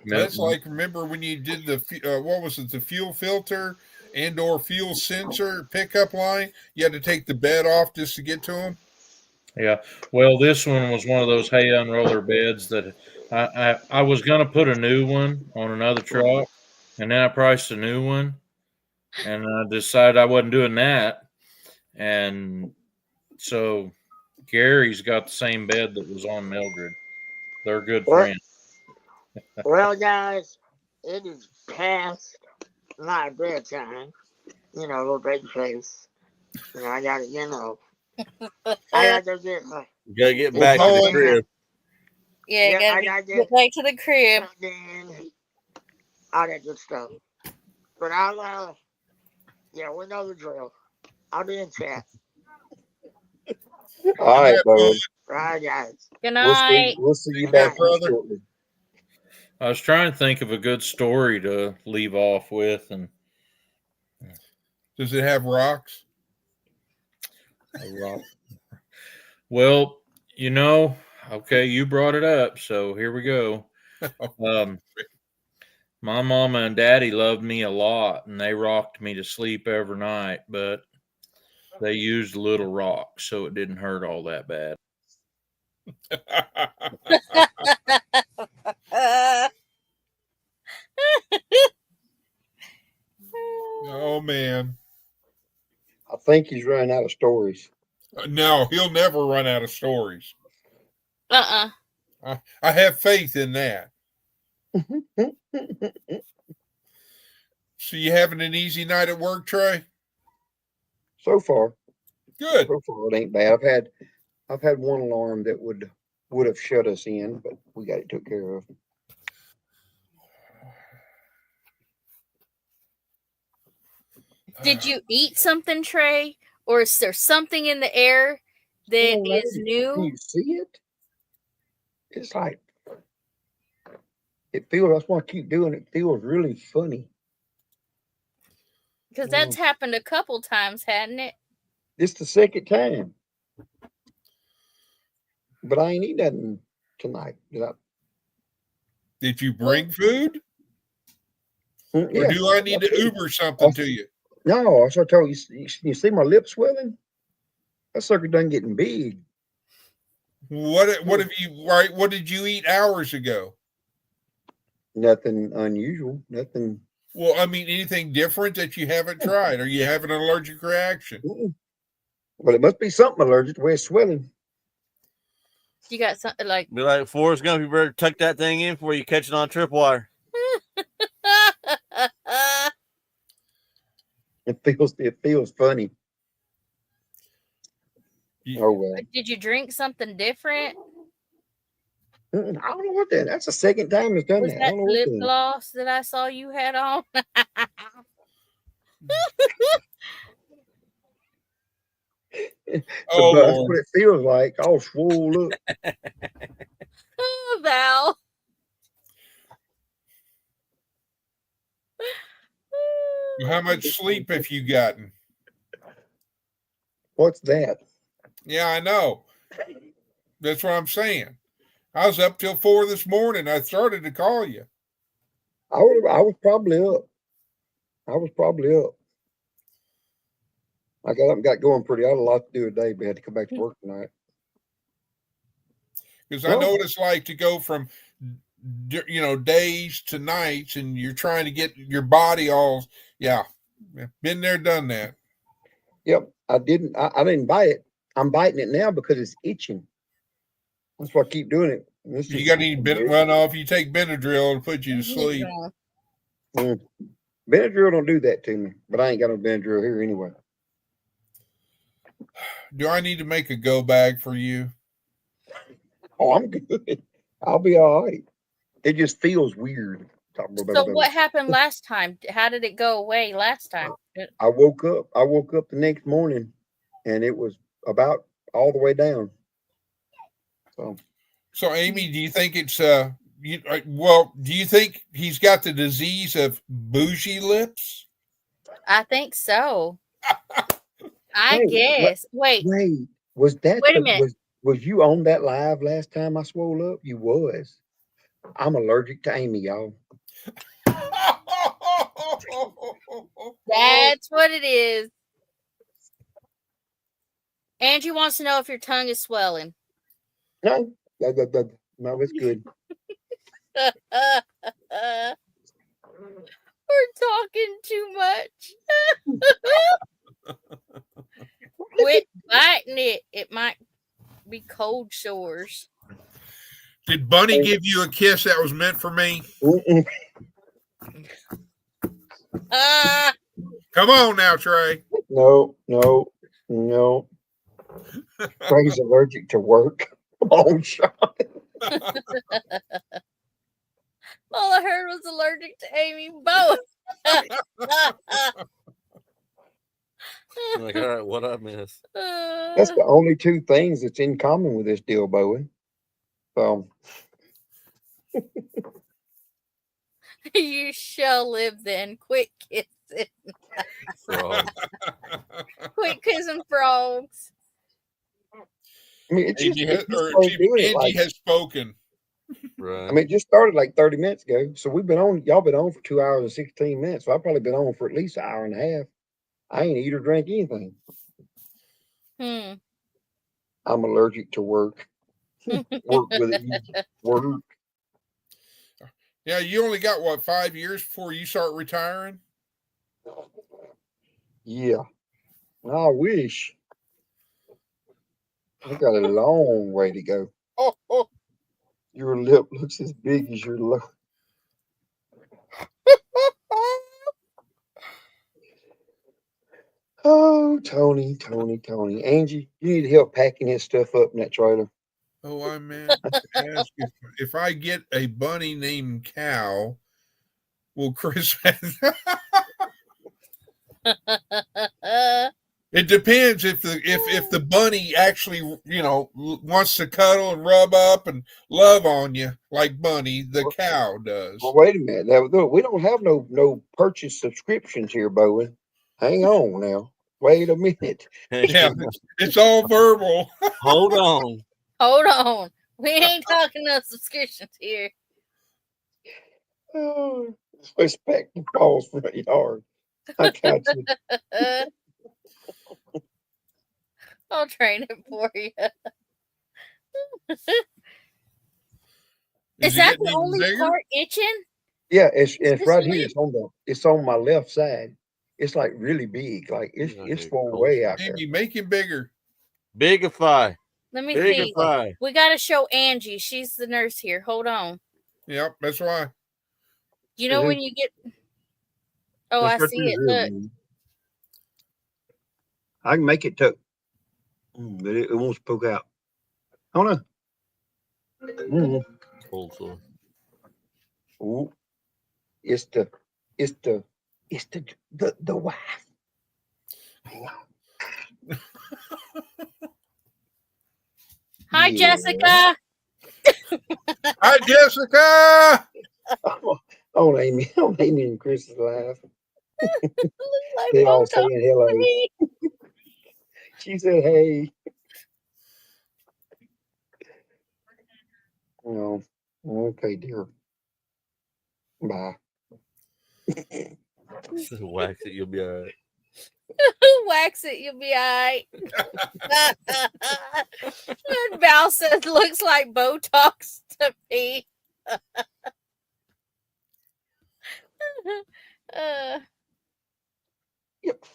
That's like, remember when you did the what was it, the fuel filter and/or fuel sensor pickup line? You had to take the bed off just to get to them. Yeah. Well, this one was one of those hay unroller beds that I was going to put a new one on another truck, and then I priced a new one, and I decided I wasn't doing that. And so Gary's got the same bed that was on Mildred. They're good well, friends. well, guys, it is past my bedtime. You know, little baby face. You know, I gotta, I gotta go get my. You gotta get Well, back to the Paul, crib. Yeah, Yeah, gotta I get, gotta get get back to the crib. something, all that good stuff. But I'll, yeah, we know the drill. I'll be in chat. All right, bud. Right, guys. Good We'll night. see you Good back night, brother. shortly. I was trying to think of a good story to leave off with, and Does it have rocks? well, okay, you brought it up, so here we go. My mama and daddy loved me a lot, and they rocked me to sleep every night, but they used a little rock, so it didn't hurt all that bad. Oh man. I think he's running out of stories. No, he'll never run out of stories. Uh-uh. I have faith in that. So you having an easy night at work, Trey? So far, Good. so far it ain't bad. I've had one alarm that would have shut us in, but we got it took care of. Did you eat something, Trey? Or is there something in the air that is Do new? you see it? It's like it feels. That's why I keep doing it. It feels really funny. Because that's happened a couple times, hadn't it? It's the second time. But I ain't eat nothing tonight. Did you bring food? Yeah. Or do I need to Uber something to you? No, I told you. You see my lips swelling? That sucker done getting big. What did you eat hours ago? Nothing unusual. Nothing. Well, I mean, anything different that you haven't tried? Are you having an allergic reaction? Well, it must be something allergic the way it's swelling. You got something like. Be like, Forrest Gump, you better tuck that thing in before you catch it on tripwire. It feels funny. Oh well. Did you drink something different? I don't know what that. That's the second time it's done Was that. that lip gloss that I saw you had on? That's what it feels like. All swole up. Oh, Val. How much sleep have you gotten? What's that? Yeah, I know. That's what I'm saying. I was up till 4 this morning. I started to call you. I was probably up. I got going pretty. I had a lot to do today, but I had to come back to work tonight. Because I know what it's like to go from, days to nights, and you're trying to get your body all. Yeah, been there, done that. Yep, I didn't bite it. I'm biting it now because it's itching. That's why I keep doing it. You got any Benadryl? If you take Benadryl, it'll put you to sleep. Benadryl don't do that to me, but I ain't got no Benadryl here anyway. Do I need to make a go bag for you? Oh, I'm good. I'll be all right. It just feels weird. So what happened last time? How did it go away last time? I woke up. I woke up the next morning, and it was about all the way down. So, Amy, do you think it's do you think he's got the disease of bougie lips? I think so. I guess. Wait, was that wait a minute. was you on that live last time I swole up? You was. I'm allergic to Amy, y'all. That's what it is. Angie wants to know if your tongue is swelling. No, no, it's good. We're talking too much. Quit biting it. It might be cold sores. Did Bunny give you a kiss that was meant for me? Come on now, Trey. No. Trey's allergic to work. Come on, Sean. All I heard was allergic to Amy both. Like, all right, what I miss? That's the only two things that's in common with this deal, Bowen. So you shall live then. Quit kissing. Quit kissing frogs. I mean, Angie like, has spoken. Right. I mean, it just started like 30 minutes ago. So y'all been on for 2 hours and 16 minutes. So I've probably been on for at least an hour and a half. I ain't eat or drank anything. I'm allergic to work. Work with it. Work. Yeah, you only got what, 5 years before you start retiring? Yeah. I wish. I got a long way to go. Your lip looks as big as your lip. Oh, Tony. Angie, you need help packing his stuff up in that trailer. Oh, I meant to ask if I get a bunny named Cow, will Chris It depends if the bunny actually, wants to cuddle and rub up and love on you like Bunny, the cow does. Well, wait a minute. Now, look, we don't have no purchase subscriptions here, Bowen. Hang on now. Wait a minute. Yeah, it's all verbal. Hold on. Hold on. We ain't talking no subscriptions here. Oh, respect the Paul's front yard. I got you. I'll train it for you. Is that the only part itching? Yeah, it's right here. It's on my left side. It's like really big. Like it's far away out there. Maybe make him bigger. Bigify. Let me see. We got to show Angie. She's the nurse here. Hold on. Yep, that's why. You know when you get. Oh, I see it. Look. I can make it tuck, but it won't poke out. Oh no. Cold sore. Ooh, it's the wife. Hi, Jessica. Hi, Jessica. Oh, Amy and Chris is laughing. They all saying hello. She said, "Hey." Oh, okay, dear. Bye. Wax it, you'll be all right. Wax it, you'll be all right. And Val says, looks like Botox to me. Yep.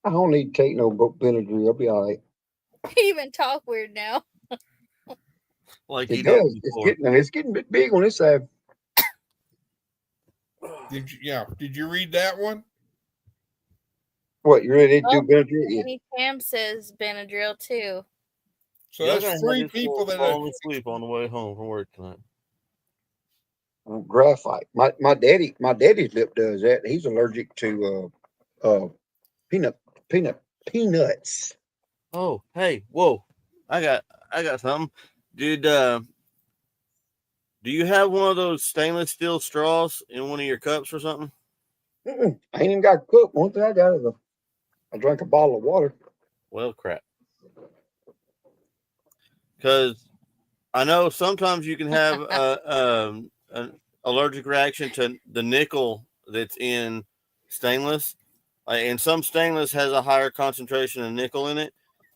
I don't need to take no Benadryl. I'll be all right. You even talk weird now. Like it does. It's getting a bit big on this side. Did you read that one? What, you ready to do Oh, Benadryl? Yeah. Annie Pam says Benadryl too. So Y'all that's gonna have 3 this people fool that falling asleep on the way home from work tonight. Graphite. My daddy's lip does that. He's allergic to peanuts. Oh, hey, whoa! I got something, dude. Do you have one of those stainless steel straws in one of your cups or something? I ain't even got a cup. One thing I got is I drank a bottle of water. Well, crap. Because I know sometimes you can have an allergic reaction to the nickel that's in stainless, and some stainless has a higher concentration of nickel in it.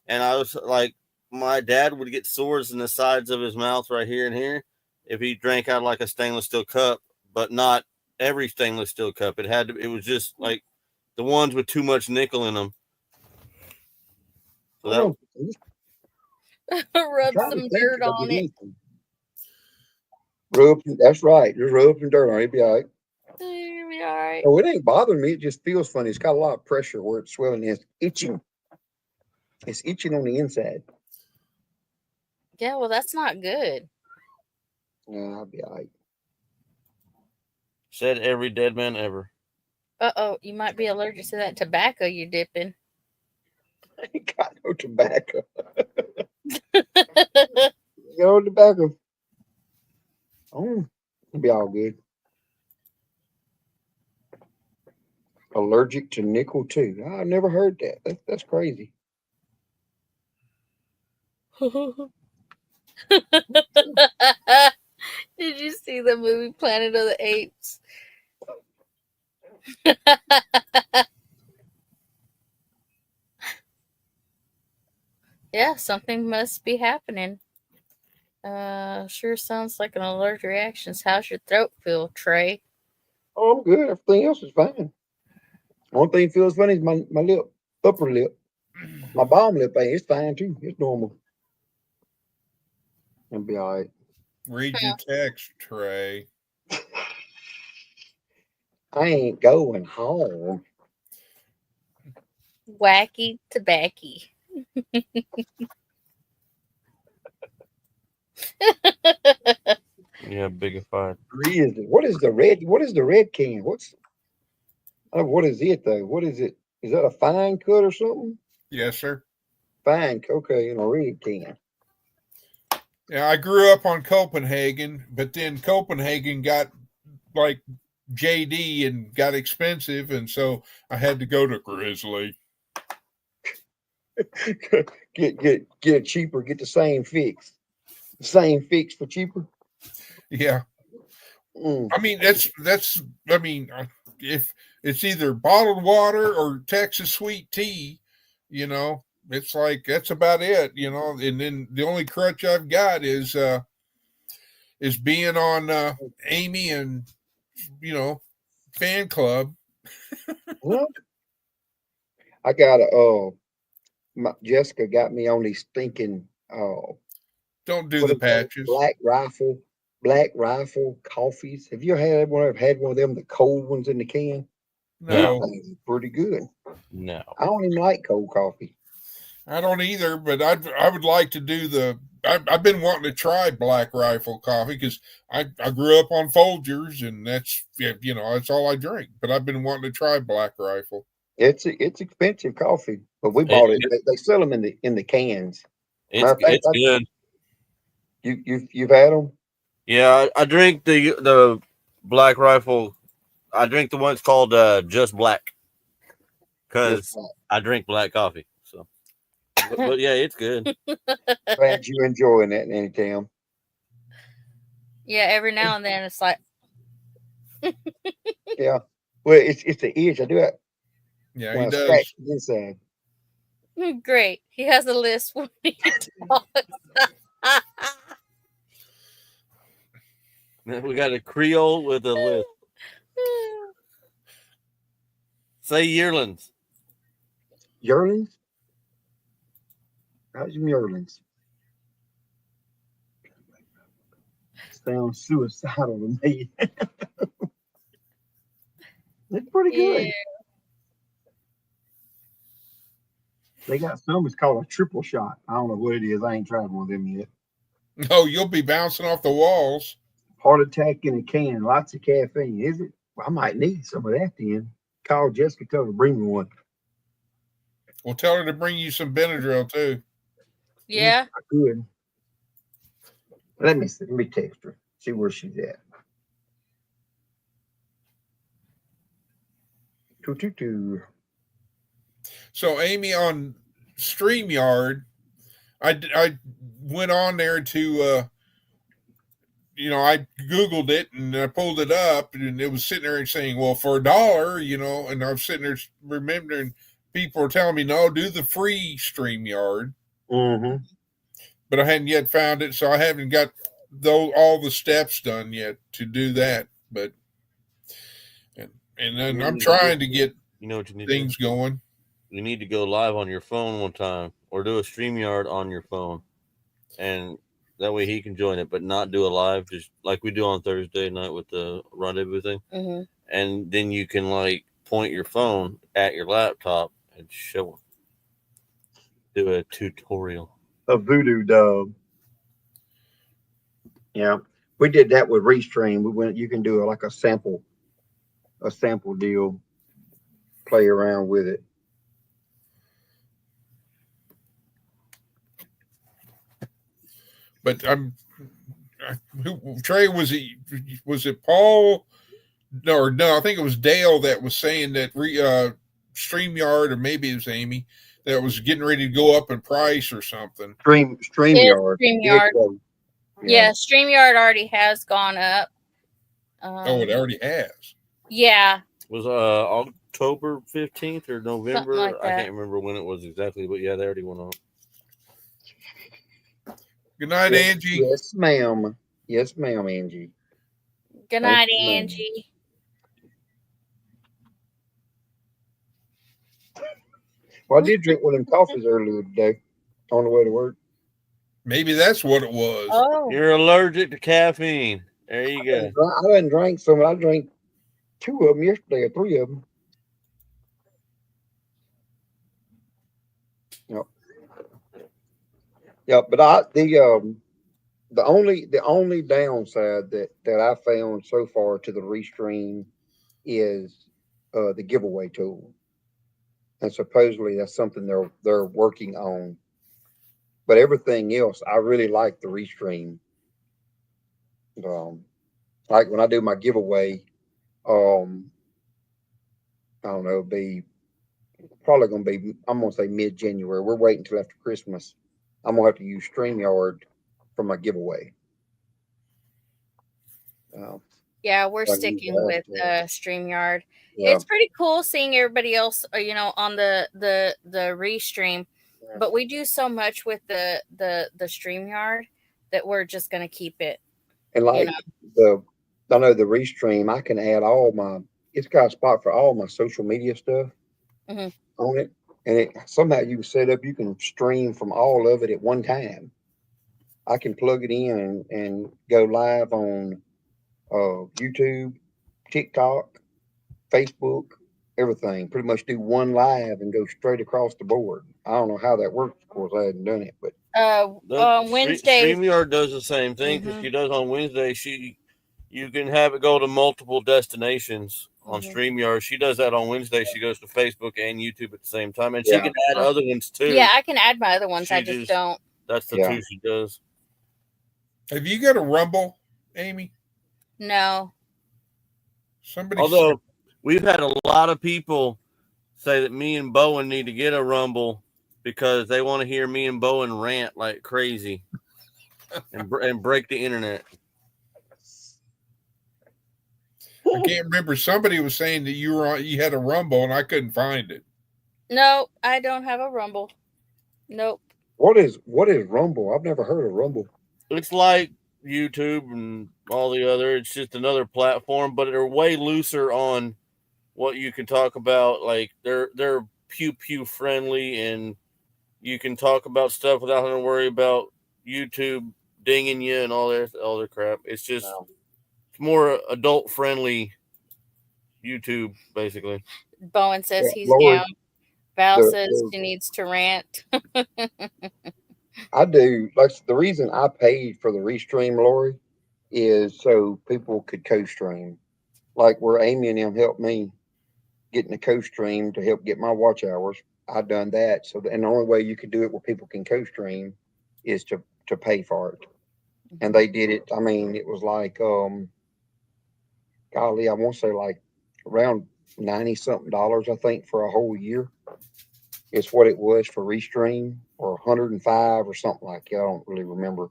And I was like, my dad would get sores in the sides of his mouth right here and here if he drank out of like a stainless steel cup, but not every stainless steel cup. It was just like the ones with too much nickel in them. So that Rub some dirt on it. That's right. Just rub some dirt on it. It'll be all right. You'll be all right. Oh, it ain't bothering me. It just feels funny. It's got a lot of pressure where it's swelling. It's itching. It's itching on the inside. Yeah, well, that's not good. Yeah, I'll be all right. said every dead man ever. Uh-oh, you might be allergic to that tobacco you're dipping. I ain't got no tobacco. No tobacco. Oh, it'll be all good. Allergic to nickel too. I never heard that. That's crazy. Did you see the movie Planet of the Apes? Yeah, something must be happening. Sure sounds like an allergic reaction. How's your throat feel, Trey? Oh, I'm good. Everything else is fine. One thing feels funny is my lip, upper lip. My bottom lip, it's fine too. It's normal. It'll be all right. read your text, Trey. I ain't going home. Wacky tobacco. Yeah, bigified. What is the red? What is the red can? What is it though? What is it? Is that a fine cut or something? Yes, sir. Fine, okay, in a red can. Yeah, I grew up on Copenhagen, but then Copenhagen got like JD and got expensive, and so I had to go to Grizzly. get cheaper. Get the same fix. Same fix for cheaper. Yeah. Mm. I mean, if it's either bottled water or Texas sweet tea, it's like that's about it, and then the only crutch I've got is being on Amy and fan club. Well, I got a Jessica got me on these stinking Don't do what the is that? patches. Black Rifle coffees. Have you had one? I've had one of them, the cold ones in the can. No, Things are pretty good. No. I don't even like cold coffee. I don't either, but I would like to do the. I've been wanting to try Black Rifle coffee because I grew up on Folgers and that's all I drink. But I've been wanting to try Black Rifle. It's expensive coffee, but we It, bought it. it, They sell them in the cans. it's Matter of fact, it's good. you've had them. Yeah, I drink the Black Rifle. I drink the one that's called Just Black because I drink black coffee. So, but yeah, it's good. Glad you enjoying that, Nanny Tam. Yeah, every now and then it's like, Yeah. Well, it's the itch. I do it Yeah, when he I does. scratch the inside. great. He has a list when he talks. We got a Creole with a list. Say yearlings. Yearlings? How's your yearlings? Sounds suicidal to me. It's pretty good. They got some. It's called a triple shot. I don't know what it is. I ain't tried one of them yet. No, you'll be bouncing off the walls. Heart attack in a can. Lots of caffeine. Is it? Well, I might need some of that then. Call Jessica. Tell her to bring me one. Well, tell her to bring you some Benadryl too. Yeah. I could. Let me see. Let me text her. See where she's at. 222. So, Amy, on StreamYard, I went on there to, I Googled it and I pulled it up and it was sitting there saying, well, for $1, and I was sitting there remembering people were telling me, no, do the free StreamYard. Mm-hmm. But I hadn't yet found it, so I haven't got all the steps done yet to do that. But and then I'm trying to get what you need things to do? going. You need to go live on your phone one time, or do a StreamYard on your phone, and that way he can join it, but not do a live, just like we do on Thursday night with the rendezvous thing. Mm-hmm. And then you can point your phone at your laptop and show him. Do a tutorial. A voodoo dog. Yeah, we did that with Restream. We went. You can do like a sample deal. Play around with it. But Trey, was it Paul? No, I think it was Dale that was saying that StreamYard, or maybe it was Amy, that was getting ready to go up in price or something. StreamYard. StreamYard. Yeah, StreamYard already has gone up. It already has. Yeah. It was October 15th or November? Like I can't remember when it was exactly, but yeah, they already went up. Good night, Angie. Yes, ma'am. Yes, ma'am, Angie. Good night, Angie. Well, I did drink one of them coffees earlier today on the way to work. Maybe that's what it was. Oh. You're allergic to caffeine. There you go. I didn't drink some. I drank 2 of them yesterday, or 3 of them. Yep. Yeah, but the only downside that I found so far to the Restream is the giveaway tool, and supposedly that's something they're working on. But everything else, I really like the Restream. Like when I do my giveaway, I don't know, it'll be probably going to be, I'm going to say mid-January. We're waiting until after Christmas. I'm going to have to use StreamYard for my giveaway. Yeah, we're sticking with StreamYard. Yeah. It's pretty cool seeing everybody else, on the Restream. Yeah. But we do so much with the StreamYard that we're just going to keep it. And like I know the Restream, I can add it's got a spot for all my social media stuff on it. And somehow you set up, you can stream from all of it at one time. I can plug it in and go live on YouTube, TikTok, Facebook, everything. Pretty much do one live and go straight across the board. I don't know how that works. Of course, I hadn't done it, but Wednesday, StreamYard does the same thing because she does on Wednesday. You can have it go to multiple destinations on StreamYard. She does that on Wednesday. She goes to Facebook and YouTube at the same time, and she can add other ones too. Yeah, I can add my other ones. I just don't. That's the two she does. Have you got a Rumble, Amy? No. Although we've had a lot of people say that me and Bowen need to get a Rumble because they want to hear me and Bowen rant like crazy and break the internet. I can't remember. Somebody was saying that you had a Rumble and I couldn't find it. No, I don't have a Rumble. Nope. What is Rumble? I've never heard of Rumble. It's like YouTube and all the other. It's just another platform, but they're way looser on what you can talk about. Like they're pew friendly, and you can talk about stuff without having to worry about YouTube dinging you and all their crap. It's just it's more adult friendly YouTube, basically. Bowen says he's down. Val The- says the- she needs to rant. I do. Like the reason I paid for the restream, Lori, is so people could co-stream. Like where Amy and them helped me getting the co-stream to help get my watch hours. I done that. So and the only way you could do it where people can co-stream is to pay for it. And they did it. I mean, it was like golly, I want to say like around 90 something dollars, I think, for a whole year. It's what it was for restream, or 105 or something like that. I don't really remember.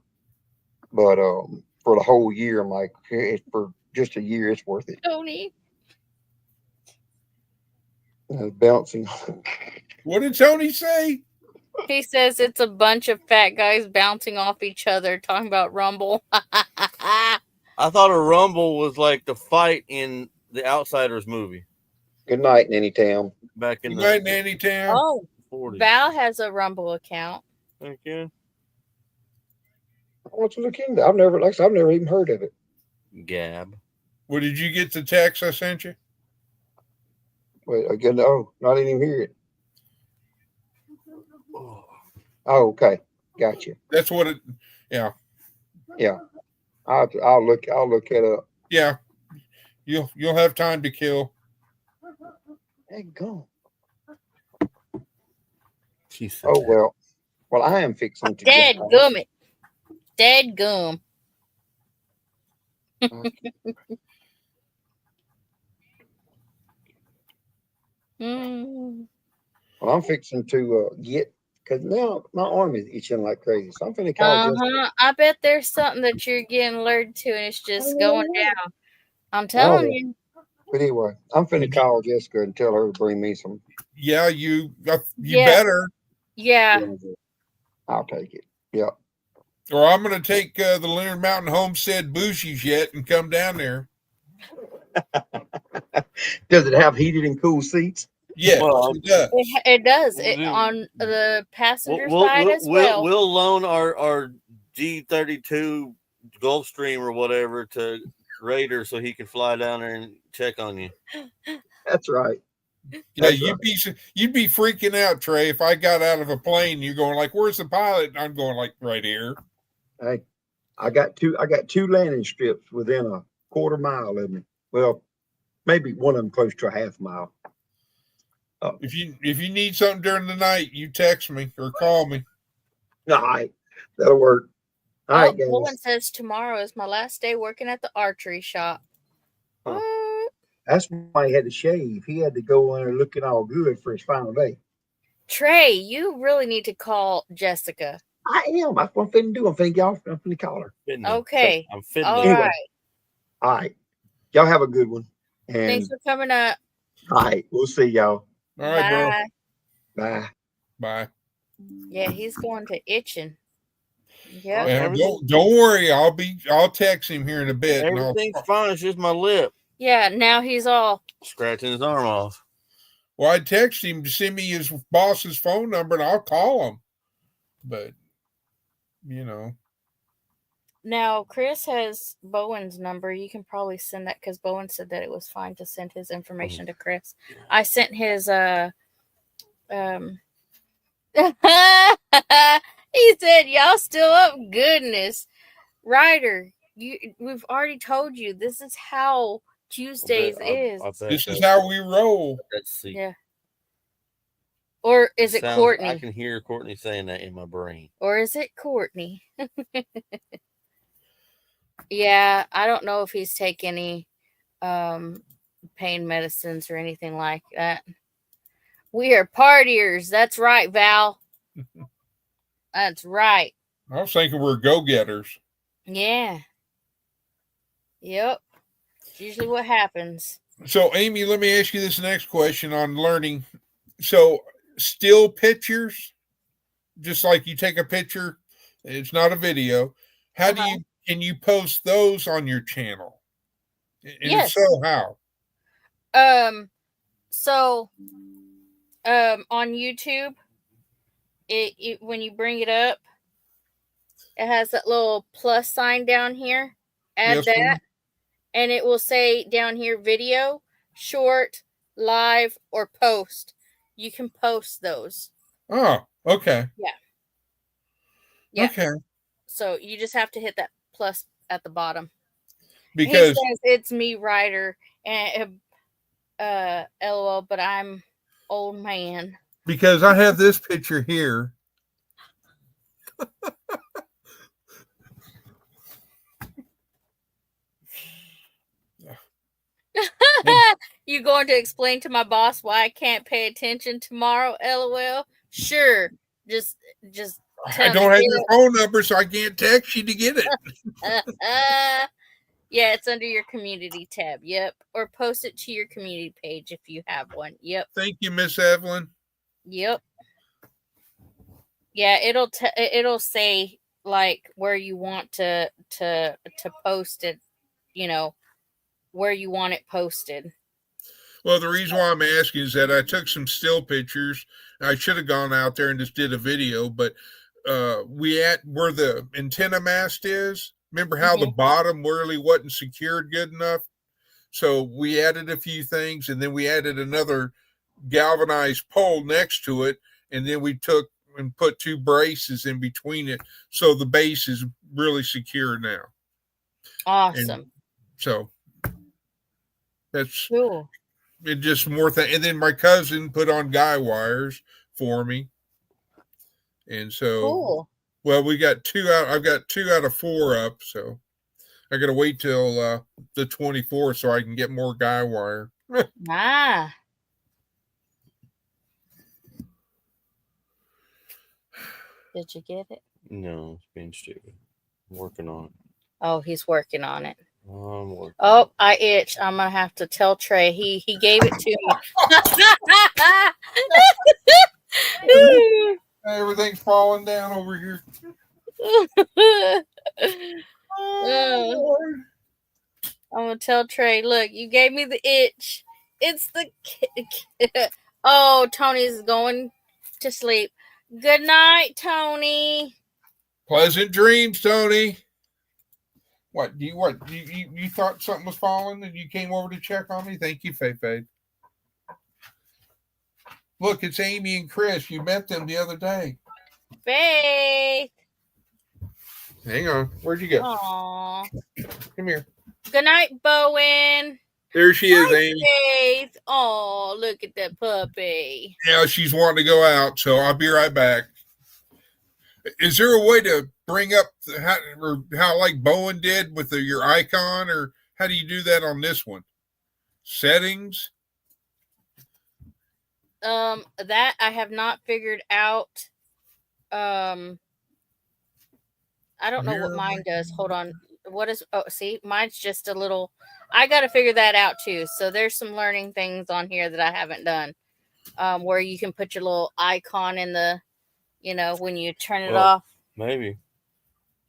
But for the whole year, I'm like, for just a year, it's worth it. Tony. Bouncing. What did Tony say? He says it's a bunch of fat guys bouncing off each other talking about Rumble. I thought a Rumble was like the fight in the Outsiders movie Good night, Nanny Town. back in Good the night, Nanny Town. Oh, 40s. Val has a Rumble account. Thank you. How much was a king? I've never, like I said, I've never even heard of it. Gab. Well, did you get the text I sent you? Wait, again, oh, I didn't even hear it. Oh, okay, gotcha. That's what it. Yeah, Yeah, I'll look it up. yeah. You'll have time to kill. Hey, go. She said Oh that. well, I am fixing to Dead gummit. Dead gum. Mm. Well, I'm fixing to get, because now my arm is itching like crazy. So I'm finna call Jessica. I bet there's something that you're getting alerted to and it's just going down. I'm telling you. But anyway, I'm finna call Jessica and tell her to bring me some. Yeah, you Yeah. better. Yeah. I'll take it. Yeah. Or I'm going to take the Leonard Mountain Homestead bougies yet and come down there. Does it have heated and cool seats? Yes, Well, it does. It does. On the passenger side as well. We'll loan our G32 Gulfstream or whatever to Raider so he can fly down there and check on you. That's right. Yeah, you'd be freaking out, Trey, if I got out of a plane and you're going like, "Where's the pilot?" And I'm going like, "Right here." Hey, I got two landing strips within a quarter mile of me. Well, maybe one of them close to a half mile. If you need something during the night, you text me or call me. All right, that'll work. All right, guys. Woman says tomorrow is my last day working at the archery shop. That's why he had to shave. He had to go in there looking all good for his final day. Trey, you really need to call Jessica. I am. That's what I'm finna do. I'm finna call her. Okay. I'm fitting. All Anyway. right. All right. Y'all have a good one. And Thanks for coming up. all right, we'll see y'all. All right, Bye. Bye. Bye. Yeah, he's going to itching. Yeah. Well, don't worry. I'll text him here in a bit. Everything's fine. It's just my lip. Yeah, now he's all scratching his arm off. Well, I text him to send me his boss's phone number and I'll call him. But, Now, Chris has Bowen's number. You can probably send that because Bowen said that it was fine to send his information to Chris. I sent his he said, "Y'all still up? Goodness, Ryder, we've already told you this is how Tuesdays is. This is how we roll." Let's see. Yeah. Or is it Courtney? I can hear Courtney saying that in my brain. Or is it Courtney? Yeah, I don't know if he's taking any pain medicines or anything like that. We are partiers. That's right, Val. That's right. I was thinking we're go-getters. Yeah. Yep. It's usually what happens. So, Amy, let me ask you this next question on learning. So, still pictures, just like you take a picture, it's not a video. How can you post those on your channel? And yes. If so, how? On YouTube, it when you bring it up, it has that little plus sign down here. Add that, ma'am. And it will say down here video, short, live, or post. You can post those. Oh, okay. Yeah. Okay. So you just have to hit that plus at the bottom. He Because says it's me, Ryder, and LOL, but I'm old man. because I have this picture here. You going to explain to my boss why I can't pay attention tomorrow? LOL. Sure. Just tell I don't me. have your phone number, so I can't text you to get it. Yeah, it's under your community tab. Yep. Or post it to your community page if you have one. Yep. Thank you, Miss Evelyn. Yep. Yeah, it'll say like where you want to post it, you know, where you want it posted. Well, the reason why I'm asking is that I took some still pictures. I should have gone out there and just did a video, but we at where the antenna mast is. Remember how the bottom really wasn't secured good enough? So we added a few things, and then we added another galvanized pole next to it, and then we took and put 2 braces in between it, so the base is really secure now. Awesome. And so that's cool. It just more thing. And then my cousin put on guy wires for me, and so cool. Well, we got 2 out. I've got 2 out of 4 up, so I got to wait till the 24th so I can get more guy wire. Ah. Did you get it? No, it's being stupid. I'm working on it. Oh, he's working on it. I'm working. Oh, I itch. I'm gonna have to tell Trey. He gave it to me. Everything's falling down over here. Oh, I'm gonna tell Trey. Look, you gave me the itch. It's the oh, Tony's going to sleep. Good night, Tony. Pleasant dreams, Tony. You thought something was falling and you came over to check on me? Thank you, Faye. Look, it's Amy and Chris. You met them the other day. Faith. Hang on. Where'd you go? Aww. Come here. Good night, Bowen. There she is, Amy. Faith. Oh, look at that puppy. Yeah, she's wanting to go out, so I'll be right back. Is there a way to bring up how like Bowen did with your icon, or how do you do that on this one? Settings? That I have not figured out. I don't know what mine does. Hold on. What is? Oh, see, mine's just a little. I got to figure that out too. So there's some learning things on here that I haven't done. Where you can put your little icon in the, when you turn it off. Maybe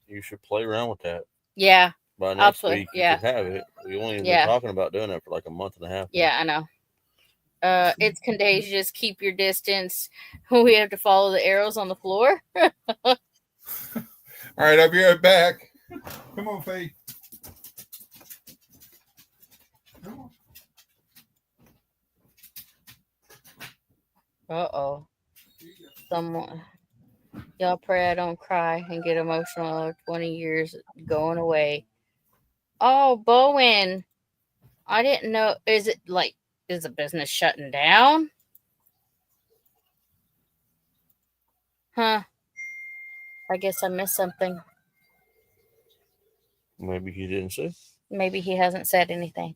you should play around with that. Yeah. By next week, you could have it. We only been talking about doing it for like a month and a half. Yeah, I know. It's contagious. Keep your distance. We have to follow the arrows on the floor. All right, I'll be right back. Come on, Faye. Come on. Uh-oh. Someone. Y'all pray I don't cry and get emotional. 20 years going away. Oh, Bowen. I didn't know. Is the business shutting down? Huh. I guess I missed something. Maybe he didn't say. Maybe he hasn't said anything.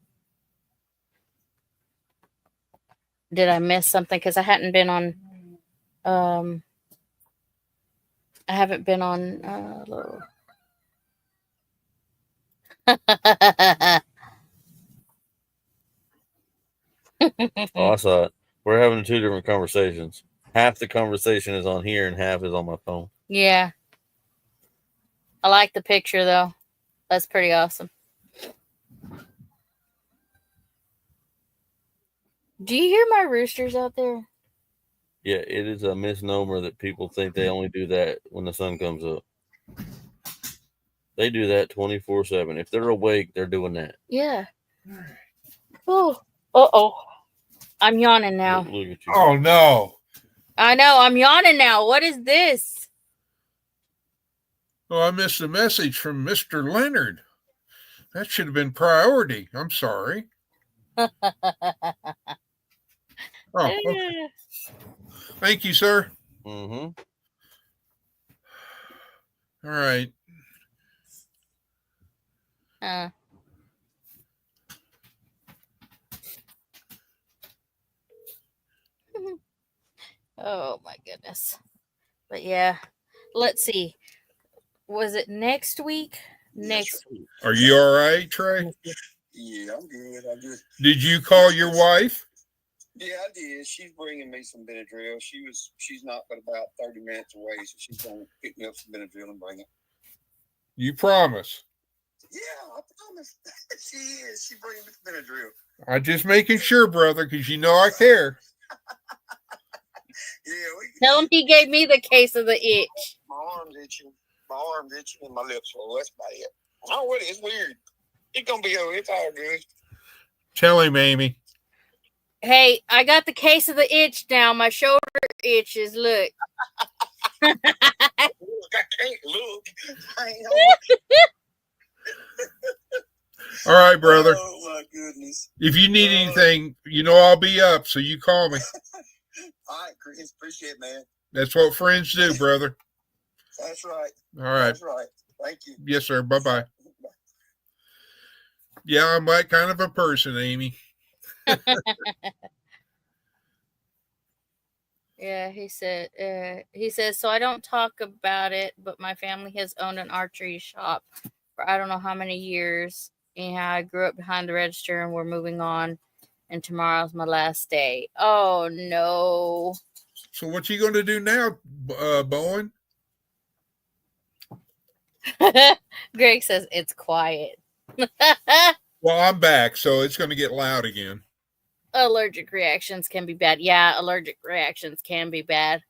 Did I miss something? Because I hadn't been on. I haven't been on. Oh, I saw it. We're having 2 different conversations. Half the conversation is on here and half is on my phone. Yeah. I like the picture, though. That's pretty awesome. Do you hear my roosters out there? Yeah, it is a misnomer that people think they only do that when the sun comes up. They do that 24/7. If they're awake, they're doing that. Yeah. Oh. Uh-oh. I'm yawning now. Look at you. Oh no. I know, I'm yawning now. What is this? Oh, I missed a message from Mr. Leonard. That should have been priority. I'm sorry. Oh, okay. Thank you, sir. Mm-hmm. All right. Oh my goodness. But yeah, let's see. Was it next week? Next week. Are you all right, Trey? Yeah, I'm good. I just. Did you call your wife? Yeah, I did. She's bringing me some Benadryl. She's not but about 30 minutes away, so she's gonna pick me up some Benadryl and bring it. You promise? Yeah, I promise. She is. She bringing me some Benadryl. I'm just making sure, brother, because you know I care. Yeah. Tell him he gave me the case of the itch. My arm's itching. And my lips full. That's about it. Oh, what? It's weird. It's gonna be over. It's all good. Tell him, Amy. Hey, I got the case of the itch now. My shoulder itches. Look. Look, I can't look. All right, brother. Oh my goodness. If you need anything, you know I'll be up, so you call me. All right, Chris. Appreciate it, man. That's what friends do, brother. That's right. All right. That's right. Thank you. Yes, sir. Bye-bye. Yeah, I'm that kind of a person, Amy. Yeah, he says, so I don't talk about it, but my family has owned an archery shop for I don't know how many years. Anyhow, I grew up behind the register and we're moving on, and tomorrow's my last day. Oh, no. So what you going to do now, Bowen? Greg says it's quiet. Well, I'm back, so it's going to get loud again. Allergic reactions can be bad. Yeah, allergic reactions can be bad.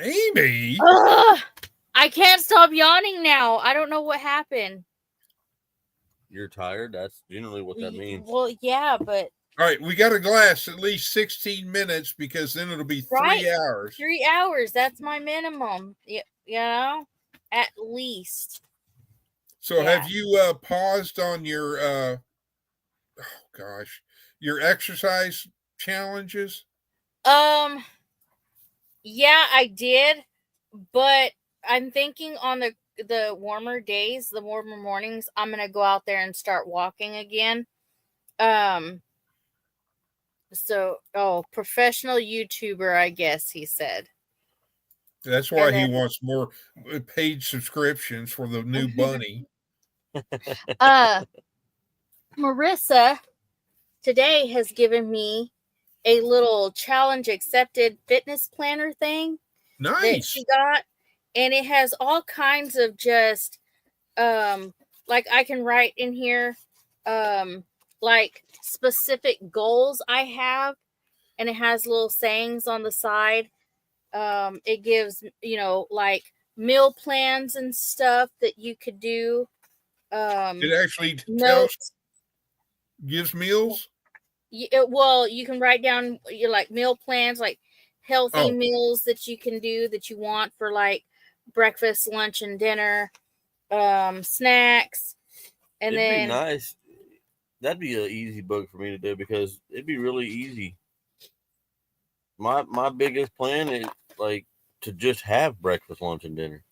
Amy? Ugh, I can't stop yawning now. I don't know what happened. You're tired? That's generally what that means. Well, yeah, but... All right, we got to last at least 16 minutes because then it'll be 3 hours. 3 hours. That's my minimum. You know? At least. So have you paused on your your exercise challenges? Yeah, I did, but I'm thinking on the warmer days, the warmer mornings, I'm gonna go out there and start walking again. So professional YouTuber, I guess he said. That's why he wants more paid subscriptions for the new bunny. Marissa today has given me a little challenge accepted fitness planner thing. Nice. That she got, and it has all kinds of just like I can write in here like specific goals I have, and it has little sayings on the side. It gives, like meal plans and stuff that you could do. It actually gives meals. Well, you can write down your like meal plans, like healthy meals that you can do that you want for like breakfast, lunch, and dinner, snacks, and it'd then be nice. That'd be an easy book for me to do because it'd be really easy. My biggest plan is like to just have breakfast, lunch, and dinner.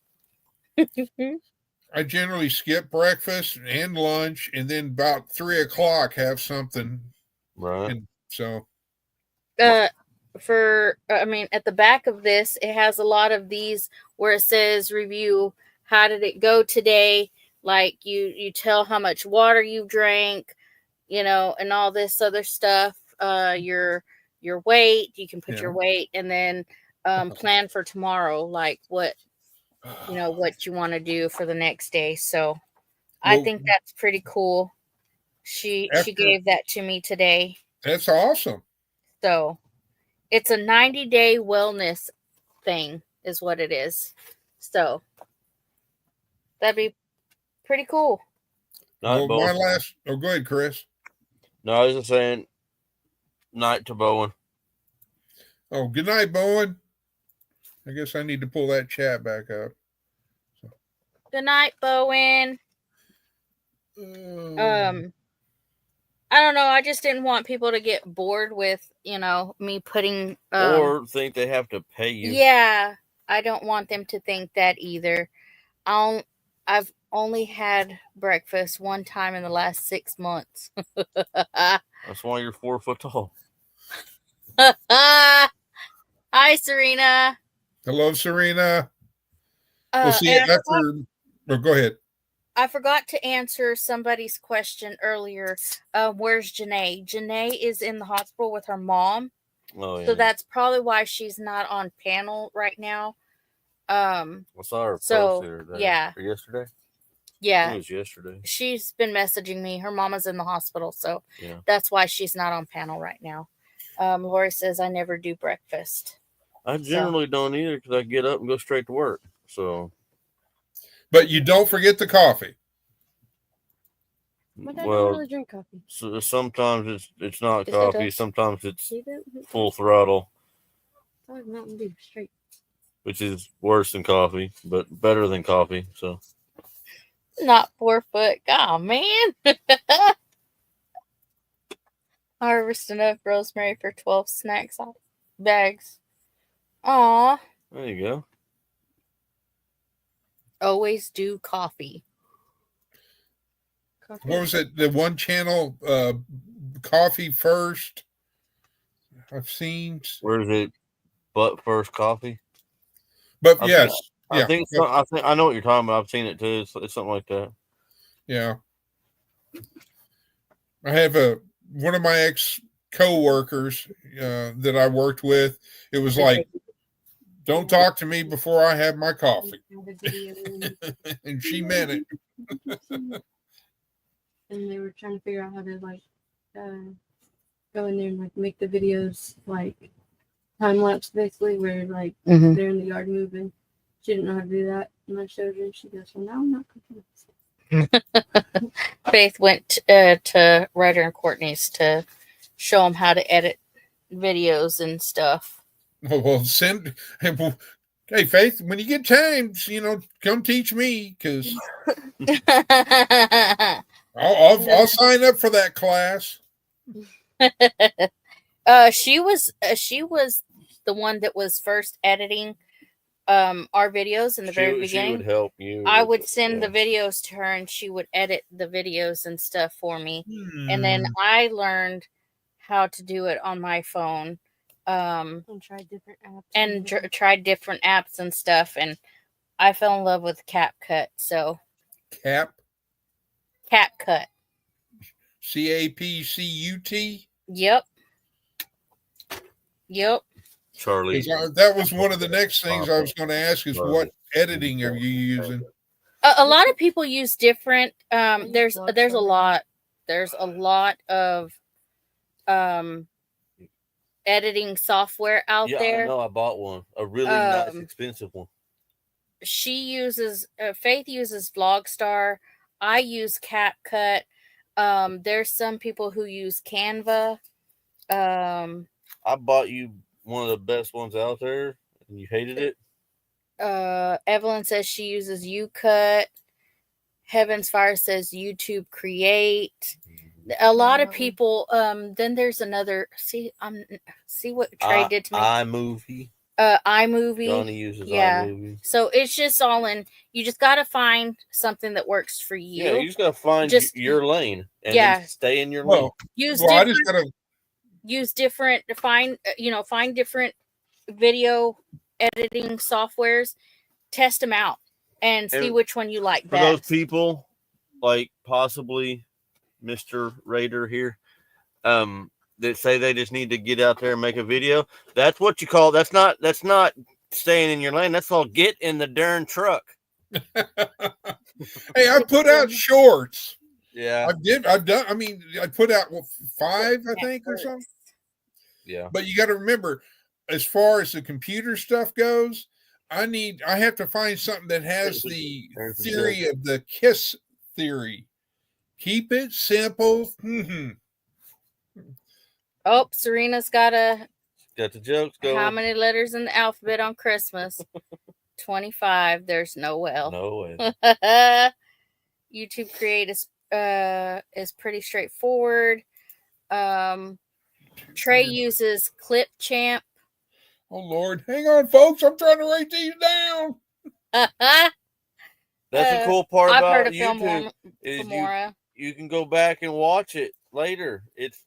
I generally skip breakfast and lunch, and then about 3 o'clock have something. Right. And so, at the back of this, it has a lot of these where it says review. How did it go today? Like you tell how much water you drank, and all this other stuff. Your weight, you can put your weight, and then plan for tomorrow, like what you want to do for the next day. So I think that's pretty cool. She gave that to me today. That's awesome. So it's a 90-day wellness thing is what it is. So that'd be pretty cool. Go ahead, Chris. No, I was just saying, night to Bowen. Oh, good night, Bowen. I guess I need to pull that chat back up. Good night, Bowen. I don't know. I just didn't want people to get bored with, me putting. Or think they have to pay you. Yeah, I don't want them to think that either. I've only had breakfast one time in the last 6 months. That's why you're 4 foot tall. Hi, Serena. Hello, Serena. We'll see you after. Go ahead. I forgot to answer somebody's question earlier. Where's Janae? Janae is in the hospital with her mom. Oh, yeah. So that's probably why she's not on panel right now. I saw her post there. Yeah. Or yesterday? Yeah. It was yesterday. She's been messaging me. Her mama's in the hospital, so yeah. That's why she's not on panel right now. Lori says, I never do breakfast. I generally don't either because I get up and go straight to work. So, but you don't forget the coffee. But I don't really drink coffee. So sometimes it's not coffee. Sometimes it's full throttle. Mountain Dew straight. Which is worse than coffee, but better than coffee. So. Not 4 foot. Oh, man. Harvest enough rosemary for 12 snacks bags. Aw. There you go. Always do coffee. What was it? The one channel, coffee first. I've seen. Where is it? Butt first coffee. But yes, I think I know what you're talking about. I've seen it too. It's something like that. Yeah. I have one of my ex co-workers that I worked with. It was like, don't talk to me before I have my coffee. And she meant it. And they were trying to figure out how to go in there and make the videos time lapse, basically, where they're in the yard moving. She didn't know how to do that, and I showed her, and she goes, "Well, now I'm not confused." Faith went to Ryder and Courtney's to show them how to edit videos and stuff. Well, hey, Faith, when you get time, come teach me, because I'll sign up for that class. She was the one that was first editing our videos in the very beginning. She would help you. I would send the videos to her, and she would edit the videos and stuff for me. And then I learned how to do it on my phone. And tried different apps. And tried different apps and stuff, and I fell in love with CapCut. So CapCut. CAPCUT. Yep. Charlie. That was one of the next things I was going to ask is what editing are you using? A lot of people use different. There's a lot of editing software out there. I know. I bought one, a really nice, expensive one. Faith uses Vlogstar. I use CapCut. There's some people who use Canva. I bought you one of the best ones out there, and you hated it. Evelyn says she uses UCut. Heaven's Fire says YouTube Create. A lot of people. Then there's another. See what Trey did to me. iMovie. iMovie. Johnny uses iMovie. So it's just all in. You just got to find something that works for you. Yeah, you just got to find your lane and then stay in your lane. Find different video editing softwares, test them out, and see which one you like best. For those people, like possibly Mr. Raider here, that say they just need to get out there and make a video. That's what you call. That's not staying in your lane. That's called get in the darn truck. Hey, I put out shorts. Yeah, I've done. I mean, I put out 5, I think, or something. Yeah, but you got to remember, as far as the computer stuff goes, I have to find something that has the theory of the KISS theory. Keep it simple. Oh, Serena's got the jokes going. how many letters in the alphabet on Christmas? 25. There's no well. No way. YouTube create is pretty straightforward. Trey uses Clipchamp. Oh Lord, hang on, folks. I'm trying to write these down. That's the cool part I've heard about of YouTube is you can go back and watch it later. It's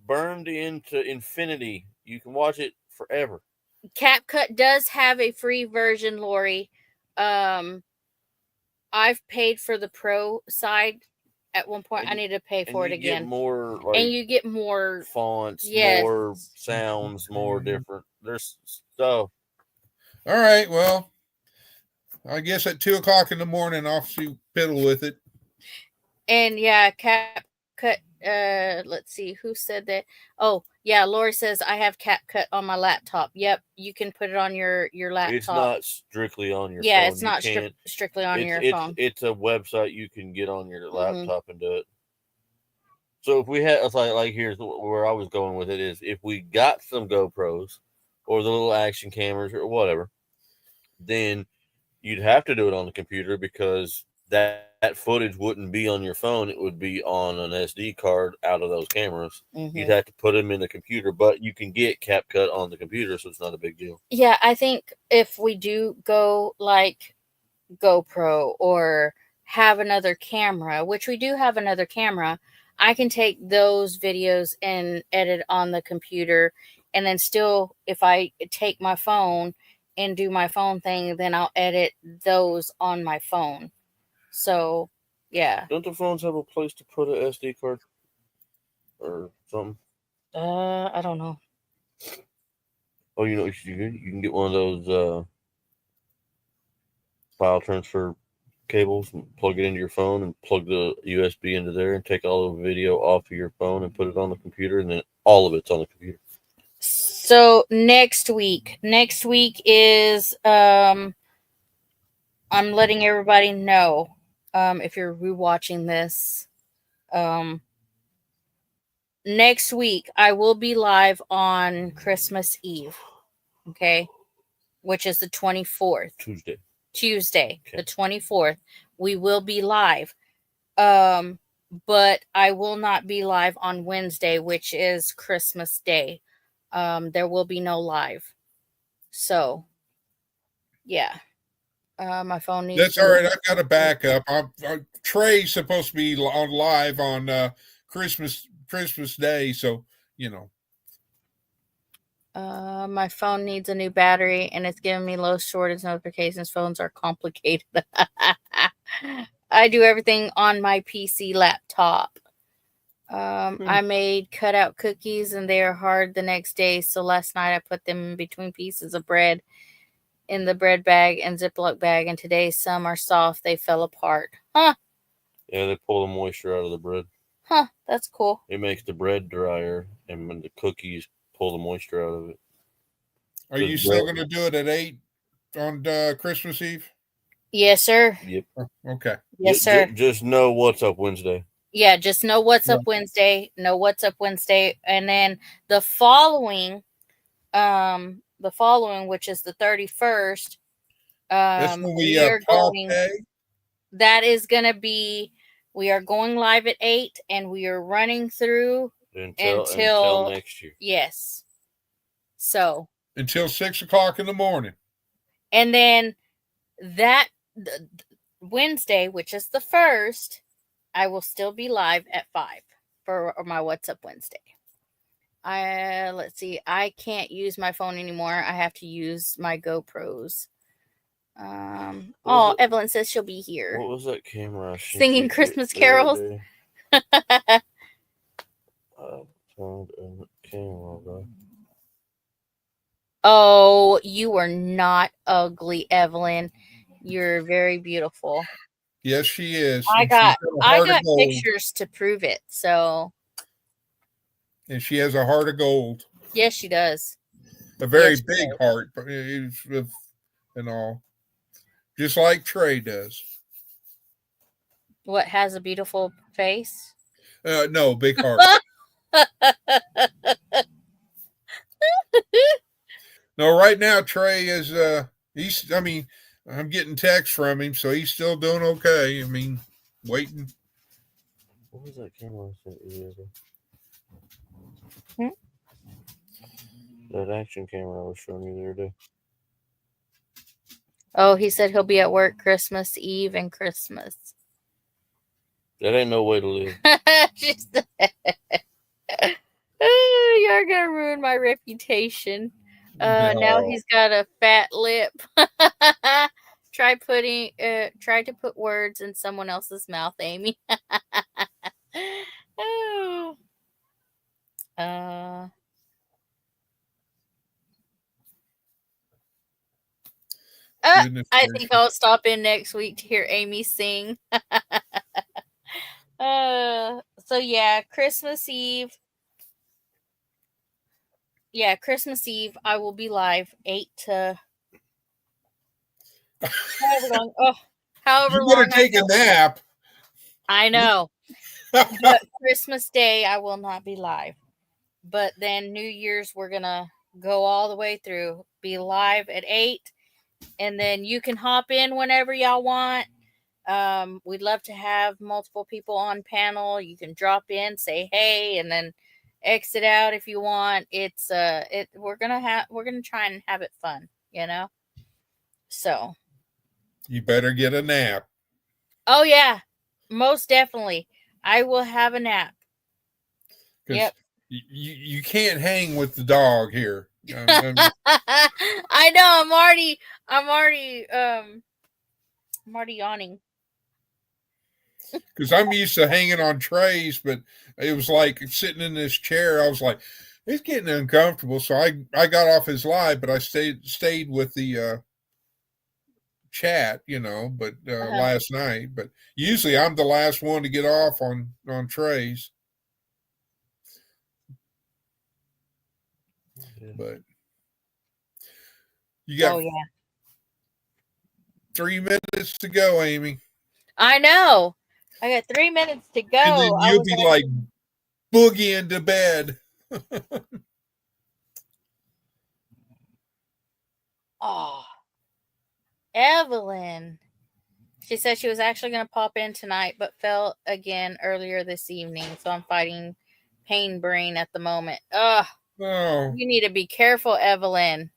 burned into infinity. You can watch it forever. CapCut does have a free version, Lori. I've paid for the pro side. At one point, I need to pay for it again. Get more, and you get more fonts, yes. more sounds, more different. There's stuff. All right, well, I guess at 2:00 in the morning, I'll see piddle with it. And yeah, CapCut. Let's see who said that. Oh yeah, Lori says I have CapCut on my laptop. Yep, you can put it on your laptop. It's not strictly on your phone. Yeah, it's not strictly on your phone. It's a website you can get on your laptop and do it. So if we had like here's where I was going with it is if we got some GoPros or the little action cameras or whatever, then you'd have to do it on the computer because that footage wouldn't be on your phone. It would be on an SD card out of those cameras. Mm-hmm. You'd have to put them in the computer, but you can get CapCut on the computer, so it's not a big deal. Yeah, I think if we do go like GoPro or have another camera, which we do have another camera, I can take those videos and edit on the computer. And then still, if I take my phone and do my phone thing, then I'll edit those on my phone. So, yeah. Don't the phones have a place to put an SD card or something? I don't know. Oh, you know, you can get one of those file transfer cables and plug it into your phone and plug the USB into there and take all the video off of your phone and put it on the computer, and then all of it's on the computer. So next week is I'm letting everybody know if you're rewatching this. Next week I will be live on Christmas Eve. Okay, which is the 24th. Tuesday, okay. The 24th. We will be live. But I will not be live on Wednesday, which is Christmas Day. There will be no live. So, yeah. My phone needs. That's all right. I've got a backup. Trey's supposed to be on live on Christmas Day, so you know. My phone needs a new battery, and it's giving me low shortage notifications. Phones are complicated. I do everything on my PC laptop. I made cutout cookies, and they are hard the next day. So last night I put them in between pieces of bread in the bread bag and Ziploc bag, and today some are soft. They fell apart. Huh? Yeah, they pull the moisture out of the bread. Huh? That's cool. It makes the bread drier, and when the cookies pull the moisture out of it. Are you still going to do it at 8 on Christmas Eve? Yes, sir. Yep. Okay. Yes, sir. Just know what's up Wednesday. Yeah, just know what's up Wednesday. Know what's up Wednesday, and then the following, which is the 31st. That's when we are going. That is going to be. We are going live at 8, and we are running through until next year. Yes. So until 6:00 in the morning, and then that Wednesday, which is the 1st, I will still be live at 5 for my What's Up Wednesday. Let's see. I can't use my phone anymore. I have to use my GoPros. Evelyn says she'll be here. What was that camera? Singing Christmas carols. Oh, you are not ugly, Evelyn. You're very beautiful. Yes, she is. I got pictures to prove it. So, and she has a heart of gold. Yes, she does. A very big heart, and all, just like Trey does. What, has a beautiful face? No, big heart. No, right now Trey is he's. I mean, I'm getting texts from him, so he's still doing okay. I mean, waiting. What was that camera I sent you the other? That action camera I was showing you the other day. Oh, he said he'll be at work Christmas Eve and Christmas. That ain't no way to live. You're gonna ruin my reputation. Now he's got a fat lip. Try to put words in someone else's mouth, Amy. Oh. I think I'll stop in next week to hear Amy sing. So yeah, Christmas Eve. Yeah, Christmas Eve I will be live 8 to however long. However You long. better take a nap. I know. But Christmas Day I will not be live. But then New Year's we're gonna go all the way through. Be live at 8. And then you can hop in whenever y'all want. We'd love to have multiple people on panel. You can drop in, say hey, and then exit out if you want. It's we're gonna try and have it fun, you know. So you better get a nap. Oh yeah, most definitely. I will have a nap. Yep. You can't hang with the dog here. I know. I'm already yawning. Because I'm used to hanging on trays, but it was like sitting in this chair. I was like, it's getting uncomfortable. So I got off his live, but I stayed with the chat, but last night. But usually I'm the last one to get off on trays. But you got 3 minutes to go, Amy. I know. I got 3 minutes to go. And then you'll be like boogieing to bed. Oh, Evelyn. She said she was actually going to pop in tonight, but fell again earlier this evening. So I'm fighting pain brain at the moment. Ugh. Oh. You need to be careful, Evelyn.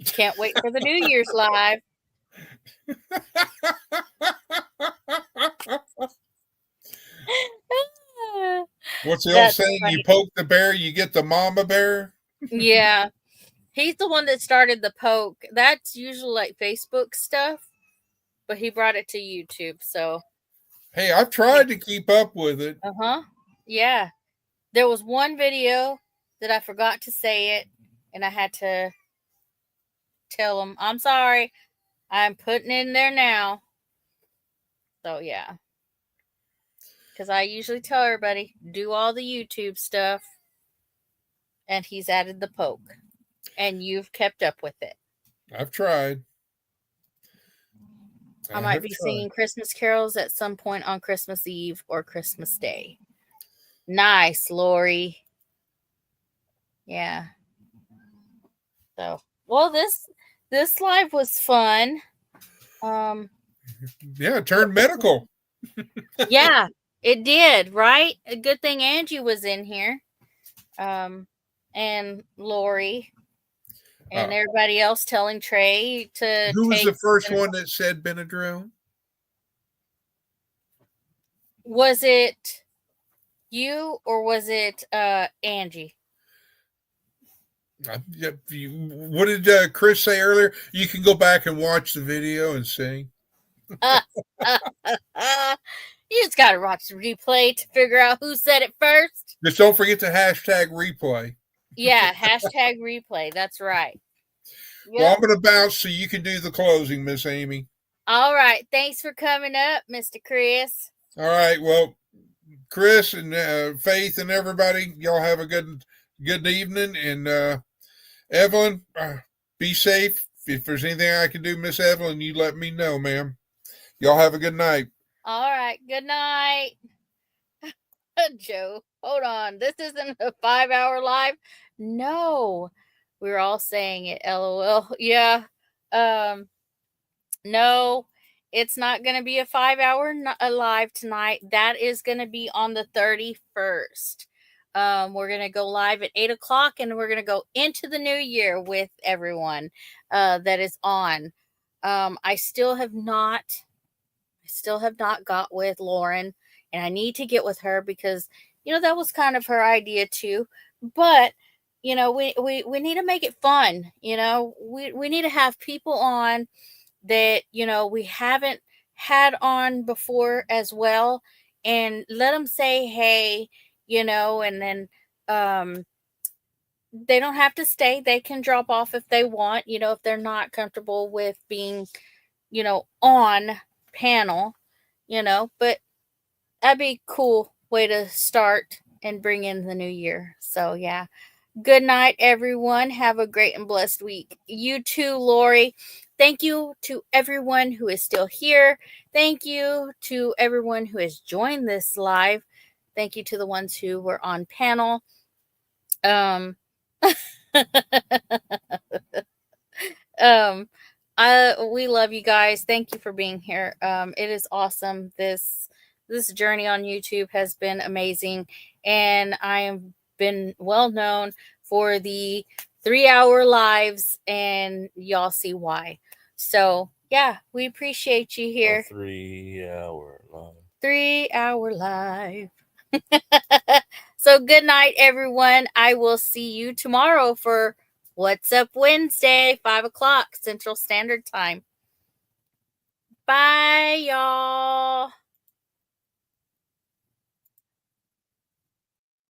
Can't wait for the New Year's live. What's the old saying? Funny. You poke the bear, you get the mama bear? Yeah. He's the one that started the poke. That's usually like Facebook stuff, but he brought it to YouTube. So, hey, I've tried to keep up with it. Yeah. There was one video that I forgot to say it, and I had to tell him, I'm sorry. I'm putting it in there now. So, yeah. Because I usually tell everybody, do all the YouTube stuff. And he's added the poke. And you've kept up with it. I've tried. I might be singing Christmas carols at some point on Christmas Eve or Christmas Day. Nice, Lori. Yeah. So, well, this live was fun. Yeah, it turned medical. Yeah, it did, right? A good thing Angie was in here. And Lori. And everybody else telling Trey to Who was the first one that said Benadryl? Was it you or was it Angie? What did Chris say earlier? You can go back and watch the video and see. You just got to watch the replay to figure out who said it first. Just don't forget the hashtag replay. Yeah, hashtag replay. That's right. Yep. Well, I'm going to bounce so you can do the closing, Miss Amy. All right. Thanks for coming up, Mr. Chris. All right. Well, Chris and Faith and everybody, y'all have a good evening. And Evelyn, be safe. If there's anything I can do, Miss Evelyn, you let me know, ma'am. Y'all have a good night. All right. Good night. Joe, hold on. This isn't a 5-hour live. No. We were all saying it, LOL. Yeah. No, it's not going to be a 5-hour live tonight. That is going to be on the 31st. We're going to go live at 8 o'clock, and we're going to go into the new year with everyone that is on. I still have not got with Lauren, and I need to get with her because, that was kind of her idea too. But, we need to make it fun. We need to have people on that, we haven't had on before as well, and let them say, hey, and then, they don't have to stay. They can drop off if they want, if they're not comfortable with being, on panel, but that'd be a cool way to start and bring in the new year. So yeah. Good night, everyone. Have a great and blessed week. You too, Lori. Thank you to everyone who is still here. Thank you to everyone who has joined this live. Thank you to the ones who were on panel. We love you guys. Thank you for being here. It is awesome. This journey on YouTube has been amazing, and I have been well known for the 3-hour lives, and y'all see why. So yeah, we appreciate you here. 3-hour live. 3-hour live. So good night, everyone. I will see you tomorrow for What's Up Wednesday, 5 o'clock Central Standard Time. Bye, y'all.